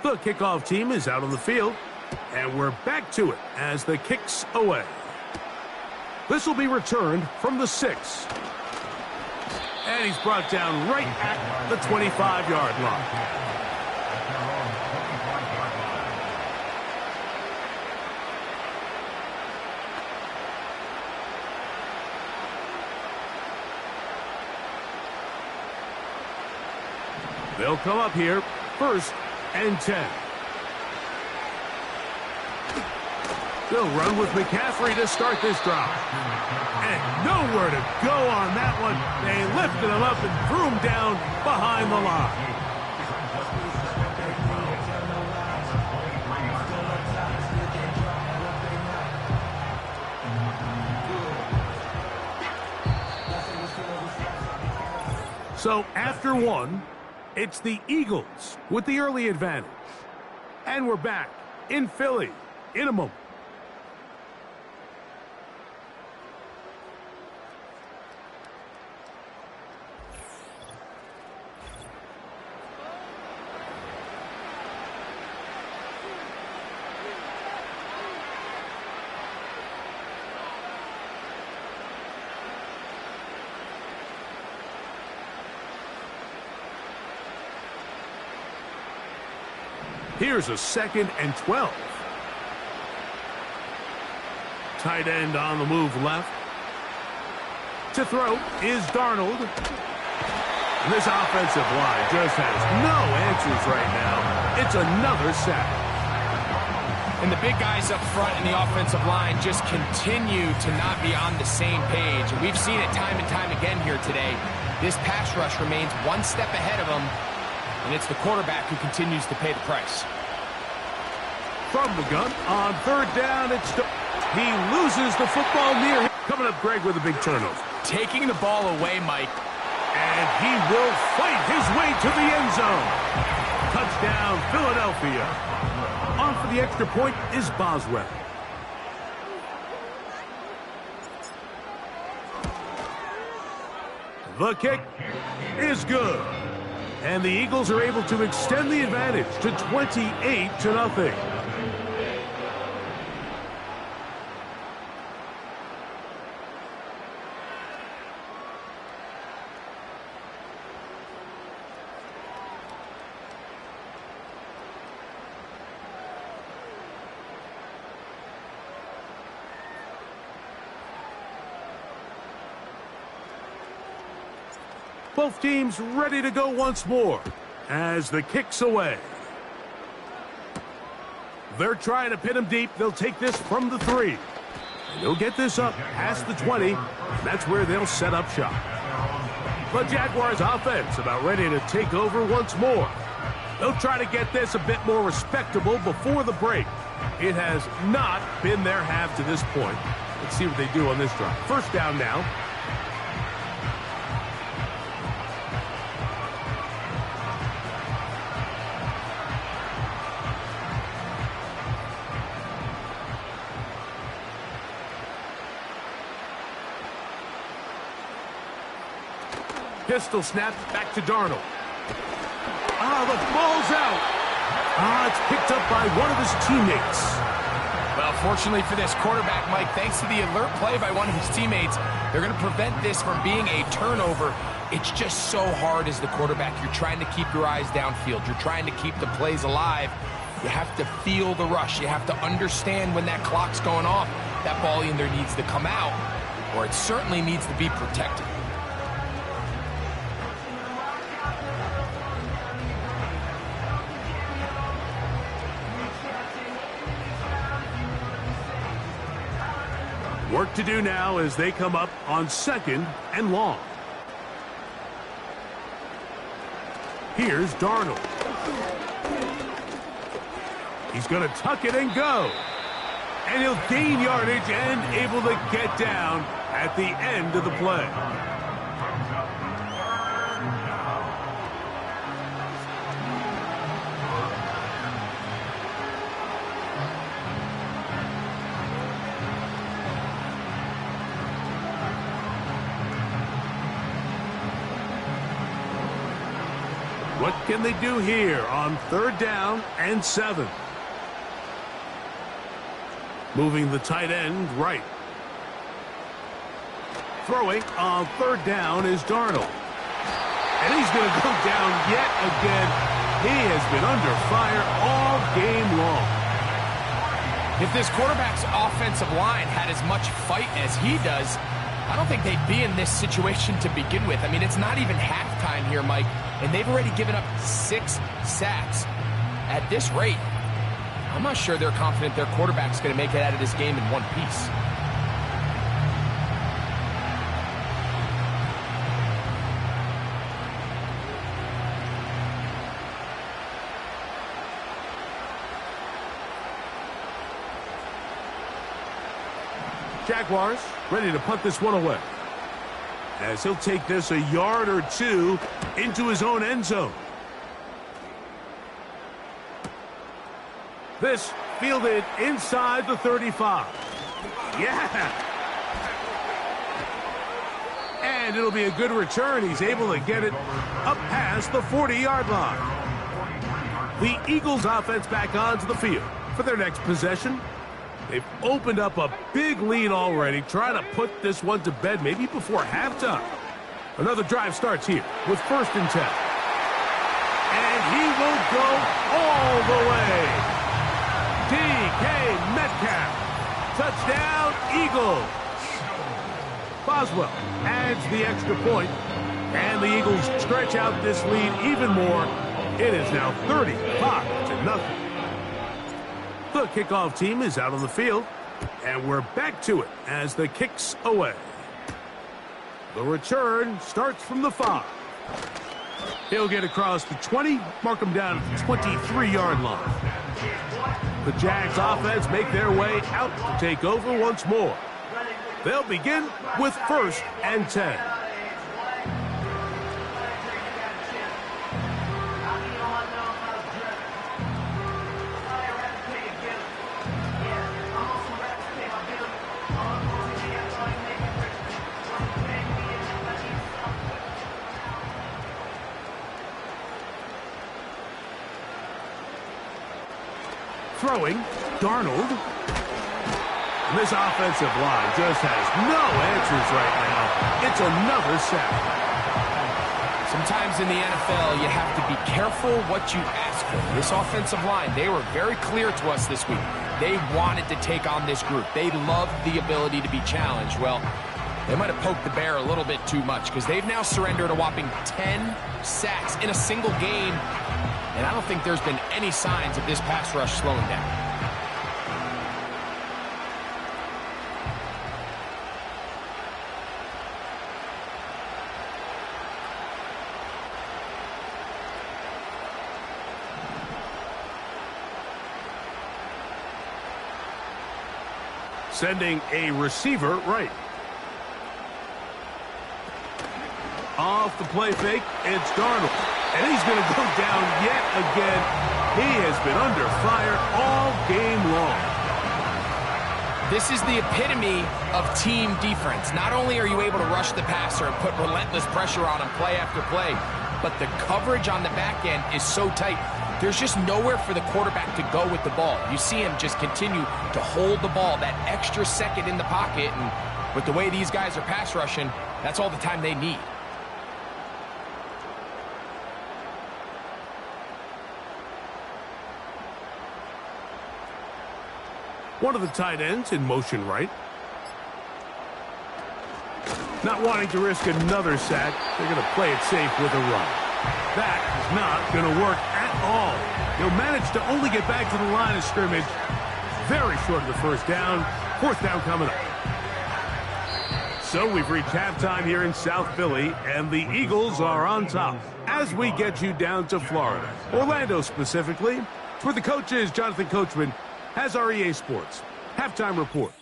The kickoff team is out on the field, and we're back to it as the kick's away. This will be returned from the 6. And he's brought down right at the 25-yard line. They'll come up here, 1st and 10. They'll run with McCaffrey to start this drive. And nowhere to go on that one. They lifted him up and threw him down behind the line. So after 1, it's the Eagles with the early advantage. And we're back in Philly in a moment. Here's a 2nd and 12. Tight end on the move left. To throw is Darnold. This offensive line just has no answers right now. It's another sack. And the big guys up front in the offensive line just continue to not be on the same page. And we've seen it time and time again here today. This pass rush remains one step ahead of them. And it's the quarterback who continues to pay the price. From the gun on 3rd down, he loses the football near him. Coming up, Greg, with a big turnover. Taking the ball away, Mike. And he will fight his way to the end zone. Touchdown, Philadelphia. On for the extra point is Boswell. The kick is good. And the Eagles are able to extend the advantage to 28-0. Both teams ready to go once more as the kick's away. They're trying to pin him deep. They'll take this from the 3. They'll get this up past the 20. That's where they'll set up shop. The Jaguars offense about ready to take over once more. They'll try to get this a bit more respectable before the break. It has not been their half to this point. Let's see what they do on this drive. 1st down now. Pistol snap back to Darnold. The ball's out. It's picked up by one of his teammates. Well, fortunately for this quarterback, Mike, thanks to the alert play by one of his teammates, they're going to prevent this from being a turnover. It's just so hard as the quarterback. You're trying to keep your eyes downfield. You're trying to keep the plays alive. You have to feel the rush. You have to understand when that clock's going off. That ball either needs to come out or it certainly needs to be protected. Work to do now as they come up on 2nd and long. Here's Darnold. He's going to tuck it and go. And he'll gain yardage and able to get down at the end of the play. What can they do here on 3rd down and 7? Moving the tight end right. Throwing on 3rd down is Darnold. And he's going to go down yet again. He has been under fire all game long. If this quarterback's offensive line had as much fight as he does, I don't think they'd be in this situation to begin with. I mean, it's not even halftime here, Mike, and they've already given up 6 sacks. At this rate, I'm not sure they're confident their quarterback's going to make it out of this game in one piece. Jaguars ready to punt this one away, as he'll take this a yard or 2 into his own end zone. This fielded inside the 35. Yeah! And it'll be a good return. He's able to get it up past the 40-yard line. The Eagles offense back onto the field for their next possession. They've opened up a big lead already, trying to put this one to bed maybe before halftime. Another drive starts here with 1st and 10. And he will go all the way. DK Metcalf. Touchdown, Eagles. Boswell adds the extra point, and the Eagles stretch out this lead even more. It is now 35-0. The kickoff team is out on the field, and we're back to it as the kick's away. The return starts from the 5. He'll get across the 20, mark him down at the 23-yard line. The Jags offense make their way out to take over once more. They'll begin with 1st and 10. Throwing, Darnold. And this offensive line just has no answers right now. It's another sack. Sometimes in the NFL, you have to be careful what you ask for. This offensive line, they were very clear to us this week. They wanted to take on this group. They loved the ability to be challenged. Well, they might have poked the bear a little bit too much, because they've now surrendered a whopping 10 sacks in a single game. And I don't think there's been any signs of this pass rush slowing down. Sending a receiver right. Off the play fake, it's Darnold. And he's going to go down yet again. He has been under fire all game long. This is the epitome of team defense. Not only are you able to rush the passer and put relentless pressure on him play after play, but the coverage on the back end is so tight. There's just nowhere for the quarterback to go with the ball. You see him just continue to hold the ball that extra second in the pocket, and with the way these guys are pass rushing, that's all the time they need. One of the tight ends in motion right. Not wanting to risk another sack, they're going to play it safe with a run. That is not going to work at all. He'll manage to only get back to the line of scrimmage. Very short of the 1st down. 4th down coming up. So we've reached halftime here in South Philly, and the Eagles are on top as we get you down to Florida. Orlando specifically. For the coaches, Jonathan Coachman has our EA Sports halftime report.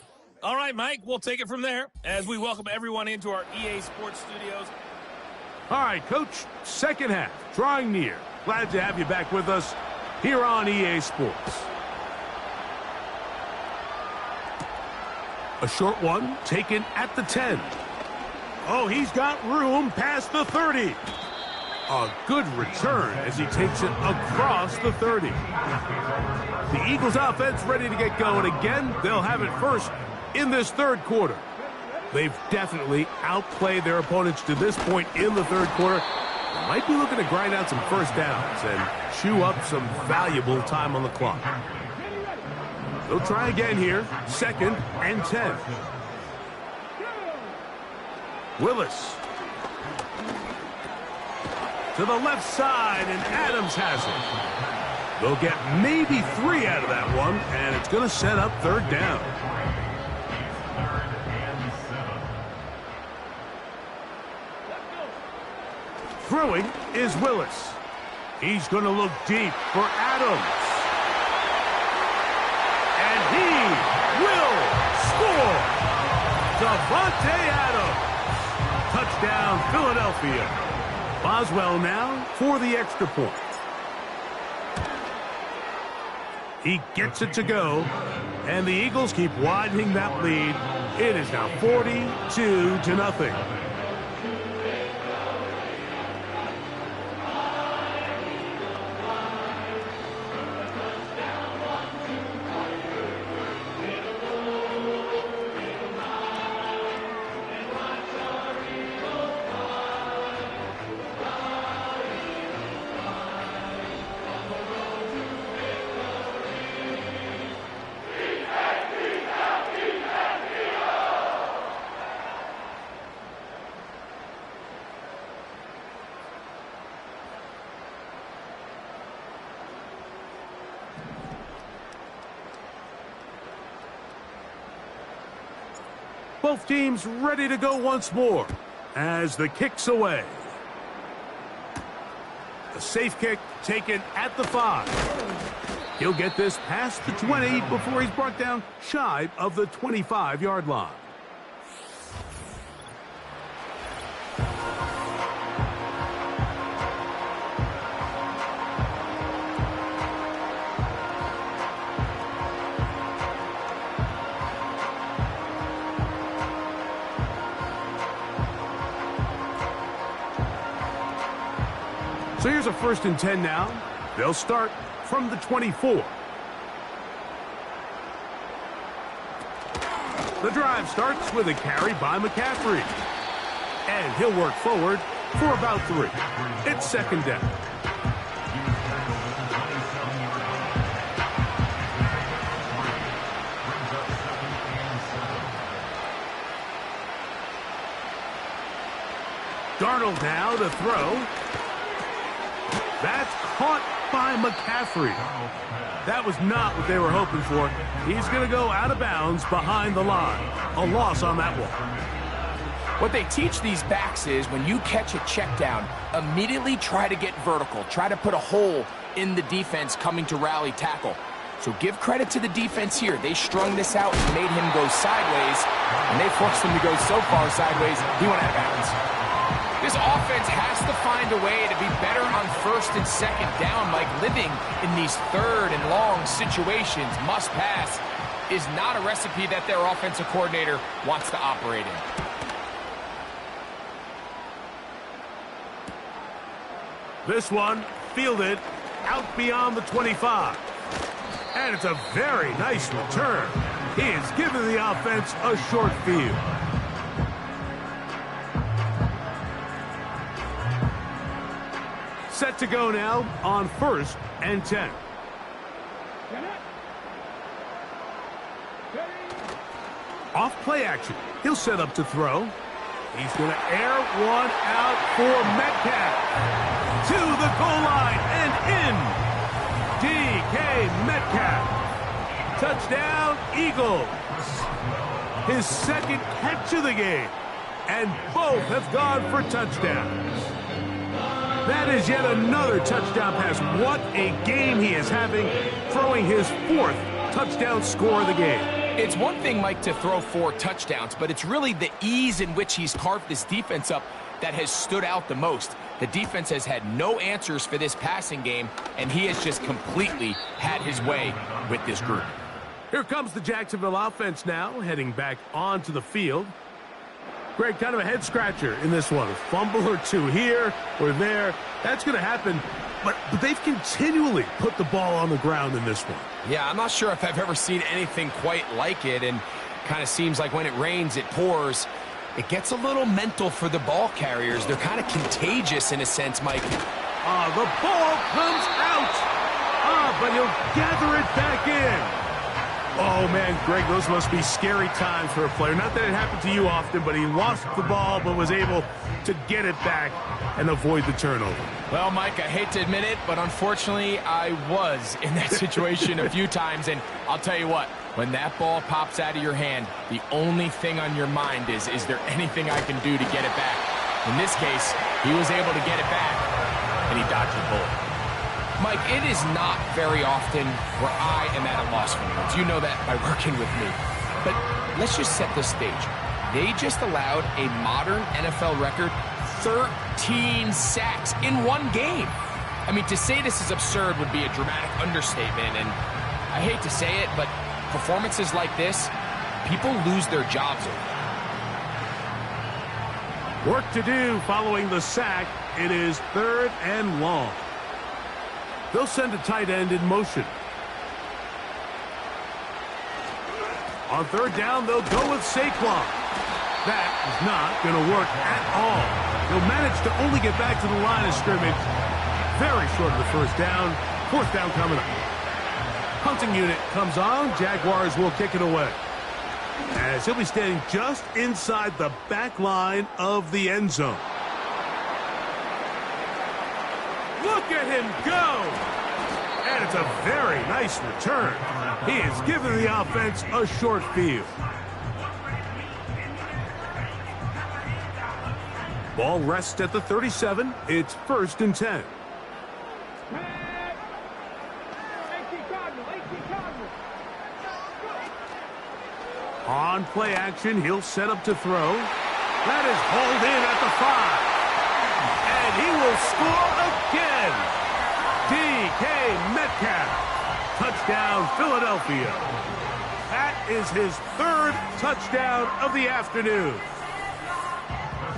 All right, Mike, we'll take it from there as we welcome everyone into our EA Sports studios. All right, Coach, second half, drawing near. Glad to have you back with us here on EA Sports. A short one taken at the 10. Oh, he's got room past the 30. A good return as he takes it across the 30. The Eagles offense ready to get going again. They'll have it first in this third quarter. They've definitely outplayed their opponents to this point in the third quarter. They might be looking to grind out some first downs and chew up some valuable time on the clock. They'll try again here. 2nd and 10. Willis. To the left side, and Adams has it. They'll get maybe 3 out of that one, and it's going to set up 3rd down. Throwing is Willis. He's going to look deep for Adams. And he will score. Davante Adams. Touchdown, Philadelphia. Boswell now for the extra point. He gets it to go, and the Eagles keep widening that lead. It is now 42-0. Both teams ready to go once more as the kick's away. A safe kick taken at the 5. He'll get this past the 20 before he's brought down shy of the 25-yard line. So here's a 1st and 10 now. They'll start from the 24. The drive starts with a carry by McCaffrey. And he'll work forward for about 3. It's 2nd down. Darnold now to throw. That's caught by McCaffrey. That was not what they were hoping for. He's going to go out of bounds behind the line. A loss on that one. What they teach these backs is when you catch a check down, immediately try to get vertical. Try to put a hole in the defense coming to rally tackle. So give credit to the defense here. They strung this out and made him go sideways, and they forced him to go so far sideways, he went out of bounds. This offense has to find a way to be better on 1st and 2nd down. Like living in these 3rd and long situations, must pass, is not a recipe that their offensive coordinator wants to operate in. This one fielded out beyond the 25. And it's a very nice return. He is giving the offense a short field. Set to go now on 1st and 10. Off play action. He'll set up to throw. He's going to air one out for Metcalf. To the goal line and in. DK Metcalf. Touchdown, Eagles. His 2nd catch of the game. And both have gone for touchdowns. That is yet another touchdown pass. What a game he is having, throwing his 4th touchdown score of the game. It's one thing, Mike, to throw 4 touchdowns, but it's really the ease in which he's carved this defense up that has stood out the most. The defense has had no answers for this passing game, and he has just completely had his way with this group. Here comes the Jacksonville offense now, heading back onto the field. Greg, kind of a head-scratcher in this one. A fumble or two here or there. That's going to happen. But they've continually put the ball on the ground in this one. Yeah, I'm not sure if I've ever seen anything quite like it, and kind of seems like when it rains, it pours. It gets a little mental for the ball carriers. They're kind of contagious in a sense, Mike. The ball comes out. But he'll gather it back in. Oh, man, Greg, those must be scary times for a player. Not that it happened to you often, but he lost the ball but was able to get it back and avoid the turnover. Well, Mike, I hate to admit it, but unfortunately, I was in that situation a few times. And I'll tell you what, when that ball pops out of your hand, the only thing on your mind is there anything I can do to get it back? In this case, he was able to get it back, and he dodged the bullet. Mike, it is not very often where I am at a loss for words. You know that by working with me. But let's just set the stage. They just allowed a modern NFL record 13 sacks in one game. I mean, to say this is absurd would be a dramatic understatement, and I hate to say it, but performances like this, people lose their jobs over. Work to do following the sack. It is 3rd and long. They'll send a tight end in motion. On 3rd down, they'll go with Saquon. That is not going to work at all. They'll manage to only get back to the line of scrimmage. Very short of the 1st down. 4th down coming up. Punting unit comes on. Jaguars will kick it away, as he'll be standing just inside the back line of the end zone. Look at him go! And it's a very nice return. He has given the offense a short field. Ball rests at the 37. It's 1st and 10. On play action, he'll set up to throw. That is hauled in at the 5. And he will score again. DK Metcalf. Touchdown, Philadelphia. That is his 3rd touchdown of the afternoon.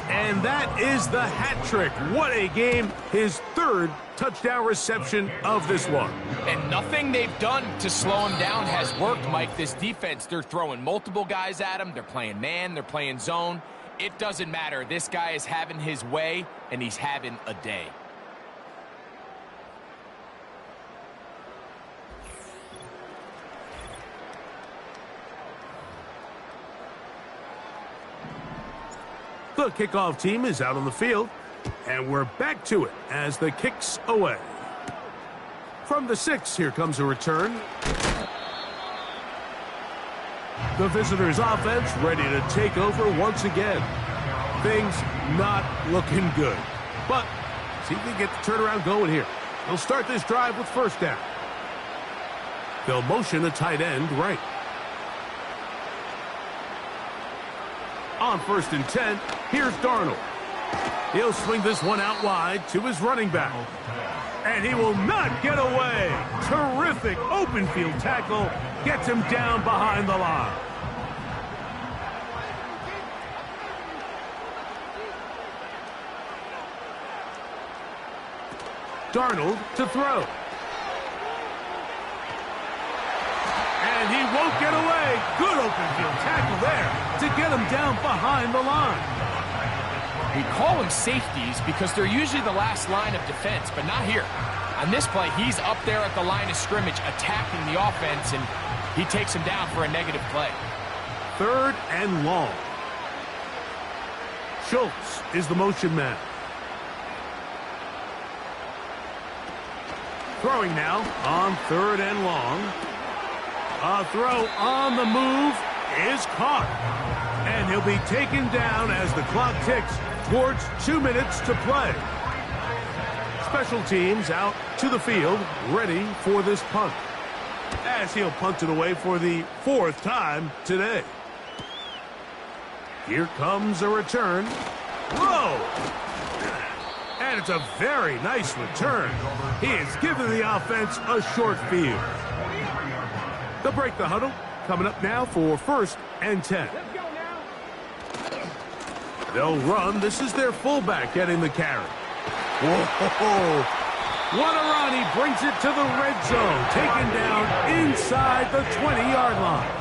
And that is the hat trick. What a game. His 3rd touchdown reception of this one. And nothing they've done to slow him down has worked, Mike. This defense, they're throwing multiple guys at him. They're playing man. They're playing zone. It doesn't matter. This guy is having his way, and he's having a day. The kickoff team is out on the field, and we're back to it as the kick's away. From the 6, here comes a return. The visitors' offense ready to take over once again. Things not looking good, but see if they get the turnaround going here. They'll start this drive with 1st down. They'll motion a tight end right. On 1st and 10, here's Darnold. He'll swing this one out wide to his running back. And he will not get away. Terrific open field tackle. Gets him down behind the line. Darnold to throw. And he won't get away. Good open field tackle there to get him down behind the line. We call them safeties because they're usually the last line of defense, but not here. On this play, he's up there at the line of scrimmage attacking the offense, and he takes him down for a negative play. 3rd and long. Schultz is the motion man. Throwing now on 3rd and long. A throw on the move is caught. And he'll be taken down as the clock ticks towards 2 minutes to play. Special teams out to the field, ready for this punt, as he'll punt it away for the 4th time today. Here comes a return. Whoa! And it's a very nice return. He has given the offense a short field. They'll break the huddle. Coming up now for 1st and 10. They'll run. This is their fullback getting the carry. Whoa! What a run. He brings it to the red zone. Taken down inside the 20-yard line.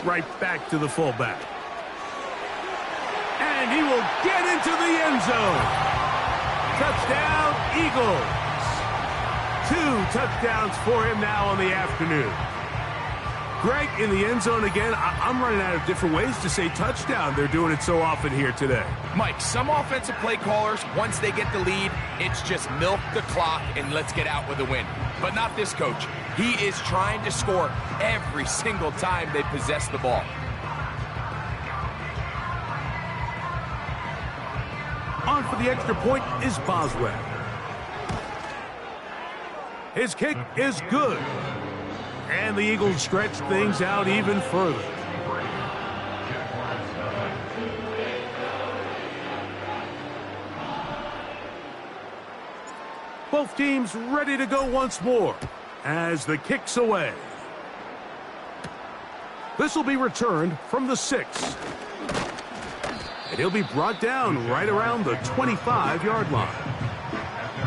Right back to the fullback. And he will get into the end zone. Touchdown, Eagles. 2 touchdowns for him now on the afternoon. Greg, in the end zone again, I'm running out of different ways to say touchdown. They're doing it so often here today. Mike, some offensive play callers, once they get the lead, it's just milk the clock and let's get out with a win. But not this coach. He is trying to score every single time they possess the ball. On for the extra point is Boswell. His kick is good. And the Eagles stretch things out even further. Both teams ready to go once more as the kick's away. This will be returned from the 6. And he'll be brought down right around the 25-yard line.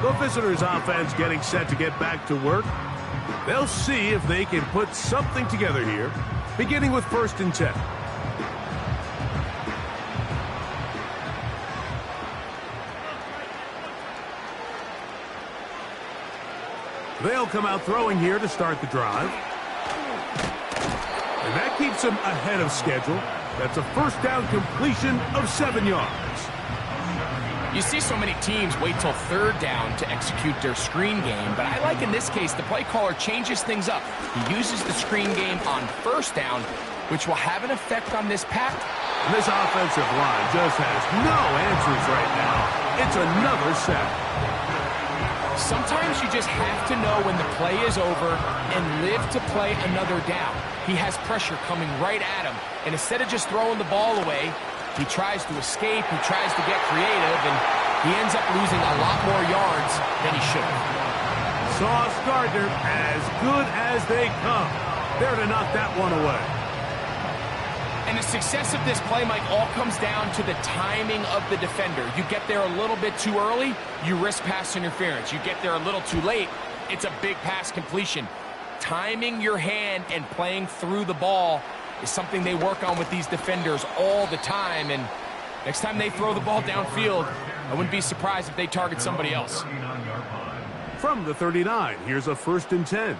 The visitors' offense getting set to get back to work. They'll see if they can put something together here, beginning with 1st and 10. They'll come out throwing here to start the drive. And that keeps them ahead of schedule. That's a 1st down completion of 7 yards. You see so many teams wait till 3rd down to execute their screen game, but I like in this case the play caller changes things up. He uses the screen game on 1st down, which will have an effect on this pack. And this offensive line just has no answers right now. It's another sack. Sometimes you just have to know when the play is over and live to play another down. He has pressure coming right at him, and instead of just throwing the ball away, he tries to escape, he tries to get creative, and he ends up losing a lot more yards than he should have. Sauce Gardner, as good as they come. There to knock that one away. And the success of this play, Mike, all comes down to the timing of the defender. You get there a little bit too early, you risk pass interference. You get there a little too late, it's a big pass completion. Timing your hand and playing through the ball is something they work on with these defenders all the time, and next time they throw the ball downfield, I wouldn't be surprised if they target somebody else. From the 39, here's a 1st and 10.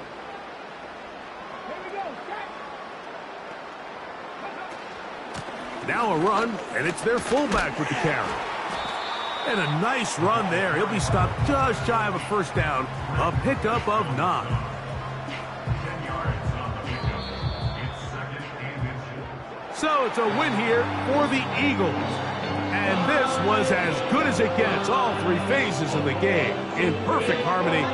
Now a run, and it's their fullback with the carry. And a nice run there. He'll be stopped just shy of a 1st down, a pickup of 9. So it's a win here for the Eagles. And this was as good as it gets. All 3 phases of the game in perfect harmony.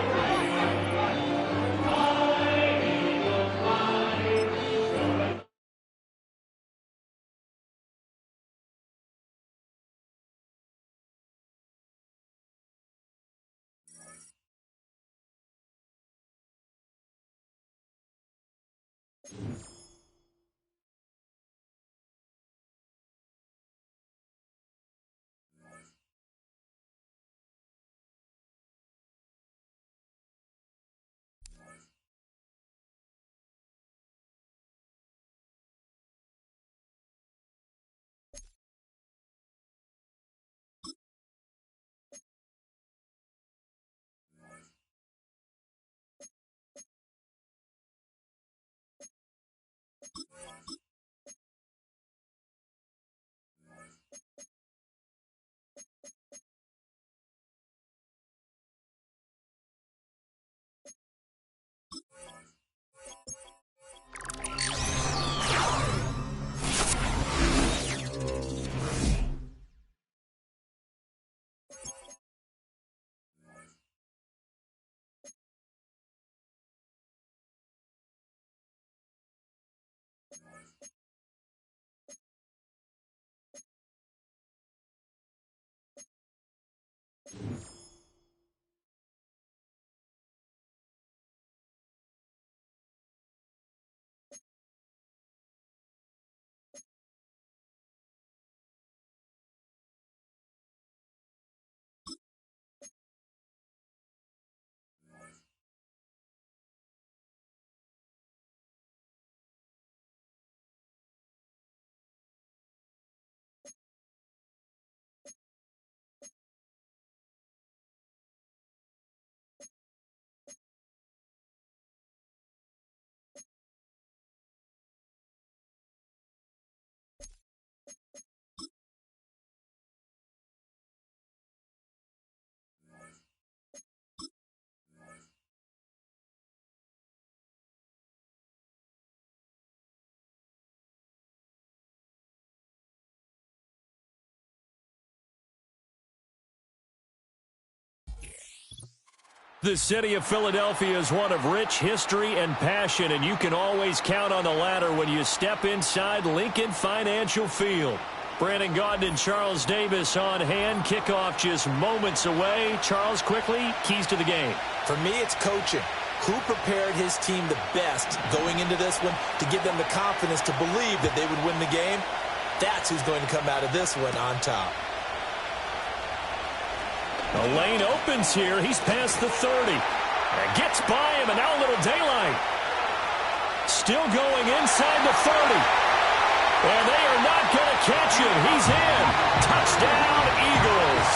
The city of Philadelphia is one of rich history and passion, and you can always count on the ladder when you step inside Lincoln Financial Field. Brandon Gaudin and Charles Davis on hand. Kickoff just moments away. Charles, quickly, keys to the game. For me, it's coaching. Who prepared his team the best going into this one to give them the confidence to believe that they would win the game? That's who's going to come out of this one on top. The lane opens here. He's past the 30. And gets by him, and now a little daylight. Still going inside the 30. And they are not going to catch him. He's in. Touchdown, Eagles.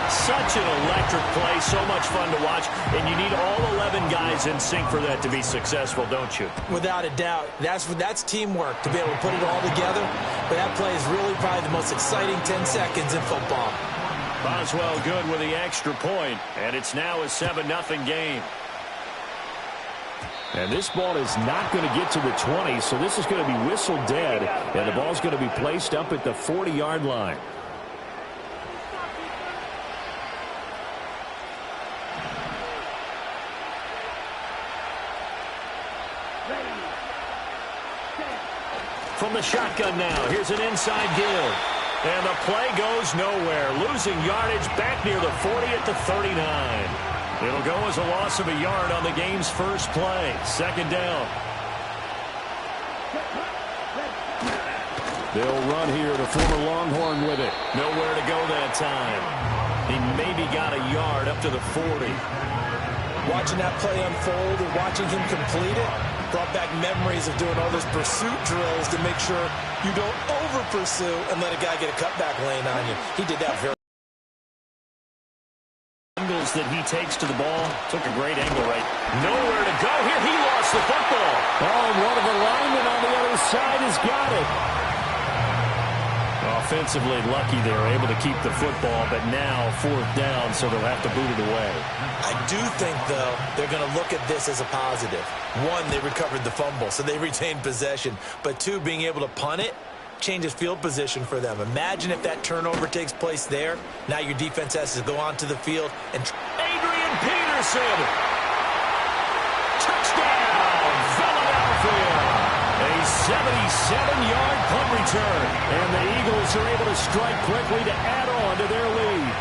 Such an electric play. So much fun to watch. And you need all 11 guys in sync for that to be successful, don't you? Without a doubt. That's teamwork to be able to put it all together. But that play is really probably the most exciting 10 seconds in football. Boswell good with the extra point, and it's now a 7-0 game. And this ball is not going to get to the 20, so this is going to be whistled dead, and the ball's going to be placed up at the 40-yard line. From the shotgun now, here's an inside give. And the play goes nowhere. Losing yardage back near the 40 at the 39. It'll go as a loss of a yard on the game's first play. Second down. They'll run here, the former Longhorn with it. Nowhere to go that time. He maybe got a yard up to the 40. Watching that play unfold and watching him complete it brought back memories of doing all those pursuit drills to make sure you don't over-pursue and let a guy get a cutback lane on you. He did that very angles that he takes to the ball. Took a great angle right. Nowhere to go here. He lost the football. Oh, and one of the linemen on the other side has got it. Offensively lucky they were able to keep the football, but now fourth down, so they'll have to boot it away. I do think, though, they're going to look at this as a positive. One, they recovered the fumble, so they retained possession. But two, being able to punt it changes field position for them. Imagine if that turnover takes place there. Now your defense has to go onto the field and Adrian Peterson. Touchdown, Philadelphia. A 77-yard punt return. And the Eagles are able to strike quickly to add on to their lead.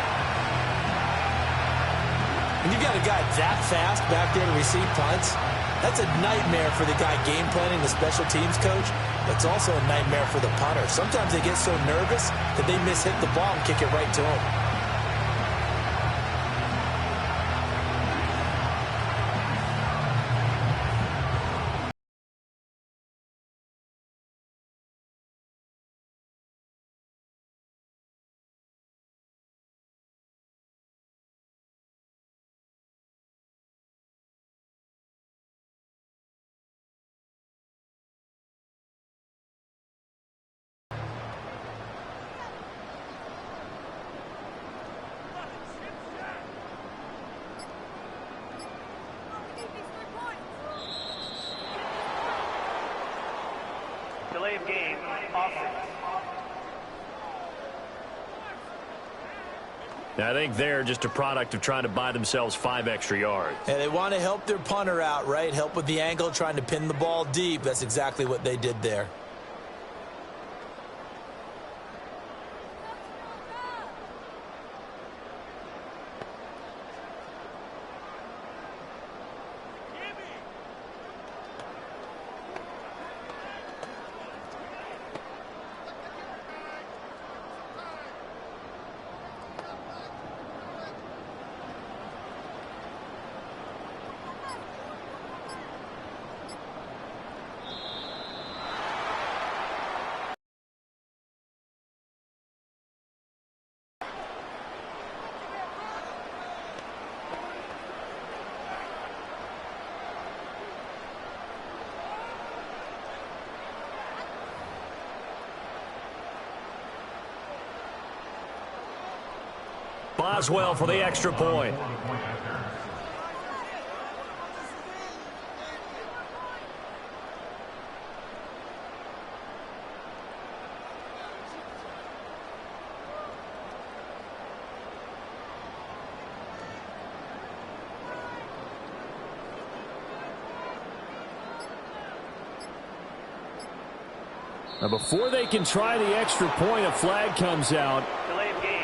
When you've got a guy that fast back there to receive punts, that's a nightmare for the guy game planning, the special teams coach. But it's also a nightmare for the punter. Sometimes they get so nervous that they mishit the ball and kick it right to him. Delay of game, offense. I think they're just a product of trying to buy themselves 5 extra yards. And they want to help their punter out, right? Help with the angle, trying to pin the ball deep. That's exactly what they did there. Boswell for the extra point. Now before they can try the extra point, a flag comes out,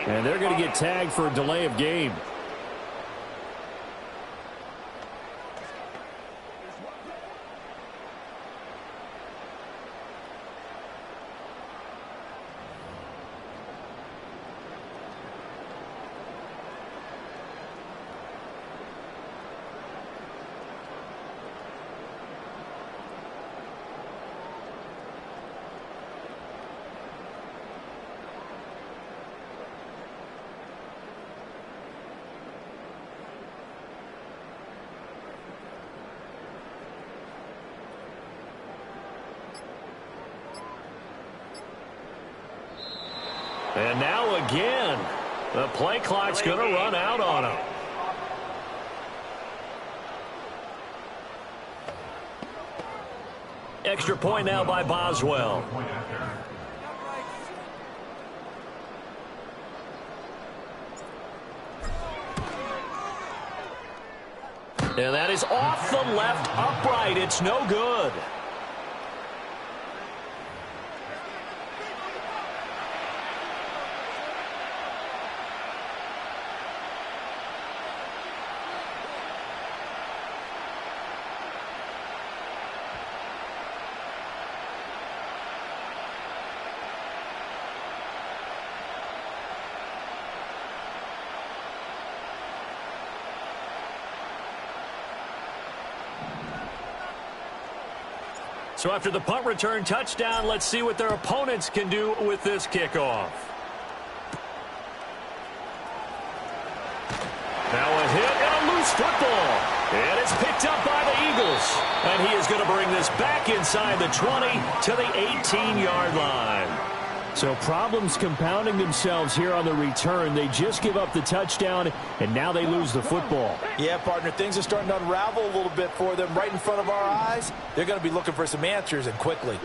and they're going to get tagged for a delay of game. And now again, the play clock's going to run out on him. Extra point now by Boswell. And that is off the left upright. It's no good. So after the punt return touchdown, let's see what their opponents can do with this kickoff. Now a hit and a loose football. And it's picked up by the Eagles. And he is going to bring this back inside the 20 to the 18-yard line. So problems compounding themselves here on the return. They just give up the touchdown, and now they lose the football. Yeah, partner, things are starting to unravel a little bit for them right in front of our eyes. They're going to be looking for some answers, and quickly.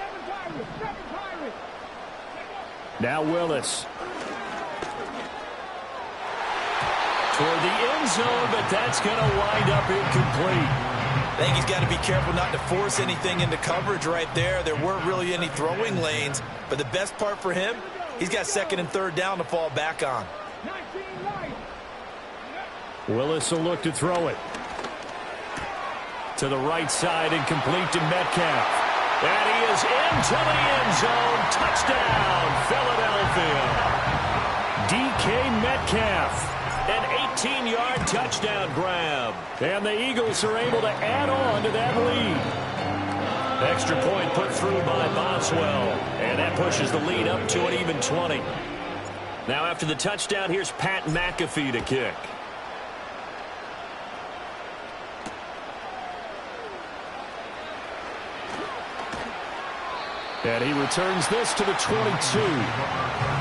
Now Willis. Toward the end zone, but that's going to wind up incomplete. I think he's got to be careful not to force anything into coverage right there. There weren't really any throwing lanes, but the best part for him, he's got second and third down to fall back on. Willis will look to throw it. To the right side and complete to Metcalf. And he is into the end zone. Touchdown, Philadelphia. DK Metcalf. An 18-yard touchdown grab. And the Eagles are able to add on to that lead. Extra point put through by Boswell. And that pushes the lead up to an even 20. Now after the touchdown, here's Pat McAfee to kick. And he returns this to the 22.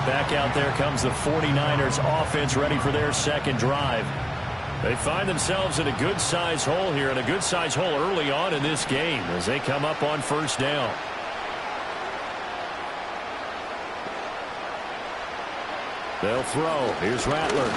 Back out there comes the 49ers offense ready for their second drive. They find themselves in a good-sized hole here, and a good-sized hole early on in this game as they come up on first down. They'll throw. Here's Rattler.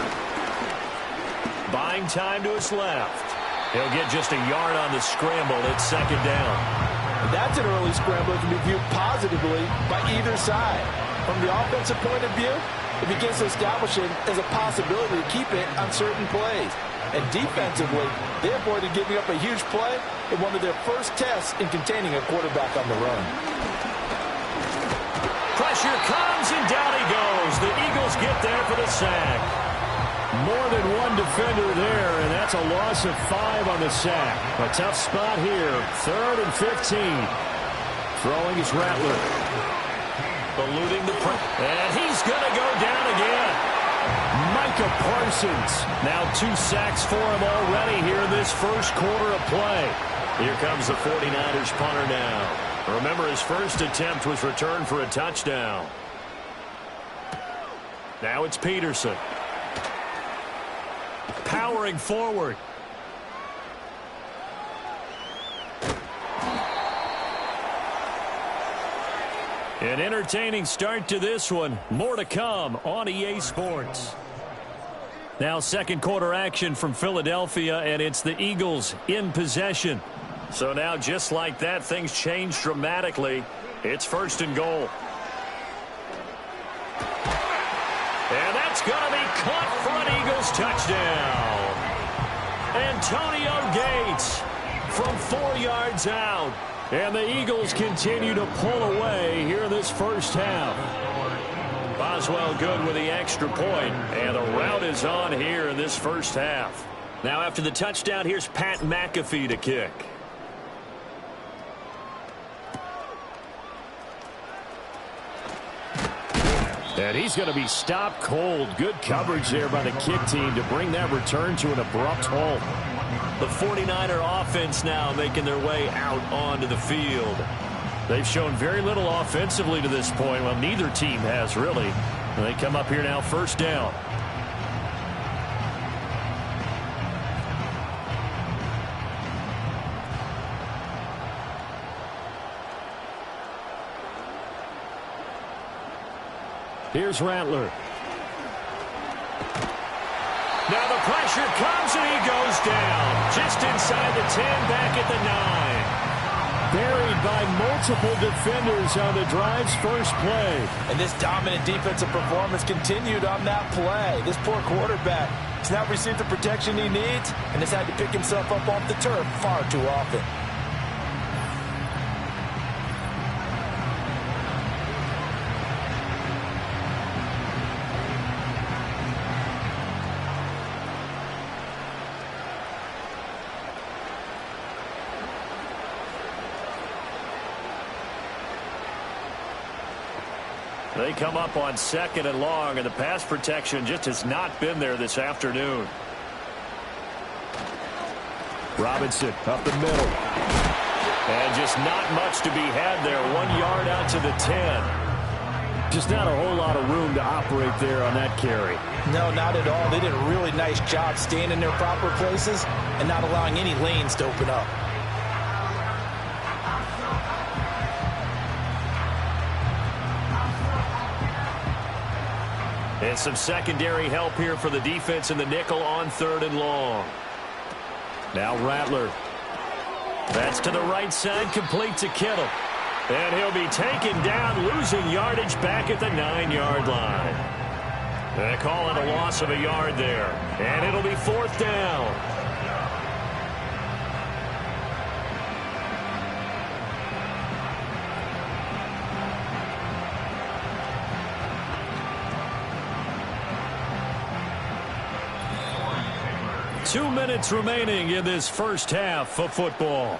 Buying time to his left. He'll get just a yard on the scramble. It's second down. That's an early scramble that can be viewed positively by either side. From the offensive point of view, it begins to establish it as a possibility to keep it on certain plays. And defensively, they avoided giving up a huge play in one of their first tests in containing a quarterback on the run. Pressure comes, and down he goes. The Eagles get there for the sack. More than one defender there, and that's a loss of 5 on the sack. A tough spot here. 3rd and 15. Throwing is Rattler. Eluding the pressure. And he's going to go down again. Micah Parsons. Now 2 sacks for him already here in this first quarter of play. Here comes the 49ers punter now. Remember, his first attempt was returned for a touchdown. Now it's Peterson. powering forward. An entertaining start to this one. More to come on EA Sports. Now second quarter action from Philadelphia, and it's the Eagles in possession. So now just like that, things change dramatically. It's first and goal. And that's going to be caught for an Eagles touchdown. Antonio Gates from 4 yards out. And the Eagles continue to pull away here this first half. Boswell good with the extra point, and the route is on here in this first half. Now after the touchdown, here's Pat McAfee to kick. And he's going to be stopped cold. Good coverage there by the kick team to bring that return to an abrupt halt. The 49er offense now making their way out onto the field. They've shown very little offensively to this point. Well, neither team has really. And they come up here now first down. Here's Rattler. Now the pressure comes and he goes down. Just inside the 10, back at the 9. Buried by multiple defenders on the drive's first play. And this dominant defensive performance continued on that play. This poor quarterback has not received the protection he needs and has had to pick himself up off the turf far too often. They come up on second and long, and the pass protection just has not been there this afternoon. Robinson up the middle. And just not much to be had there. 1 yard out to the 10. Just not a whole lot of room to operate there on that carry. No, not at all. They did a really nice job staying in their proper places and not allowing any lanes to open up. And some secondary help here for the defense in the nickel on third and long. Now Rattler. That's to the right side, complete to Kittle. And he'll be taken down, losing yardage back at the 9-yard line. They call it a loss of a yard there. And it'll be fourth down. Two minutes remaining in this first half of football.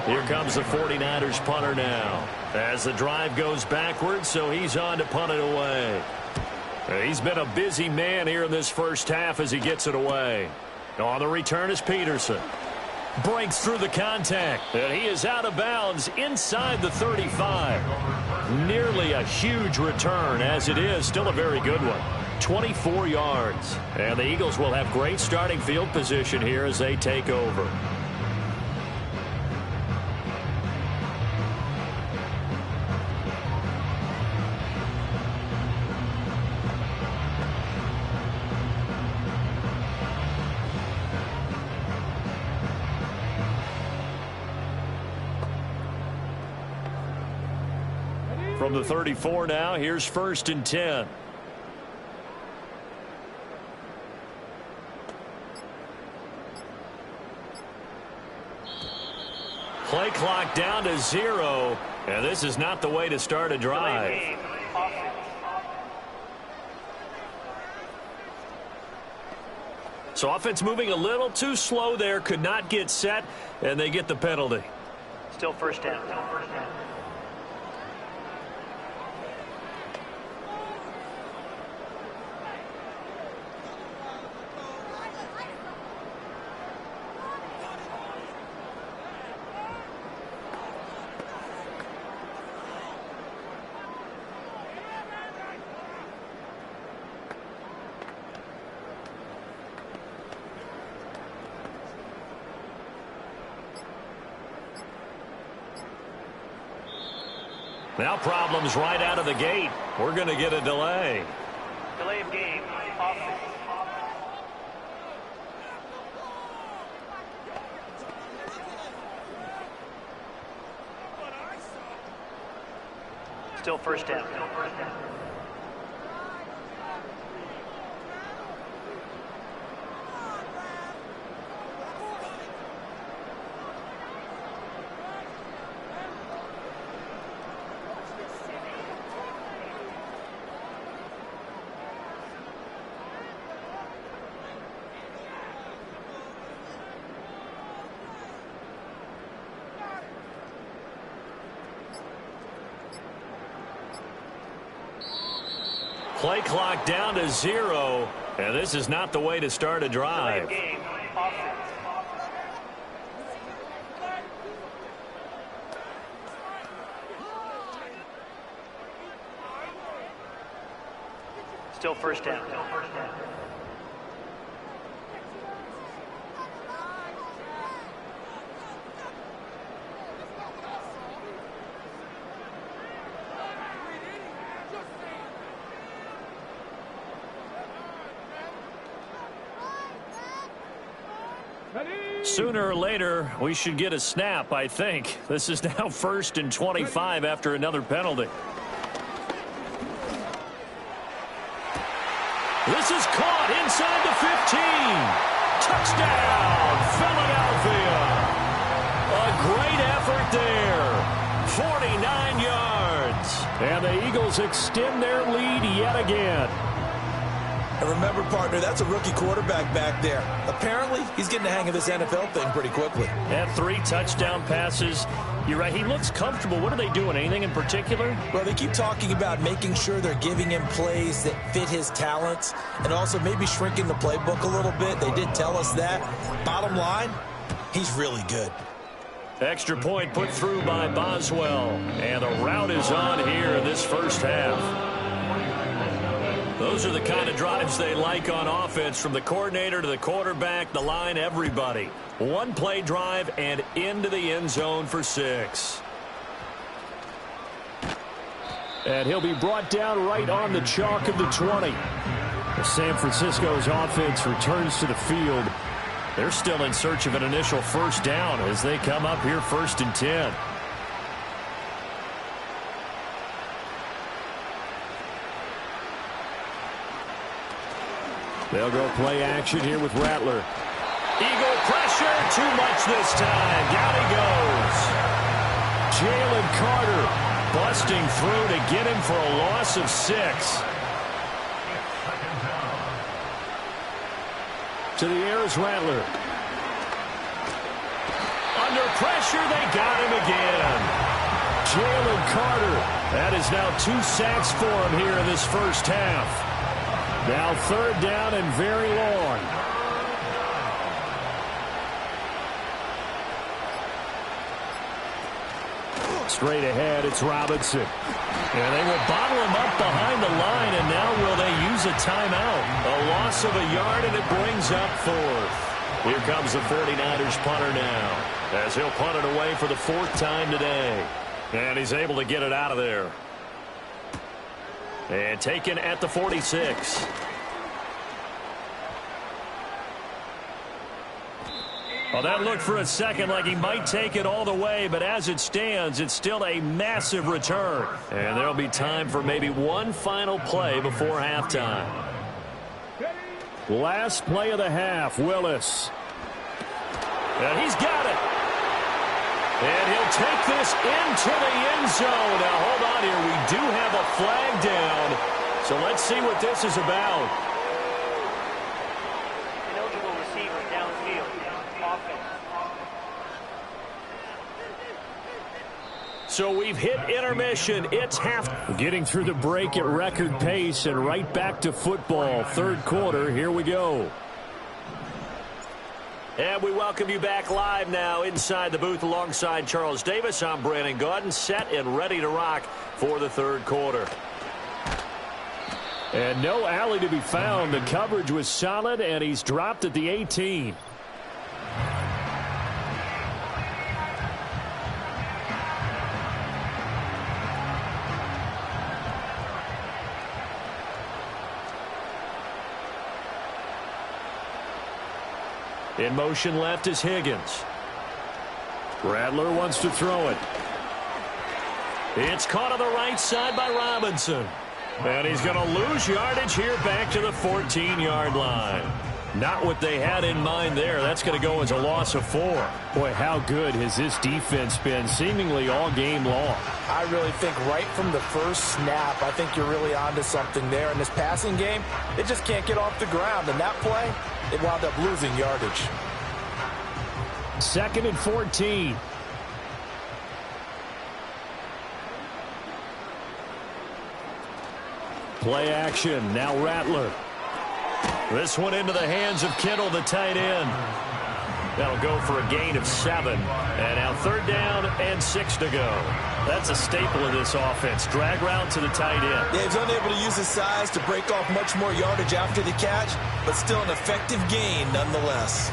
Here comes the 49ers punter now. As the drive goes backwards, so he's on to punt it away. He's been a busy man here in this first half as he gets it away. On the return is Peterson. Breaks through the contact. And he is out of bounds inside the 35. Nearly a huge return as it is. Still a very good one. 24 yards. And the Eagles will have great starting field position here as they take over. From the 34 now, here's first and 10. Play clock down to 0, and this is not the way to start a drive. So offense moving a little too slow there, could not get set, and they get the penalty. Still first down. Now problems right out of the gate. We're going to get a delay. Delay of game. Offense. Still first down. Play clock down to 0, and this is not the way to start a drive. Delay of game. Offense. Still first down. Sooner or later, we should get a snap, I think. This is now 1st and 25 after another penalty. This is caught inside the 15. Touchdown, Philadelphia. A great effort there. 49 yards. And the Eagles extend their lead yet again. And remember, partner, that's a rookie quarterback back there. Apparently, he's getting the hang of this NFL thing pretty quickly. Had 3 touchdown passes. You're right, he looks comfortable. What are they doing? Anything in particular? Well, they keep talking about making sure they're giving him plays that fit his talents and also maybe shrinking the playbook a little bit. They did tell us that. Bottom line, he's really good. Extra point put through by Boswell. And the route is on here in this first half. Those are the kind of drives they like on offense, from the coordinator to the quarterback, the line, everybody. One play drive and into the end zone for 6. And he'll be brought down right on the chalk of the 20. San Francisco's offense returns to the field. They're still in search of an initial first down as they come up here 1st and 10. They'll go play action here with Rattler. Eagle pressure, too much this time. Down he goes. Jalen Carter busting through to get him for a loss of 6. To the air is Rattler. Under pressure, they got him again. Jalen Carter. That is now 2 sacks for him here in this first half. Now 3rd down and very long. Straight ahead, it's Robinson. And they will bottle him up behind the line, and now will they use a timeout? A loss of a yard, and it brings up 4th. Here comes the 49ers punter now, as he'll punt it away for the 4th time today. And he's able to get it out of there. And taken at the 46. Well, that looked for a second like he might take it all the way, but as it stands, it's still a massive return. And there'll be time for maybe one final play before halftime. Last play of the half, Willis. And he's got it. And he'll take this into the end zone. Now, hold on here. We do have a flag down. So let's see what this is about. Ineligible receiver downfield. Offense. So we've hit intermission. It's half. Getting through the break at record pace and right back to football. 3rd quarter. Here we go. And we welcome you back live now inside the booth alongside Charles Davis. I'm Brandon Gaudin, set and ready to rock for the 3rd quarter. And no alley to be found. The coverage was solid, and he's dropped at the 18. In motion left is Higgins. Rattler wants to throw it. It's caught on the right side by Robinson. And he's going to lose yardage here back to the 14-yard line. Not what they had in mind there. That's going to go as a loss of 4. Boy, how good has this defense been seemingly all game long? I really think right from the first snap, I think you're really onto something there. In this passing game, it just can't get off the ground. And that play, it wound up losing yardage. 2nd and 14. Play action. Now Rattler. This one into the hands of Kittle, the tight end. That'll go for a gain of 7. And now 3rd down and 6 to go. That's a staple of this offense. Drag route to the tight end. Yeah, he's unable to use his size to break off much more yardage after the catch, but still an effective gain nonetheless.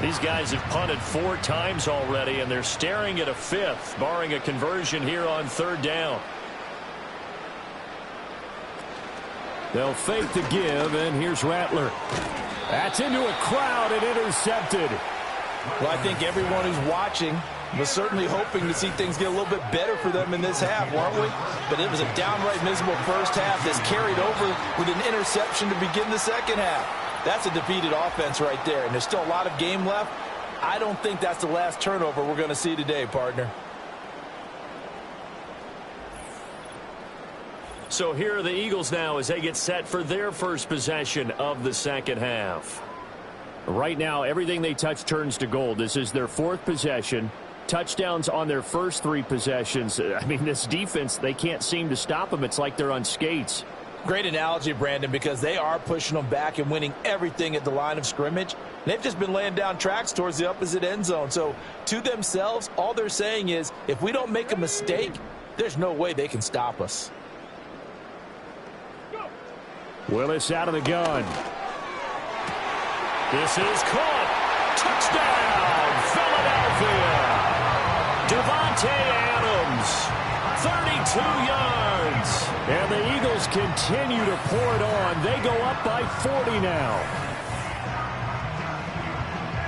These guys have punted 4 times already, and they're staring at a 5th, barring a conversion here on 3rd down. They'll fake the give, and here's Rattler. That's into a crowd and intercepted. Well, I think everyone who's watching was certainly hoping to see things get a little bit better for them in this half, weren't we? But it was a downright miserable first half that's carried over with an interception to begin the second half. That's a defeated offense right there, and there's still a lot of game left. I don't think that's the last turnover we're going to see today, partner. So here are the Eagles now as they get set for their first possession of the second half. Right now, everything they touch turns to gold. This is their 4th possession. Touchdowns on their first 3 possessions. I mean, this defense, they can't seem to stop them. It's like they're on skates. Great analogy, Brandon, because they are pushing them back and winning everything at the line of scrimmage. They've just been laying down tracks towards the opposite end zone. So to themselves, all they're saying is, if we don't make a mistake, there's no way they can stop us. Willis out of the gun. This is caught. Touchdown, Philadelphia. Devontae Adams, 32 yards. And the Eagles continue to pour it on. They go up by 40 now.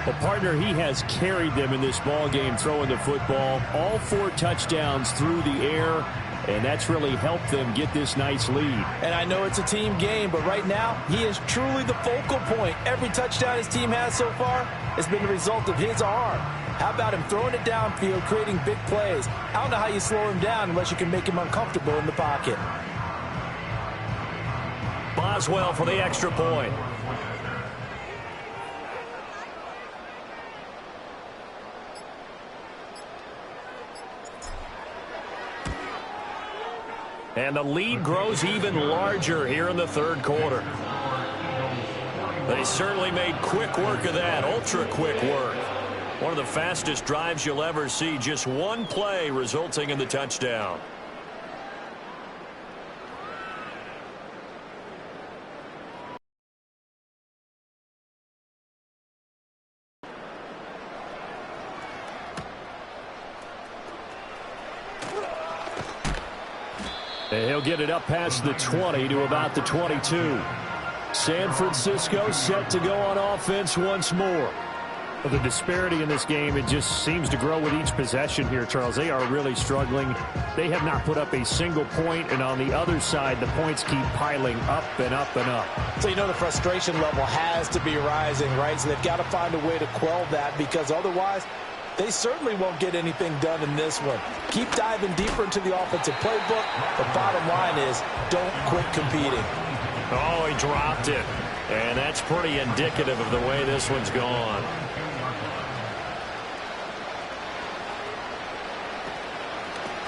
Well, partner, he has carried them in this ball game throwing the football. All 4 touchdowns through the air. And that's really helped them get this nice lead. And I know it's a team game, but right now, he is truly the focal point. Every touchdown his team has so far has been the result of his arm. How about him throwing it downfield, creating big plays? I don't know how you slow him down unless you can make him uncomfortable in the pocket. Boswell for the extra point. And the lead grows even larger here in the 3rd quarter. They certainly made quick work of that, ultra-quick work. One of the fastest drives you'll ever see, just 1 play resulting in the touchdown. And he'll get it up past the 20 to about the 22. San Francisco set to go on offense once more. Well, the disparity in this game, it just seems to grow with each possession here, Charles. They are really struggling. They have not put up a single point, and on the other side, the points keep piling up and up and up. So you know the frustration level has to be rising, right? So they've got to find a way to quell that, because otherwise they certainly won't get anything done in this one. Keep diving deeper into the offensive playbook. The bottom line is, don't quit competing. Oh, he dropped it. And that's pretty indicative of the way this one's gone.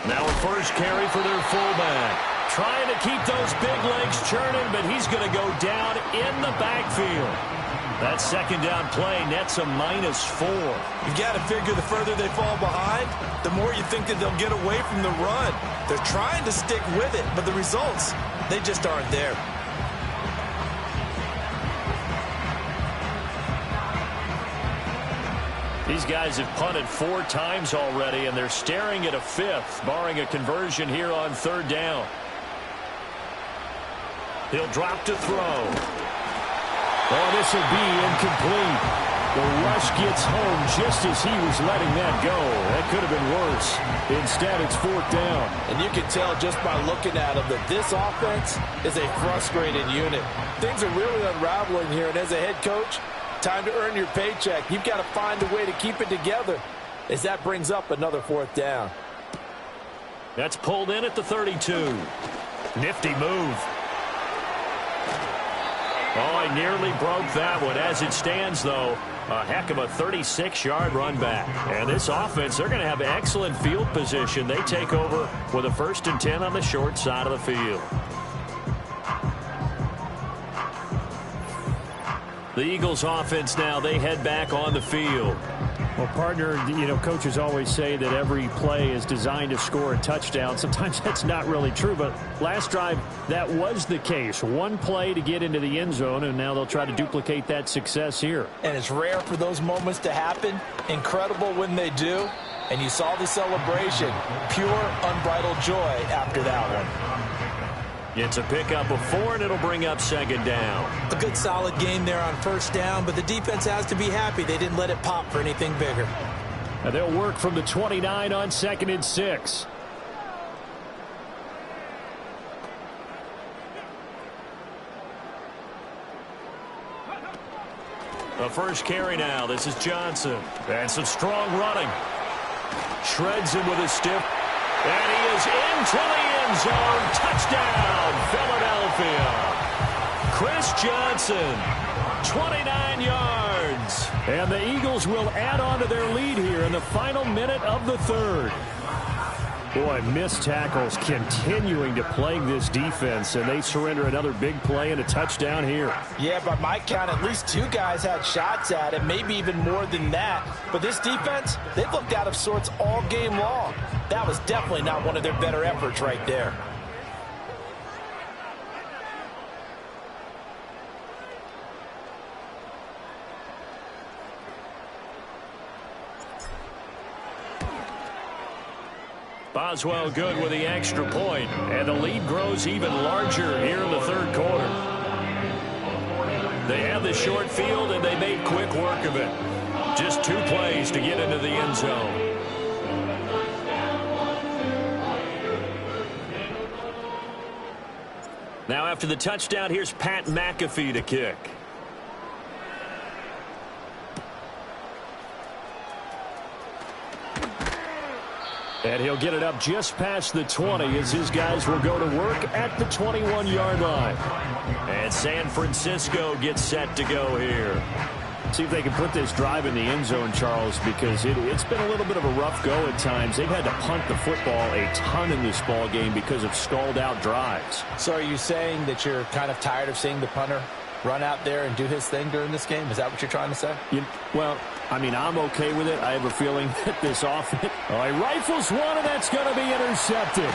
Now a first carry for their fullback. Trying to keep those big legs churning, but he's going to go down in the backfield. That 2nd down play nets a -4. You've got to figure the further they fall behind, the more you think that they'll get away from the run. They're trying to stick with it, but the results, they just aren't there. These guys have punted 4 times already, and they're staring at a 5th, barring a conversion here on 3rd down. He'll drop to throw. Oh, this will be incomplete. The rush gets home just as he was letting that go. That could have been worse. Instead, it's 4th down. And you can tell just by looking at him that this offense is a frustrated unit. Things are really unraveling here, and as a head coach, time to earn your paycheck. You've got to find a way to keep it together as that brings up another 4th down. That's pulled in at the 32. Nifty move. Oh, he nearly broke that one. As it stands, though, a heck of a 36-yard run back. And this offense, they're going to have excellent field position. They take over with a 1st and 10 on the short side of the field. The Eagles offense now, they head back on the field. Well, partner, you know, coaches always say that every play is designed to score a touchdown. Sometimes that's not really true, but last drive, that was the case. One play to get into the end zone, and now they'll try to duplicate that success here. And it's rare for those moments to happen. Incredible when they do. And you saw the celebration. Pure, unbridled joy after that one. It's a pickup of 4, and it'll bring up 2nd down. A good solid game there on 1st down, but the defense has to be happy they didn't let it pop for anything bigger. Now they'll work from the 29 on 2nd and 6. The first carry now. This is Johnson. And some strong running. Shreds him with a stiff. And he is into the end zone. Touchdown, Philadelphia. Chris Johnson, 29 yards. And the Eagles will add on to their lead here in the final minute of the 3rd. Boy, missed tackles continuing to plague this defense, and they surrender another big play and a touchdown here. Yeah, by my count, at least 2 guys had shots at it, maybe even more than that. But this defense, they've looked out of sorts all game long. That was definitely not one of their better efforts right there. Boswell good with the extra point, and the lead grows even larger here in the 3rd quarter. They have the short field, and they made quick work of it. Just 2 plays to get into the end zone. Now after the touchdown, here's Pat McAfee to kick. And he'll get it up just past the 20 as his guys will go to work at the 21-yard line. And San Francisco gets set to go here. See if they can put this drive in the end zone, Charles, because it's been a little bit of a rough go at times. They've had to punt the football a ton in this ball game because of stalled-out drives. So are you saying that you're kind of tired of seeing the punter run out there and do his thing during this game? Is that what you're trying to say? Well, I mean, I'm okay with it. I have a feeling that this offense... Oh, he rifles one, and that's going to be intercepted.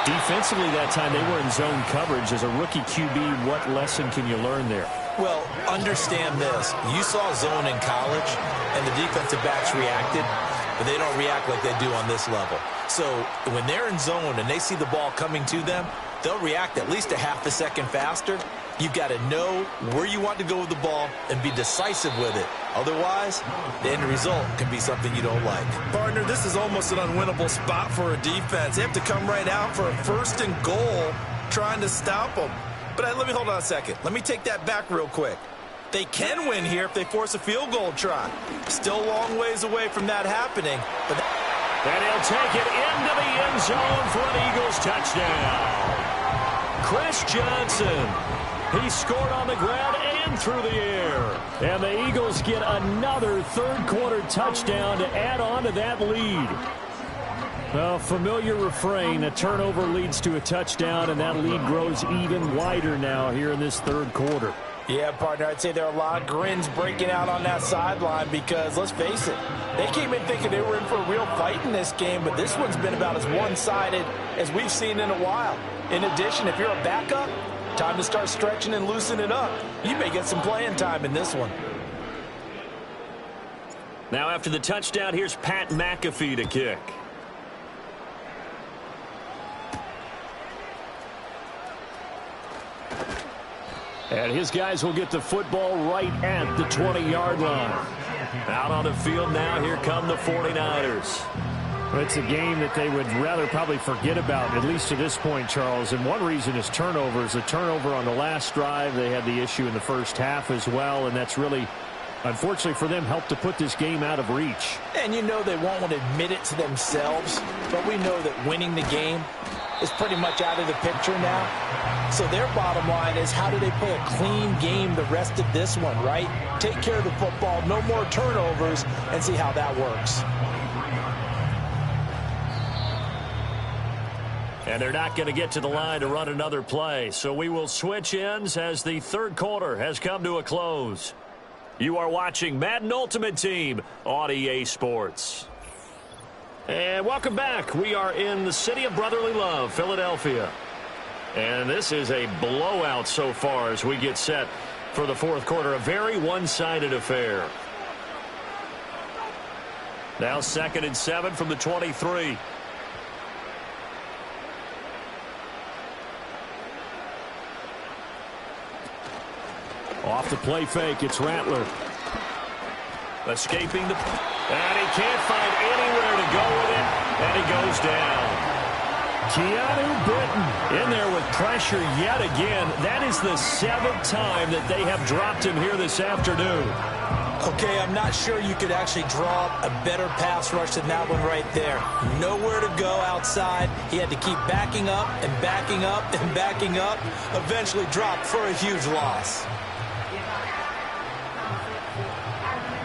Defensively that time, they were in zone coverage. As a rookie QB, what lesson can you learn there? Well, understand this. You saw zone in college, and the defensive backs reacted, but they don't react like they do on this level. So when they're in zone and they see the ball coming to them, they'll react at least a half a second faster. You've got to know where you want to go with the ball and be decisive with it. Otherwise, the end result can be something you don't like. Partner, this is almost an unwinnable spot for a defense. They have to come right out for a 1st and goal trying to stop them. But let me hold on a second. Let me take that back real quick. They can win here if they force a field goal try. Still a long ways away from that happening. But and he'll take it into the end zone for an Eagles touchdown. Chris Johnson. He scored on the ground and through the air. And the Eagles get another 3rd quarter touchdown to add on to that lead. Well, familiar refrain. A turnover leads to a touchdown, and that lead grows even wider now here in this 3rd quarter. Yeah, partner, I'd say there are a lot of grins breaking out on that sideline because, let's face it, they came in thinking they were in for a real fight in this game, but this one's been about as one-sided as we've seen in a while. In addition, if you're a backup, time to start stretching and loosening it up. You may get some playing time in this one. Now after the touchdown, here's Pat McAfee to kick. And his guys will get the football right at the 20-yard line. Out on the field now, here come the 49ers. Well, it's a game that they would rather probably forget about, at least to this point, Charles. And one reason is turnovers. A turnover on the last drive. They had the issue in the first half as well, and that's really, unfortunately for them, helped to put this game out of reach. And you know they won't want to admit it to themselves, but we know that winning the game is pretty much out of the picture now. So their bottom line is, how do they play a clean game the rest of this one, right? Take care of the football, no more turnovers, and see how that works. And they're not going to get to the line to run another play. So we will switch ends as the third quarter has come to a close. You are watching Madden Ultimate Team on EA Sports. And welcome back. We are in the city of brotherly love, Philadelphia. And this is a blowout so far as we get set for the fourth quarter. A very one-sided affair. Now 2nd and 7 from the 23. Off the play fake, it's Rattler. Escaping the... And he can't find anywhere to go with it. And he goes down. Keanu Britton in there with pressure yet again. That is the 7th time that they have dropped him here this afternoon. Okay, I'm not sure you could actually draw a better pass rush than that one right there. Nowhere to go outside. He had to keep backing up and backing up and backing up. Eventually dropped for a huge loss.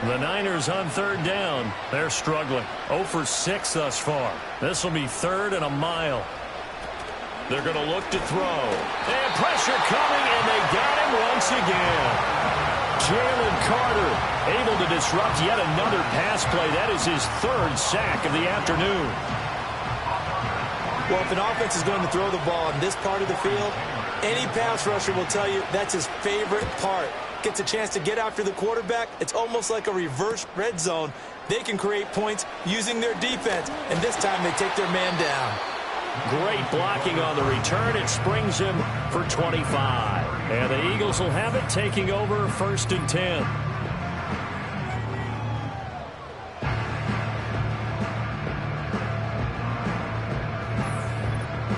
The Niners on 3rd down. They're struggling. 0 for 6 thus far. This will be 3rd and a mile. They're going to look to throw. And pressure coming, and they got him once again. Jalen Carter able to disrupt yet another pass play. That is his 3rd sack of the afternoon. Well, if an offense is going to throw the ball in this part of the field, any pass rusher will tell you that's his favorite part. Gets a chance to get after the quarterback. It's almost like a reverse red zone. They can create points using their defense, and this time they take their man down. Great blocking on the return. It springs him for 25. And the Eagles will have it, taking over 1st and 10.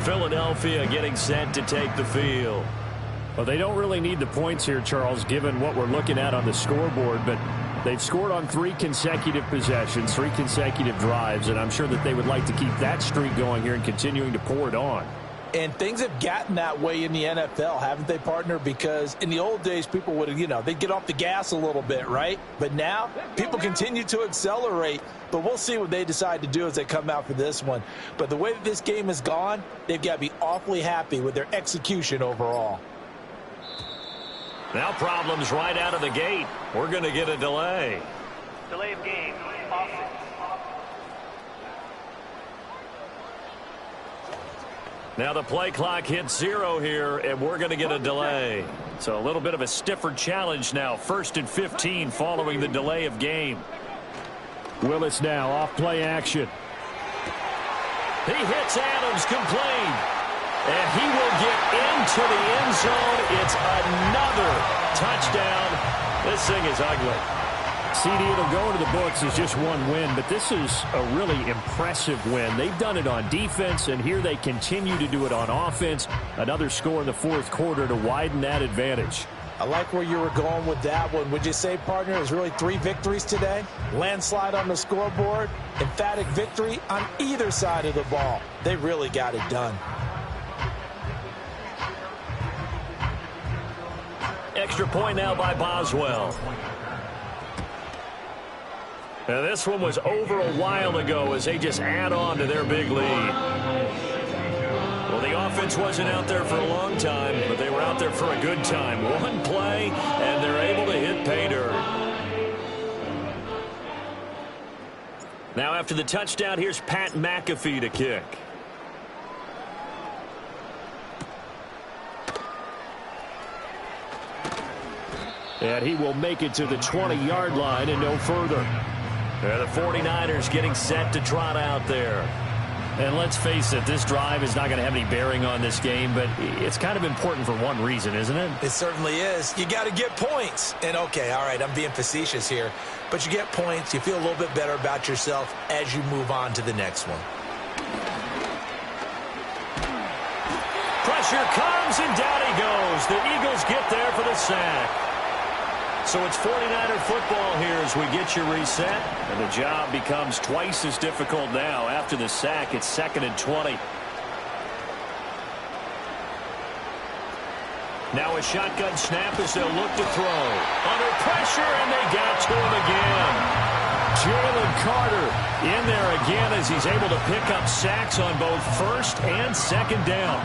Philadelphia getting set to take the field. Well, they don't really need the points here, Charles, given what we're looking at on the scoreboard, but they've scored on 3 consecutive possessions, 3 consecutive drives, and I'm sure that they would like to keep that streak going here and continuing to pour it on. And things have gotten that way in the NFL, haven't they, partner? Because in the old days, people would, they'd get off the gas a little bit, right? But now, people continue to accelerate. But we'll see what they decide to do as they come out for this one. But the way that this game has gone, they've got to be awfully happy with their execution overall. Now problems right out of the gate. We're going to get a delay. Delay of game. Offense. Now the play clock hits 0 here, and we're going to get a delay. So a little bit of a stiffer challenge now. 1st and 15 following the delay of game. Willis now off play action. He hits Adams, complete. And he will get into the end zone. It's another touchdown. This thing is ugly. CD, it'll go into the books as just one win, but this is a really impressive win. They've done it on defense, and here they continue to do it on offense. Another score in the 4th quarter to widen that advantage. I like where you were going with that one. Would you say, partner, is really 3 victories today? Landslide on the scoreboard, emphatic victory on either side of the ball. They really got it done. Extra point now by Boswell. Now this one was over a while ago as they just add on to their big lead. Well, the offense wasn't out there for a long time, but they were out there for a good time. One play, and they're able to hit pay dirt. Now after the touchdown, here's Pat McAfee to kick. And he will make it to the 20-yard line and no further. The 49ers getting set to trot out there. And let's face it, this drive is not going to have any bearing on this game, but it's kind of important for one reason, isn't it? It certainly is. You got to get points. And, okay, all right, I'm being facetious here. But you get points, you feel a little bit better about yourself as you move on to the next one. Pressure comes, and down he goes. The Eagles get there for the sack. So it's 49er football here as we get you reset. And the job becomes twice as difficult now. After the sack, it's 2nd and 20. Now a shotgun snap as they'll look to throw. Under pressure, and they got to him again. Jalen Carter in there again as he's able to pick up sacks on both 1st and 2nd down.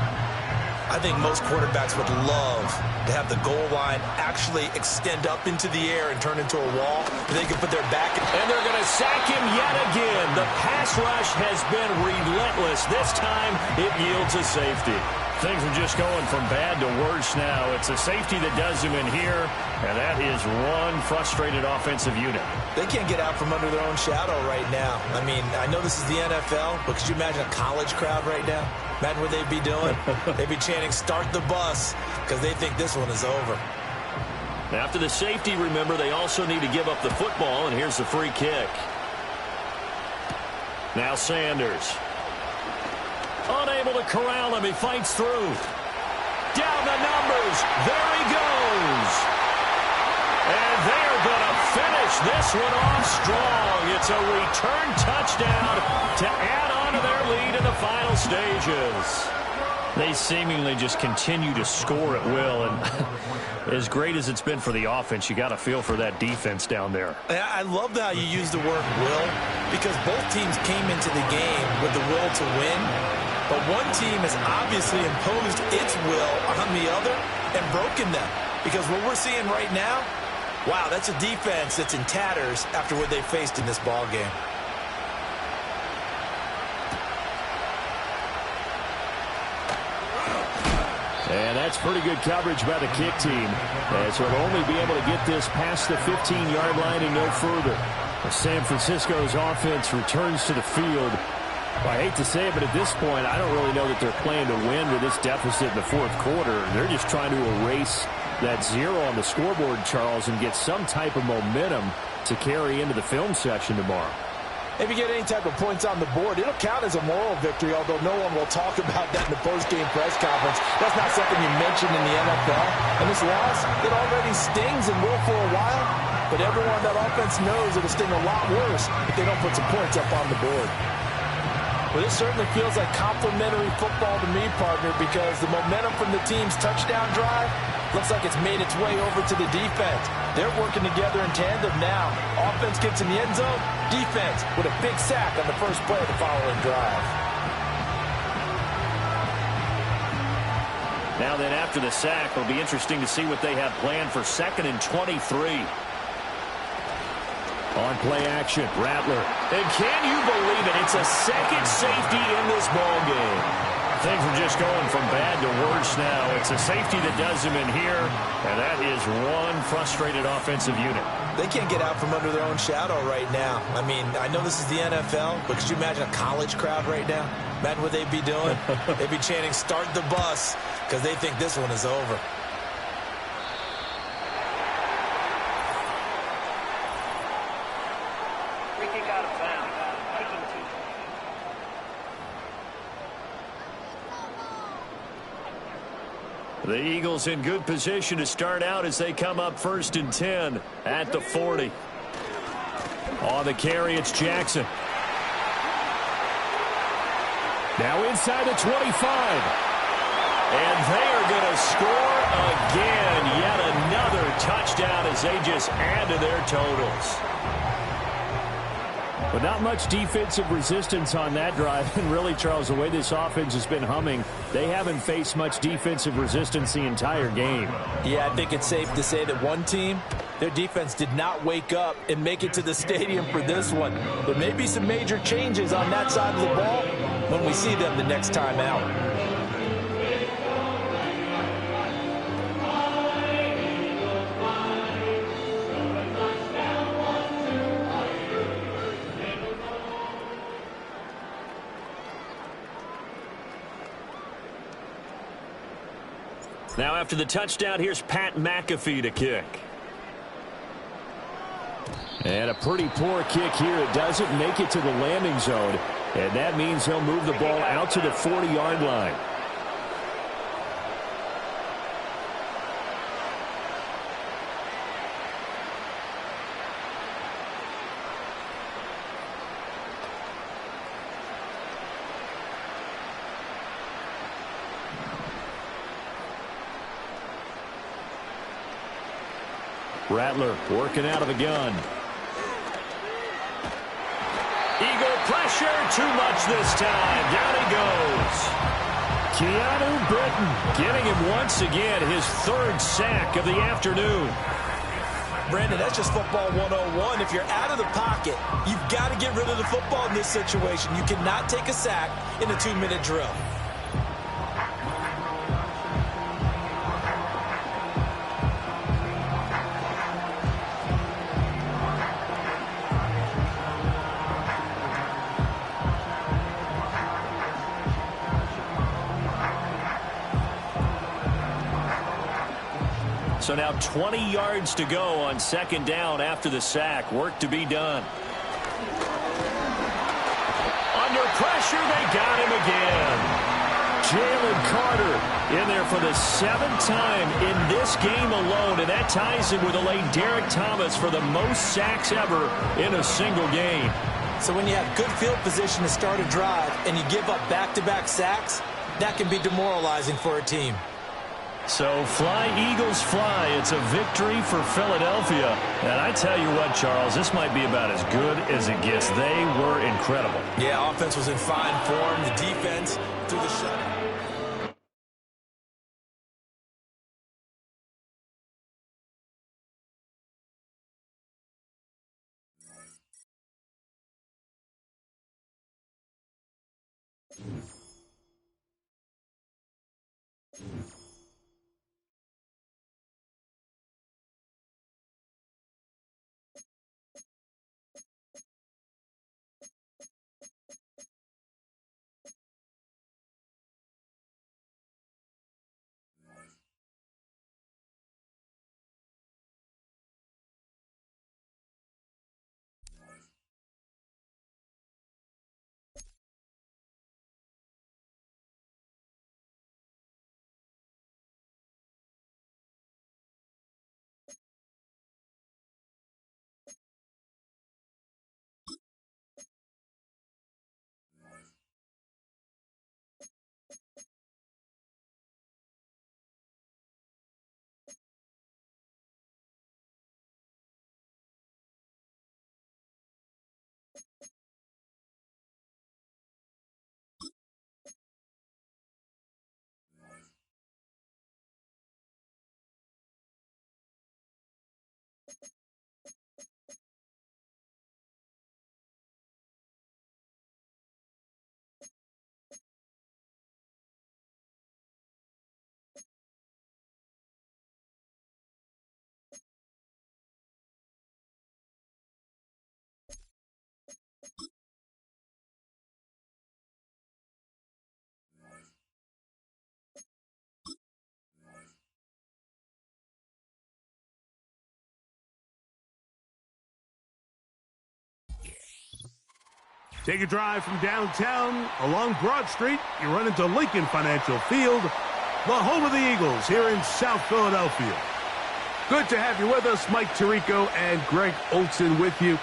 I think most quarterbacks would love to have the goal line actually extend up into the air and turn into a wall. They can put their back in. And they're going to sack him yet again. The pass rush has been relentless. This time it yields a safety. Things are just going from bad to worse now. It's a safety that does him in here, and that is one frustrated offensive unit. They can't get out from under their own shadow right now. I mean, I know this is the NFL, but could you imagine a college crowd right now? Imagine what they'd be doing. They'd be chanting, "Start the bus," because they think this one is over. After the safety, remember, they also need to give up the football, and here's the free kick. Now Sanders. Unable to corral him. He fights through. Down the numbers. There he goes. And they're going to finish this one off strong. It's a return touchdown to add on to their lead in the final stages. They seemingly just continue to score at will, and as great as it's been for the offense, you got to feel for that defense down there. I love how you use the word will, because both teams came into the game with the will to win, but one team has obviously imposed its will on the other and broken them, because what we're seeing right now, wow, that's a defense that's in tatters after what they faced in this ball game. And that's pretty good coverage by the kick team, as he'll only be able to get this past the 15-yard line and no further. San Francisco's offense returns to the field. Well, I hate to say it, but at this point, I don't really know that they're playing to win with this deficit in the fourth quarter. They're just trying to erase that 0 on the scoreboard, Charles, and get some type of momentum to carry into the film section tomorrow. If you get any type of points on the board, it'll count as a moral victory, although no one will talk about that in the post-game press conference. That's not something you mention in the NFL. And this loss, it already stings and will for a while, but everyone on that offense knows it'll sting a lot worse if they don't put some points up on the board. Well, this certainly feels like complimentary football to me, partner, because the momentum from the team's touchdown drive looks like it's made its way over to the defense. They're working together in tandem now. Offense gets in the end zone. Defense with a big sack on the first play of the following drive. Now then, after the sack, it'll be interesting to see what they have planned for 2nd and 23. On play action, Rattler. And can you believe it? It's a second safety in this ball game. Things are just going from bad to worse now. It's a safety that does him in here, and that is one frustrated offensive unit. They can't get out from under their own shadow right now. I mean, I know this is the NFL, but could you imagine a college crowd right now? Imagine what they'd be doing. They'd be chanting, "Start the bus," because they think this one is over. The Eagles in good position to start out as they come up 1st and 10 at the 40. On the carry, it's Jackson. Now inside the 25. And they are going to score again. Yet another touchdown as they just add to their totals. But not much defensive resistance on that drive. And really, Charles, the way this offense has been humming, they haven't faced much defensive resistance the entire game. Yeah, I think it's safe to say that one team, their defense did not wake up and make it to the stadium for this one. There may be some major changes on that side of the ball when we see them the next time out. Now after the touchdown, here's Pat McAfee to kick. And a pretty poor kick here. It doesn't make it to the landing zone. And that means he'll move the ball out to the 40-yard line. Rattler working out of the gun. Eagle pressure, too much this time. Down he goes. Keanu Britton getting him once again his third sack of the afternoon. Brandon, that's just football 101. If you're out of the pocket, you've got to get rid of the football in this situation. You cannot take a sack in a 2-minute drill. So now 20 yards to go on second down after the sack. Work to be done. Under pressure, they got him again. Jalen Carter in there for the 7th time in this game alone, and that ties him with a late Derek Thomas for the most sacks ever in a single game. So when you have good field position to start a drive and you give up back-to-back sacks, that can be demoralizing for a team. So fly, Eagles, fly. It's a victory for Philadelphia. And I tell you what, Charles, this might be about as good as it gets. They were incredible. Yeah, offense was in fine form. The defense through the shutout. Take a drive from downtown along Broad Street. You run into Lincoln Financial Field, the home of the Eagles here in South Philadelphia. Good to have you with us. Mike Tirico and Greg Olson with you.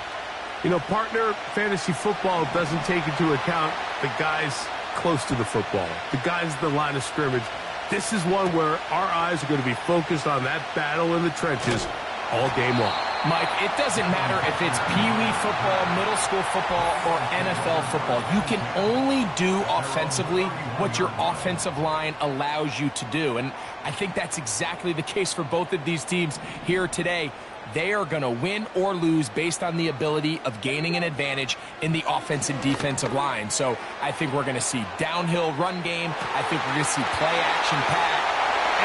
You know, partner, fantasy football doesn't take into account the guys close to the football, the guys at the line of scrimmage. This is one where our eyes are going to be focused on that battle in the trenches all game long. Mike, it doesn't matter if it's Pee-wee football, middle school football, or NFL football. You can only do offensively what your offensive line allows you to do. And I think that's exactly the case for both of these teams here today. They are going to win or lose based on the ability of gaining an advantage in the offense and defensive line. So I think we're going to see downhill run game. I think we're going to see play action pass.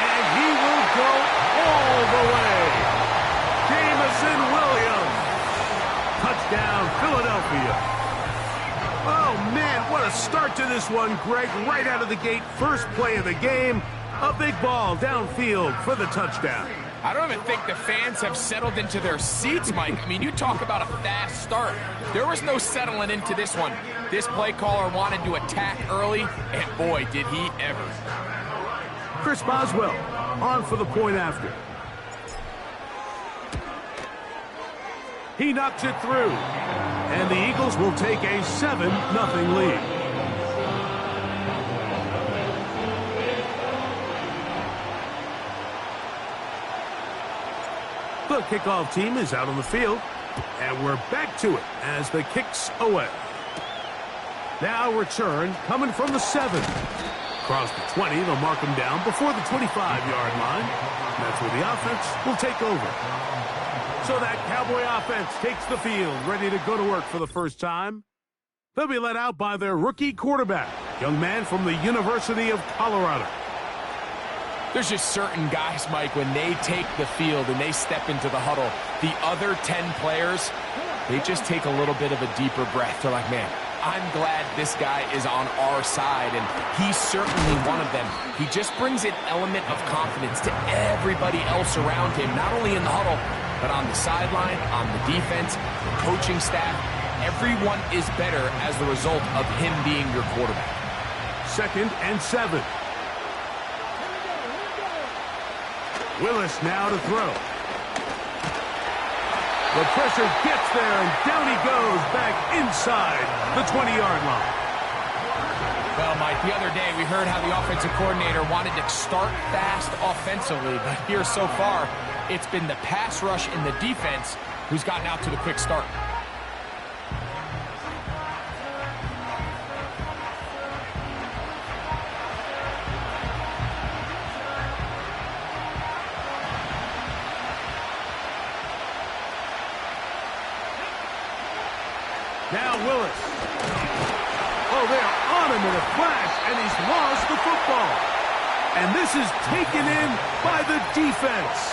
And he will go all the way. Jameson Williams. Touchdown, Philadelphia. Oh, man, what a start to this one, Greg. Right out of the gate, first play of the game. A big ball downfield for the touchdown. I don't even think the fans have settled into their seats, Mike. I mean, you talk about a fast start. There was no settling into this one. This play caller wanted to attack early, and boy, did he ever. Chris Boswell on for the point after. He knocks it through, and the Eagles will take a 7-0 lead. The kickoff team is out on the field, and we're back to it as the kick's away. Now return coming from the 7. Across the 20, they'll mark him down before the 25-yard line. That's where the offense will take over. So that Cowboy offense takes the field, ready to go to work for the first time. They'll be led out by their rookie quarterback, young man from the University of Colorado. There's just certain guys, Mike, when they take the field and they step into the huddle, the other 10 players, they just take a little bit of a deeper breath. They're like, man, I'm glad this guy is on our side, and he's certainly one of them. He just brings an element of confidence to everybody else around him, not only in the huddle, but on the sideline, on the defense, the coaching staff. Everyone is better as the result of him being your quarterback. 2nd and 7. Willis now to throw. The pressure gets there, and down he goes back inside the 20-yard line. Well, Mike, the other day we heard how the offensive coordinator wanted to start fast offensively, but here so far, it's been the pass rush and the defense who's gotten out to the quick start. Now Willis. Oh, they are on him in a flash, and he's lost the football. And this is taken in by the defense.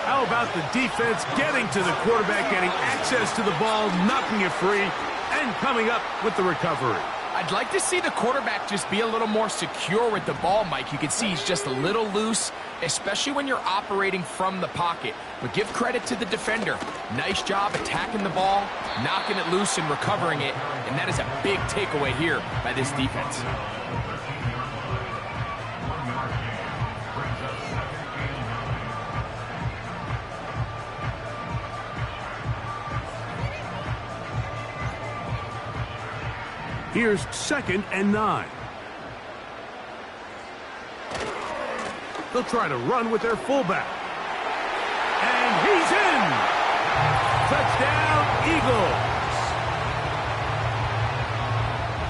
How about the defense getting to the quarterback, getting access to the ball, knocking it free, and coming up with the recovery? I'd like to see the quarterback just be a little more secure with the ball, Mike. You can see he's just a little loose, especially when you're operating from the pocket. But give credit to the defender. Nice job attacking the ball, knocking it loose and recovering it. And that is a big takeaway here by this defense. Here's 2nd and 9. They'll try to run with their fullback. And he's in! Touchdown, Eagles!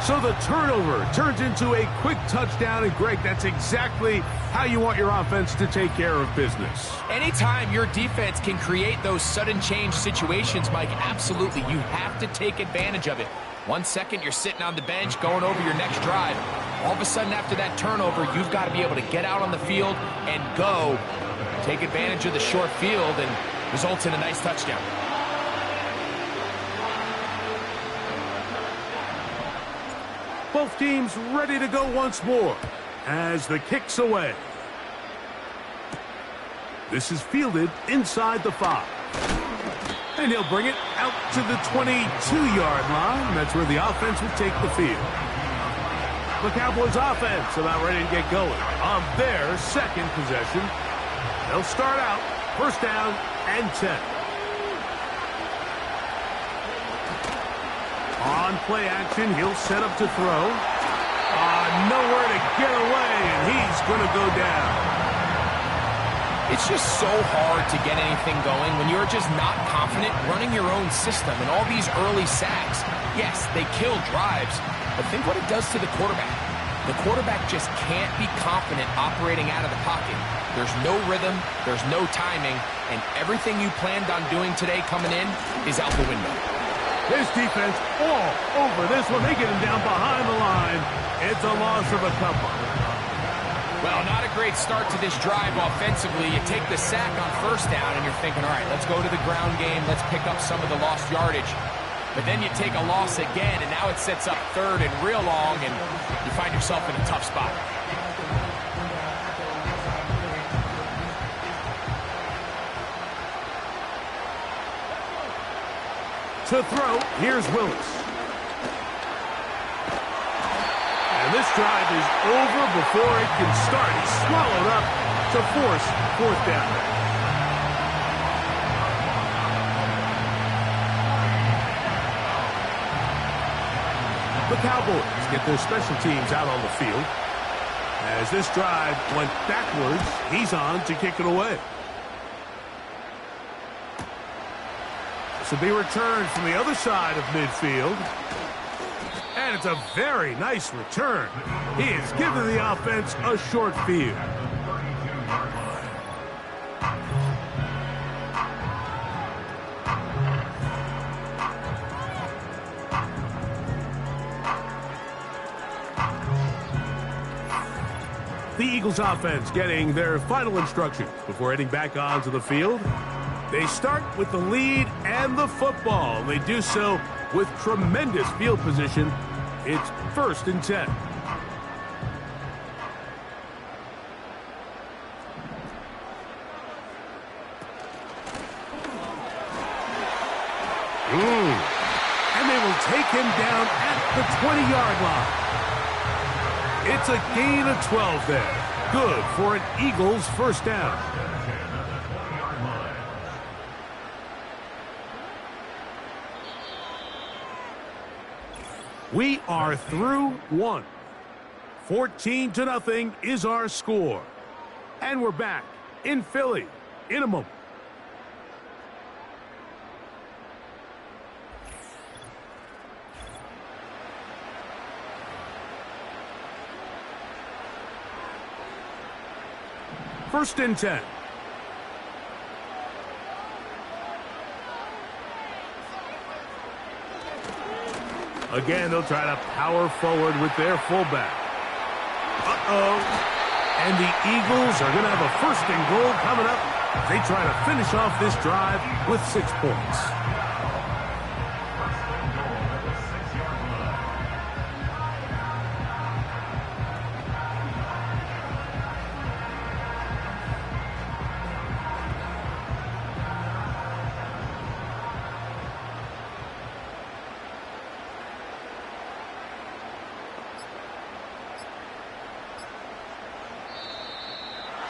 So the turnover turns into a quick touchdown, and Greg, that's exactly how you want your offense to take care of business. Anytime your defense can create those sudden change situations, Mike, absolutely, you have to take advantage of it. 1 second, you're sitting on the bench, going over your next drive. All of a sudden, after that turnover, you've got to be able to get out on the field and go. Take advantage of the short field, and results in a nice touchdown. Both teams ready to go once more as the kick's away. This is fielded inside the 5. And he'll bring it out to the 22-yard line. That's where the offense will take the field. The Cowboys offense about ready to get going on their 2nd possession. They'll start out 1st down and 10. On play action, he'll set up to throw. Nowhere to get away, and he's going to go down. It's just so hard to get anything going when you're just not confident running your own system. And all these early sacks, yes, they kill drives, but think what it does to the quarterback. The quarterback just can't be confident operating out of the pocket. There's no rhythm, there's no timing, and everything you planned on doing today coming in is out the window. This defense all over this one. They get him down behind the line. It's a loss of a couple. Well, not a great start to this drive offensively. You take the sack on 1st down, and you're thinking, all right, let's go to the ground game. Let's pick up some of the lost yardage. But then you take a loss again, and now it sets up 3rd and real long, and you find yourself in a tough spot. To throw, here's Willis. And this drive is over before it can start. He's swallowed up to force 4th down. The Cowboys get their special teams out on the field. As this drive went backwards, he's on to kick it away. This will be returned from the other side of midfield. And it's a very nice return. He has given the offense a short field. The Eagles offense getting their final instructions before heading back onto the field. They start with the lead and the football. They do so with tremendous field position. It's 1st and 10. And they will take him down at the 20-yard line. It's a gain of 12 there. Good for an Eagles 1st down. We are through 1. 14-0 is our score. And we're back in Philly in a moment. First and 10. Again, they'll try to power forward with their fullback. And the Eagles are going to have a 1st and goal coming up. They try to finish off this drive with 6 points.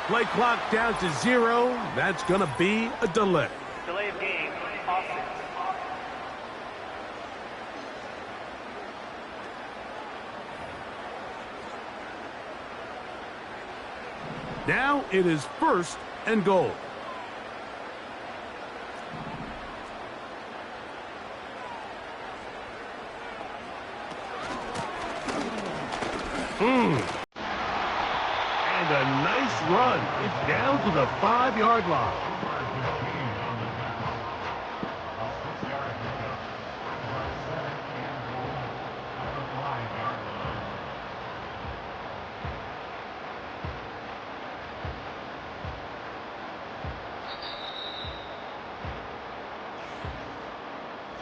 Play clock down to 0. That's going to be a delay. Delay of game, offense. Now it is 1st and goal. And a nice run. It's down to the 5-yard line.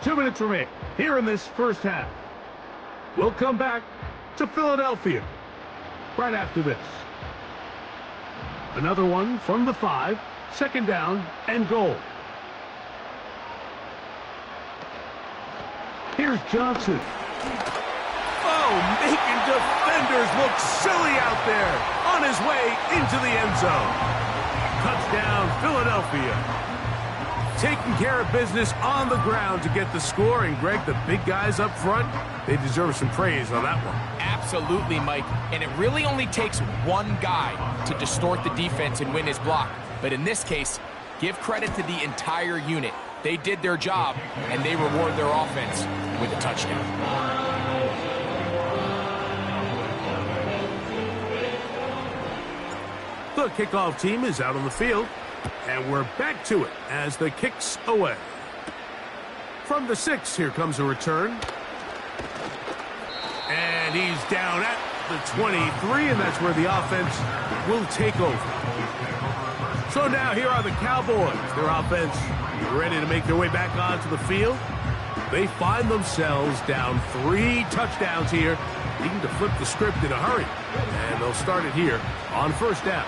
Two minutes remain here in this 1st half. We'll come back to Philadelphia right after this. Another one from the 5, 2nd down and goal. Here's Johnson. Oh, making defenders look silly out there on his way into the end zone. Touchdown, Philadelphia. Taking care of business on the ground to get the score. And, Greg, the big guys up front, they deserve some praise on that one. Absolutely, Mike. And it really only takes one guy to distort the defense and win his block. But in this case, give credit to the entire unit. They did their job, and they reward their offense with a touchdown. The kickoff team is out on the field, and we're back to it as the kick's away. From the 6, here comes a return. And he's down at the 23, and that's where the offense will take over. So now here are the Cowboys. Their offense ready to make their way back onto the field. They find themselves down 3 touchdowns here, needing to flip the script in a hurry. And they'll start it here on 1st down.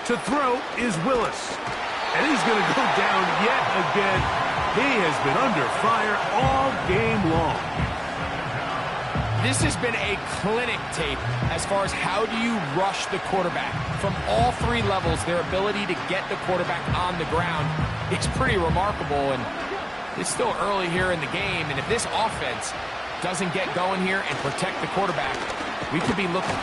To throw is Willis. And he's going to go down yet again. He has been under fire all game long. This has been a clinic tape as far as how do you rush the quarterback. From all three levels, their ability to get the quarterback on the ground is pretty remarkable, and it's still early here in the game, and if this offense doesn't get going here and protect the quarterback, we could be looking.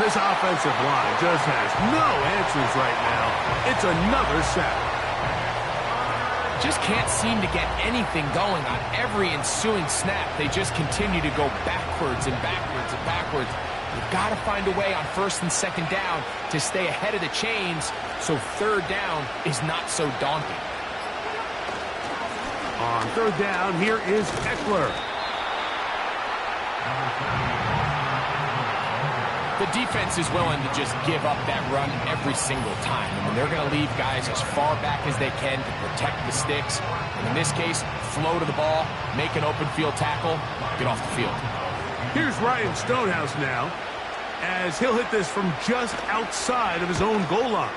This offensive line just has no answers right now. It's another sack. Just can't seem to get anything going on every ensuing snap. They just continue to go backwards and backwards and backwards. You've got to find a way on first and second down to stay ahead of the chains so third down is not so daunting. On third down, here is Eckler. The defense is willing to just give up that run every single time. I mean, they're going to leave guys as far back as they can to protect the sticks. And in this case, flow to the ball, make an open field tackle, get off the field. Here's Ryan Stonehouse now, as he'll hit this from just outside of his own goal line.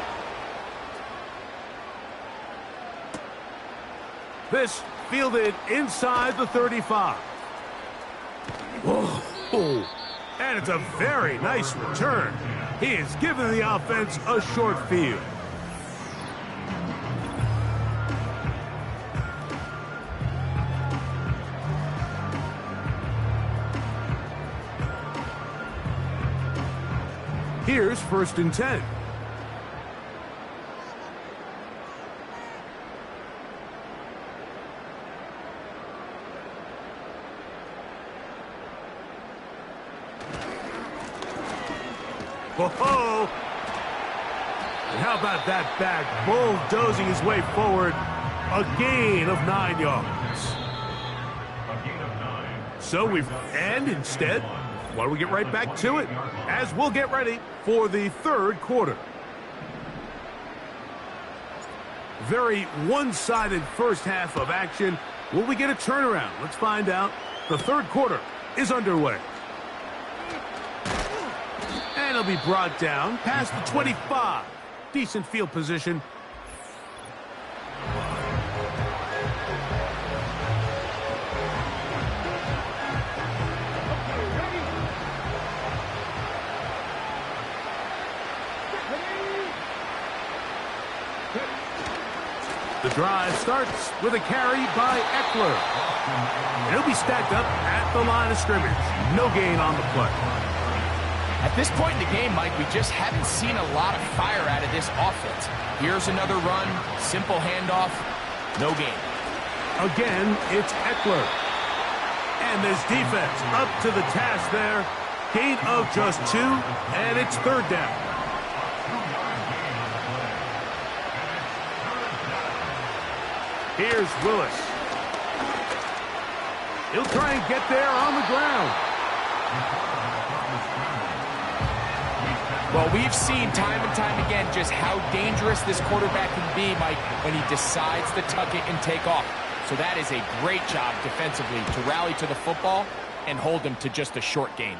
This fielded inside the 35. Whoa. And it's a very nice return. He has given the offense a short field. Here's first and 10. Whoa! And how about that back bulldozing his way forward? A gain of 9 yards. So instead, why don't we get right back to it as we'll get ready for the third quarter. Very one-sided first half of action. Will we get a turnaround? Let's find out. The third quarter is underway. And he'll be brought down past the 25. Decent field position. The drive starts with a carry by Eckler. He'll be stacked up at the line of scrimmage. No gain on the play. At this point in the game, Mike, we just haven't seen a lot of fire out of this offense. Here's another run, simple handoff, no gain. Again, it's Eckler. And this defense up to the task there. Gain of just 2, and it's third down. Here's Willis. He'll try and get there on the ground. Well, we've seen time and time again just how dangerous this quarterback can be, Mike, when he decides to tuck it and take off. So that is a great job defensively to rally to the football and hold him to just a short gain.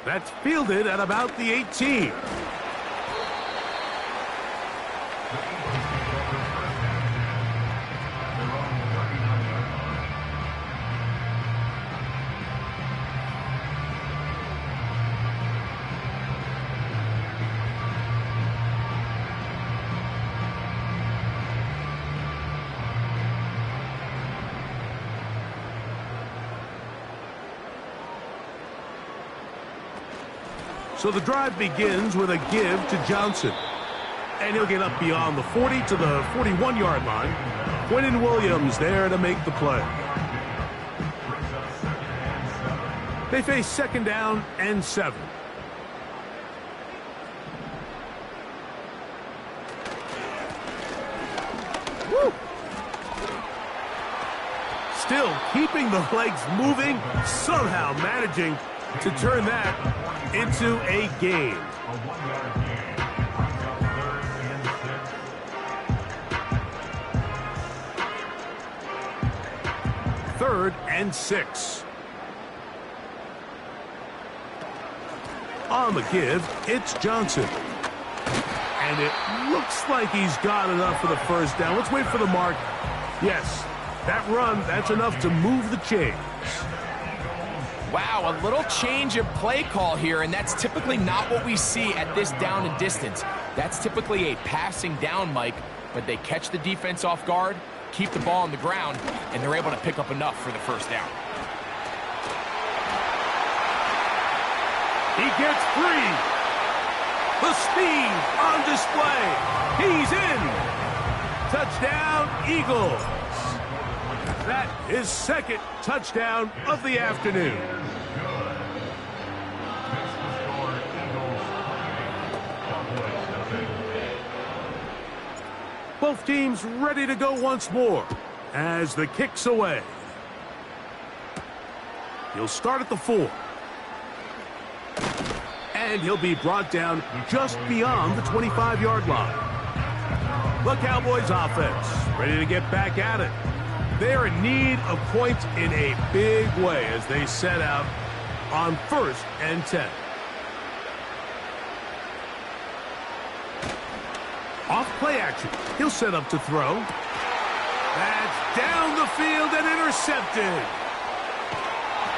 That's fielded at about the 18. So the drive begins with a give to Johnson. And he'll get up beyond the 40 to the 41-yard line. Quentin Williams there to make the play. They face second down and 7. Woo! Still keeping the legs moving, somehow managing to turn that into a gain. Third and 6. On the give, it's Johnson. And it looks like he's got enough for the first down. Let's wait for the mark. Yes, that run, that's enough to move the chains. Wow, a little change of play call here, and that's typically not what we see at this down and distance. That's typically a passing down, Mike, but they catch the defense off guard, keep the ball on the ground, and they're able to pick up enough for the first down. He gets free. The speed on display. He's in. Touchdown, Eagles. That is second touchdown of the afternoon. Both teams ready to go once more as the kick's away. He'll start at the 4. And he'll be brought down just beyond the 25-yard line. The Cowboys offense ready to get back at it. They're in need of points in a big way as they set out on 1st and 10. Off play action. He'll set up to throw. That's down the field and intercepted.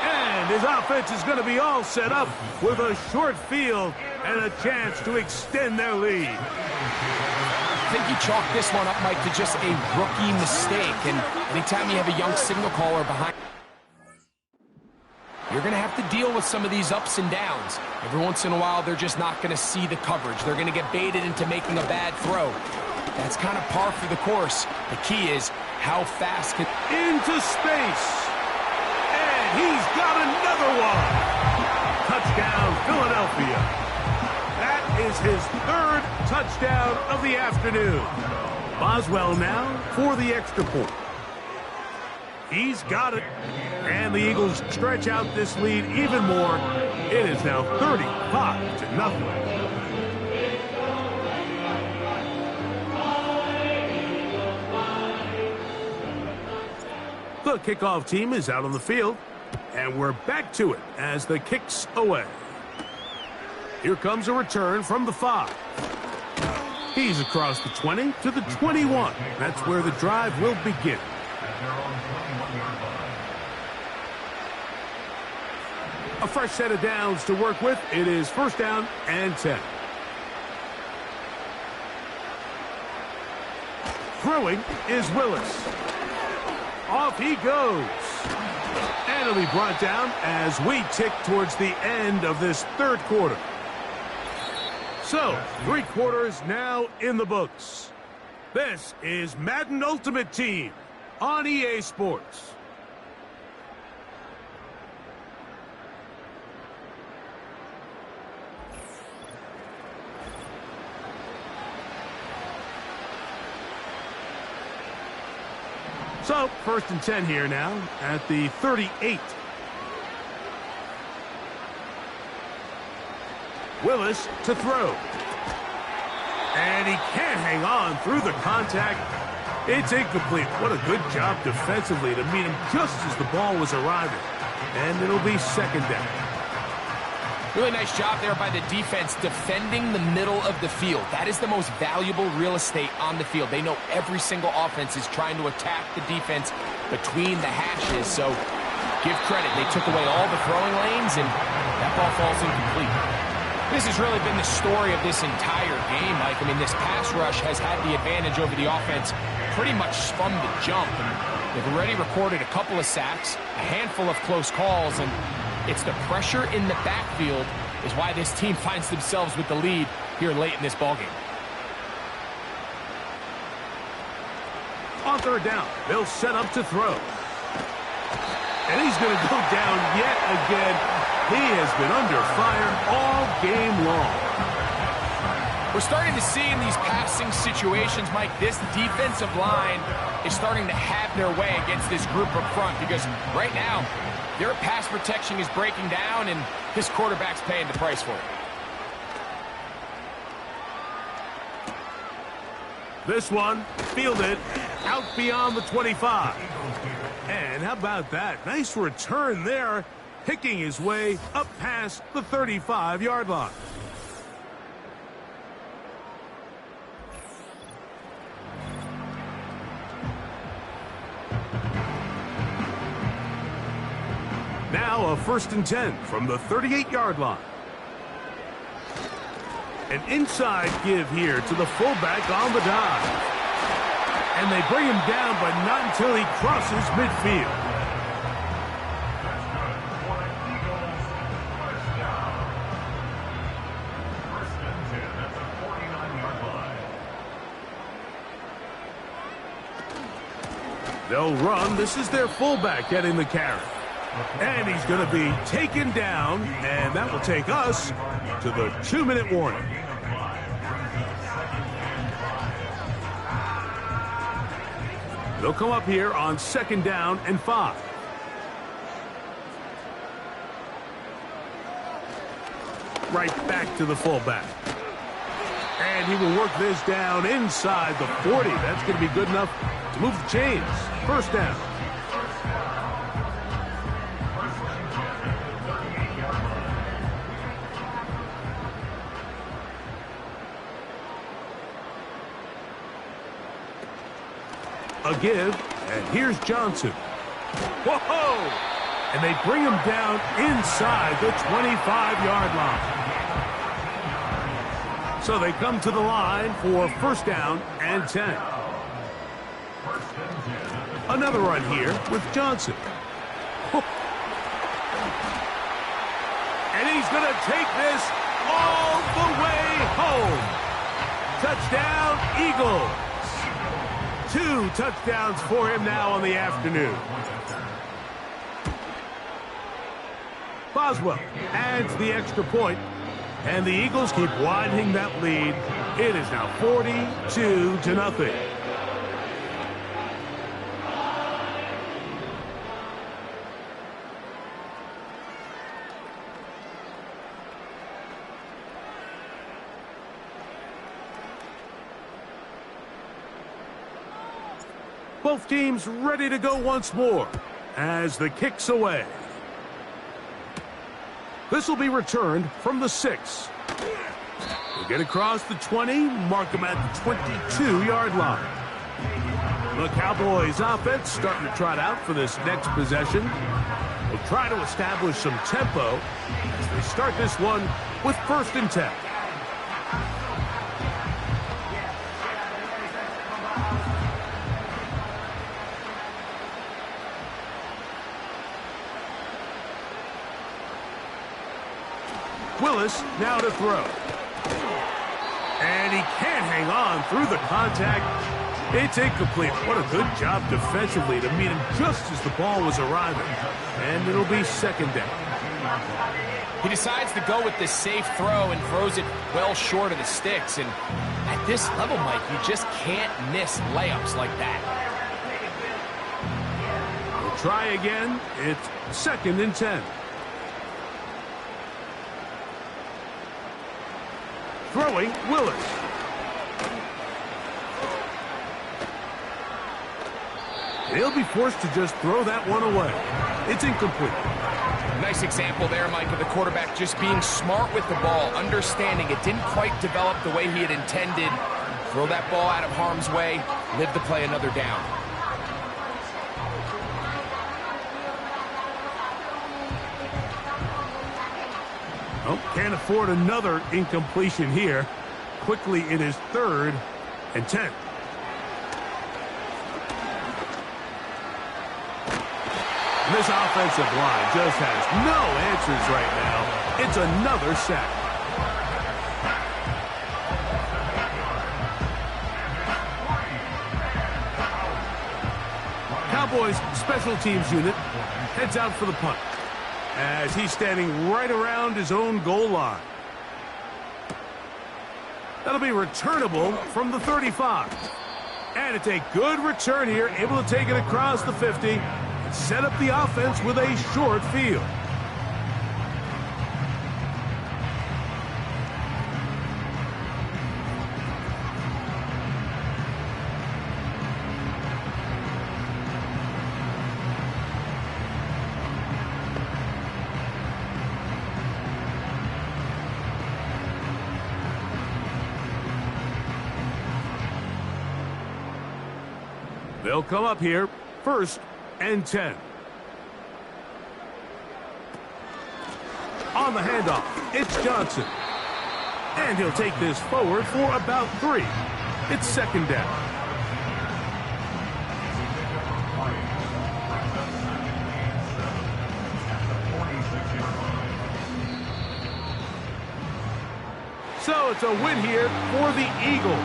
And his offense is going to be all set up with a short field and a chance to extend their lead. I think you chalk this one up, Mike, to just a rookie mistake. And anytime you have a young signal caller behind, you're going to have to deal with some of these ups and downs. Every once in a while, they're just not going to see the coverage. They're going to get baited into making a bad throw. That's kind of par for the course. The key is how fast can... Into space. And he's got another one. Touchdown, Philadelphia. That is his 3rd touchdown of the afternoon. Boswell now for the extra point. He's got it. And the Eagles stretch out this lead even more. It is now 35-0. The kickoff team is out on the field. And we're back to it as the kick's away. Here comes a return from the 5. He's across the 20 to the 21. That's where the drive will begin. A fresh set of downs to work with. It is 1st down and 10. Throwing is Willis. Off he goes. And he'll be brought down as we tick towards the end of this 3rd quarter. So, 3 quarters now in the books. This is Madden Ultimate Team on EA Sports. So, 1st and 10 here now at the 38. Willis to throw. And he can't hang on through the contact. It's incomplete. What a good job defensively to meet him just as the ball was arriving. And it'll be 2nd down. Really nice job there by the defense defending the middle of the field. That is the most valuable real estate on the field. They know every single offense is trying to attack the defense between the hashes. So give credit. They took away all the throwing lanes, and that ball falls incomplete. This has really been the story of this entire game, Mike. I mean, this pass rush has had the advantage over the offense pretty much from the jump. And they've already recorded a couple of sacks, a handful of close calls, and it's the pressure in the backfield is why this team finds themselves with the lead here late in this ballgame. On 3rd down, they'll set up to throw. And he's going to go down yet again. He has been under fire all game long. We're starting to see in these passing situations, Mike, this defensive line is starting to have their way against this group up front because right now, their pass protection is breaking down, and this quarterback's paying the price for it. This one, fielded out beyond the 25. And how about that? Nice return there, picking his way up past the 35-yard line. now a 1st and 10 from the 38-yard line. An inside give here to the fullback on the dive. And they bring him down, but not until he crosses midfield. They'll run. This is their fullback getting the carry. And he's going to be taken down, and that will take us to the 2-minute warning. They'll come up here on 2nd down and 5. Right back to the fullback. And he will work this down inside the 40. That's going to be good enough to move the chains. 1st down. A give, and here's Johnson. Whoa! And they bring him down inside the 25-yard line. So they come to the line for 1st down and 10. Another run here with Johnson. And he's going to take this all the way home. Touchdown, Eagles. 2 touchdowns for him now on the afternoon. Boswell adds the extra point, and the Eagles keep widening that lead. It is now 42-0. Both teams ready to go once more as the kick's away. This will be returned from the 6. We'll get across the 20, mark them at the 22-yard line. The Cowboys offense starting to trot out for this next possession. We'll try to establish some tempo as they start this one with 1st and 10. Willis now to throw. And he can't hang on through the contact. It's incomplete. What a good job defensively to meet him just as the ball was arriving. And it'll be 2nd down. He decides to go with this safe throw and throws it well short of the sticks. And at this level, Mike, you just can't miss layups like that. We'll try again. It's 2nd and 10. Throwing, Willis. He'll be forced to just throw that one away. It's incomplete. Nice example there, Mike, of the quarterback just being smart with the ball, understanding it didn't quite develop the way he had intended. Throw that ball out of harm's way, live to play another down. Oh, can't afford another incompletion here. Quickly, it is 3rd and 10. And this offensive line just has no answers right now. It's another sack. Cowboys special teams unit heads out for the punt, as he's standing right around his own goal line. That'll be returnable from the 35. And it's a good return here, able to take it across the 50 and set up the offense with a short field. They'll come up here, 1st and 10. On the handoff, it's Johnson. And he'll take this forward for about 3. It's second down. So it's a win here for the Eagles.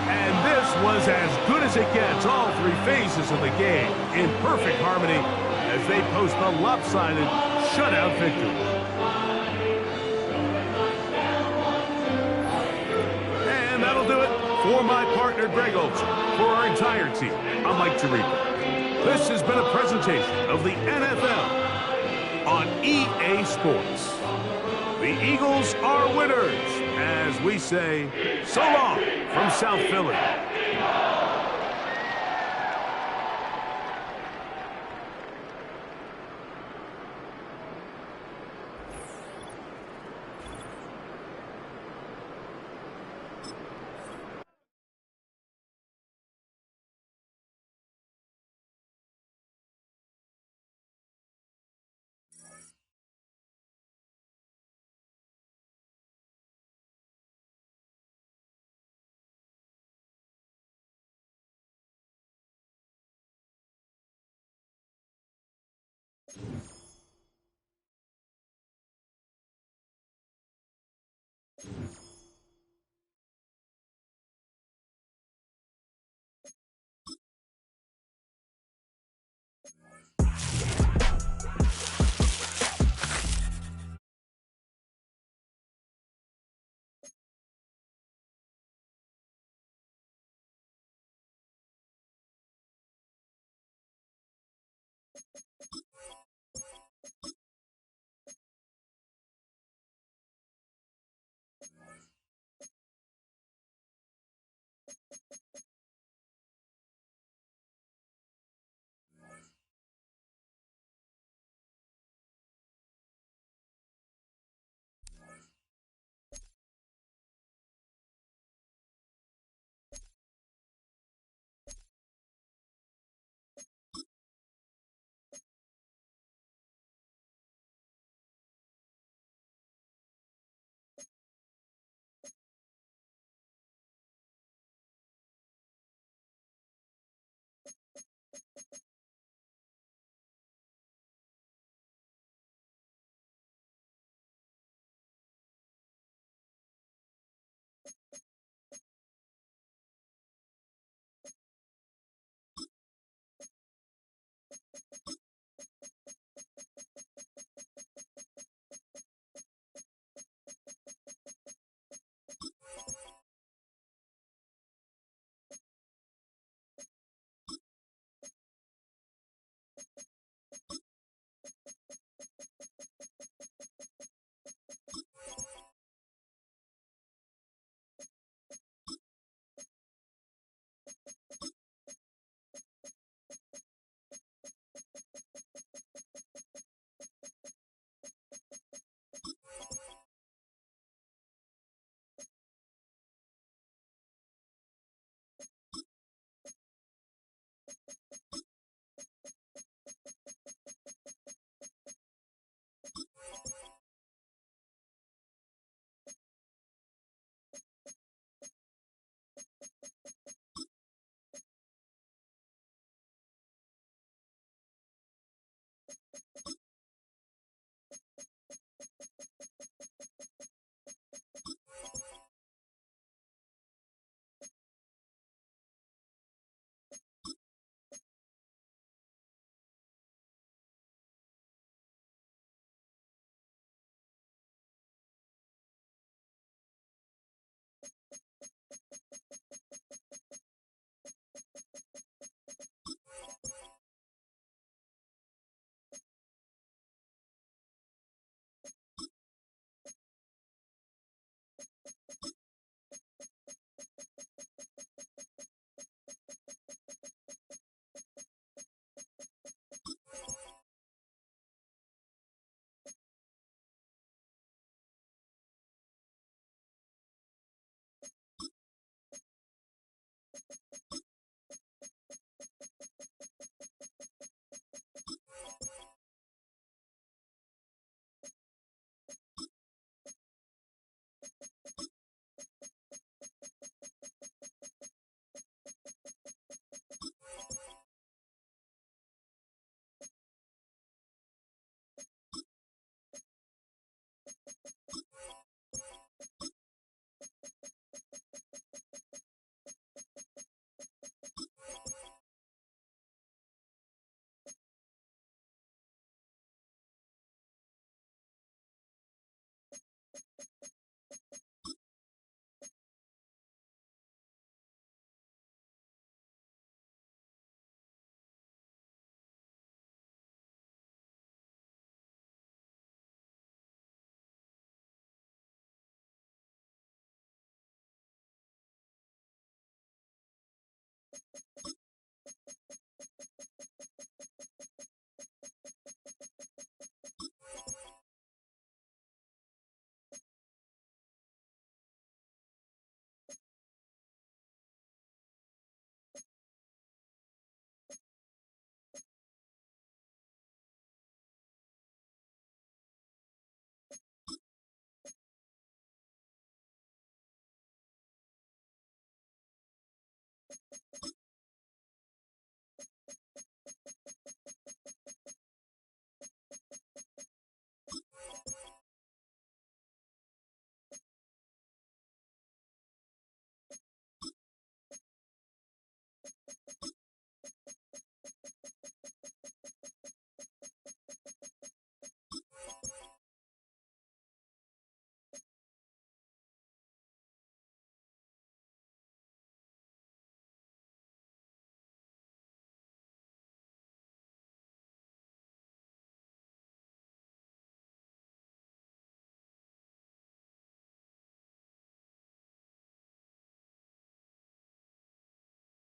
And this was as good as it gets, all 3 phases of the game, in perfect harmony as they post a lopsided shutout victory. And that'll do it for my partner, Greg Olson. For our entire team, I'm Mike Tirico. This has been a presentation of the NFL on EA Sports. The Eagles are winners, as we say, so long from South Philly. You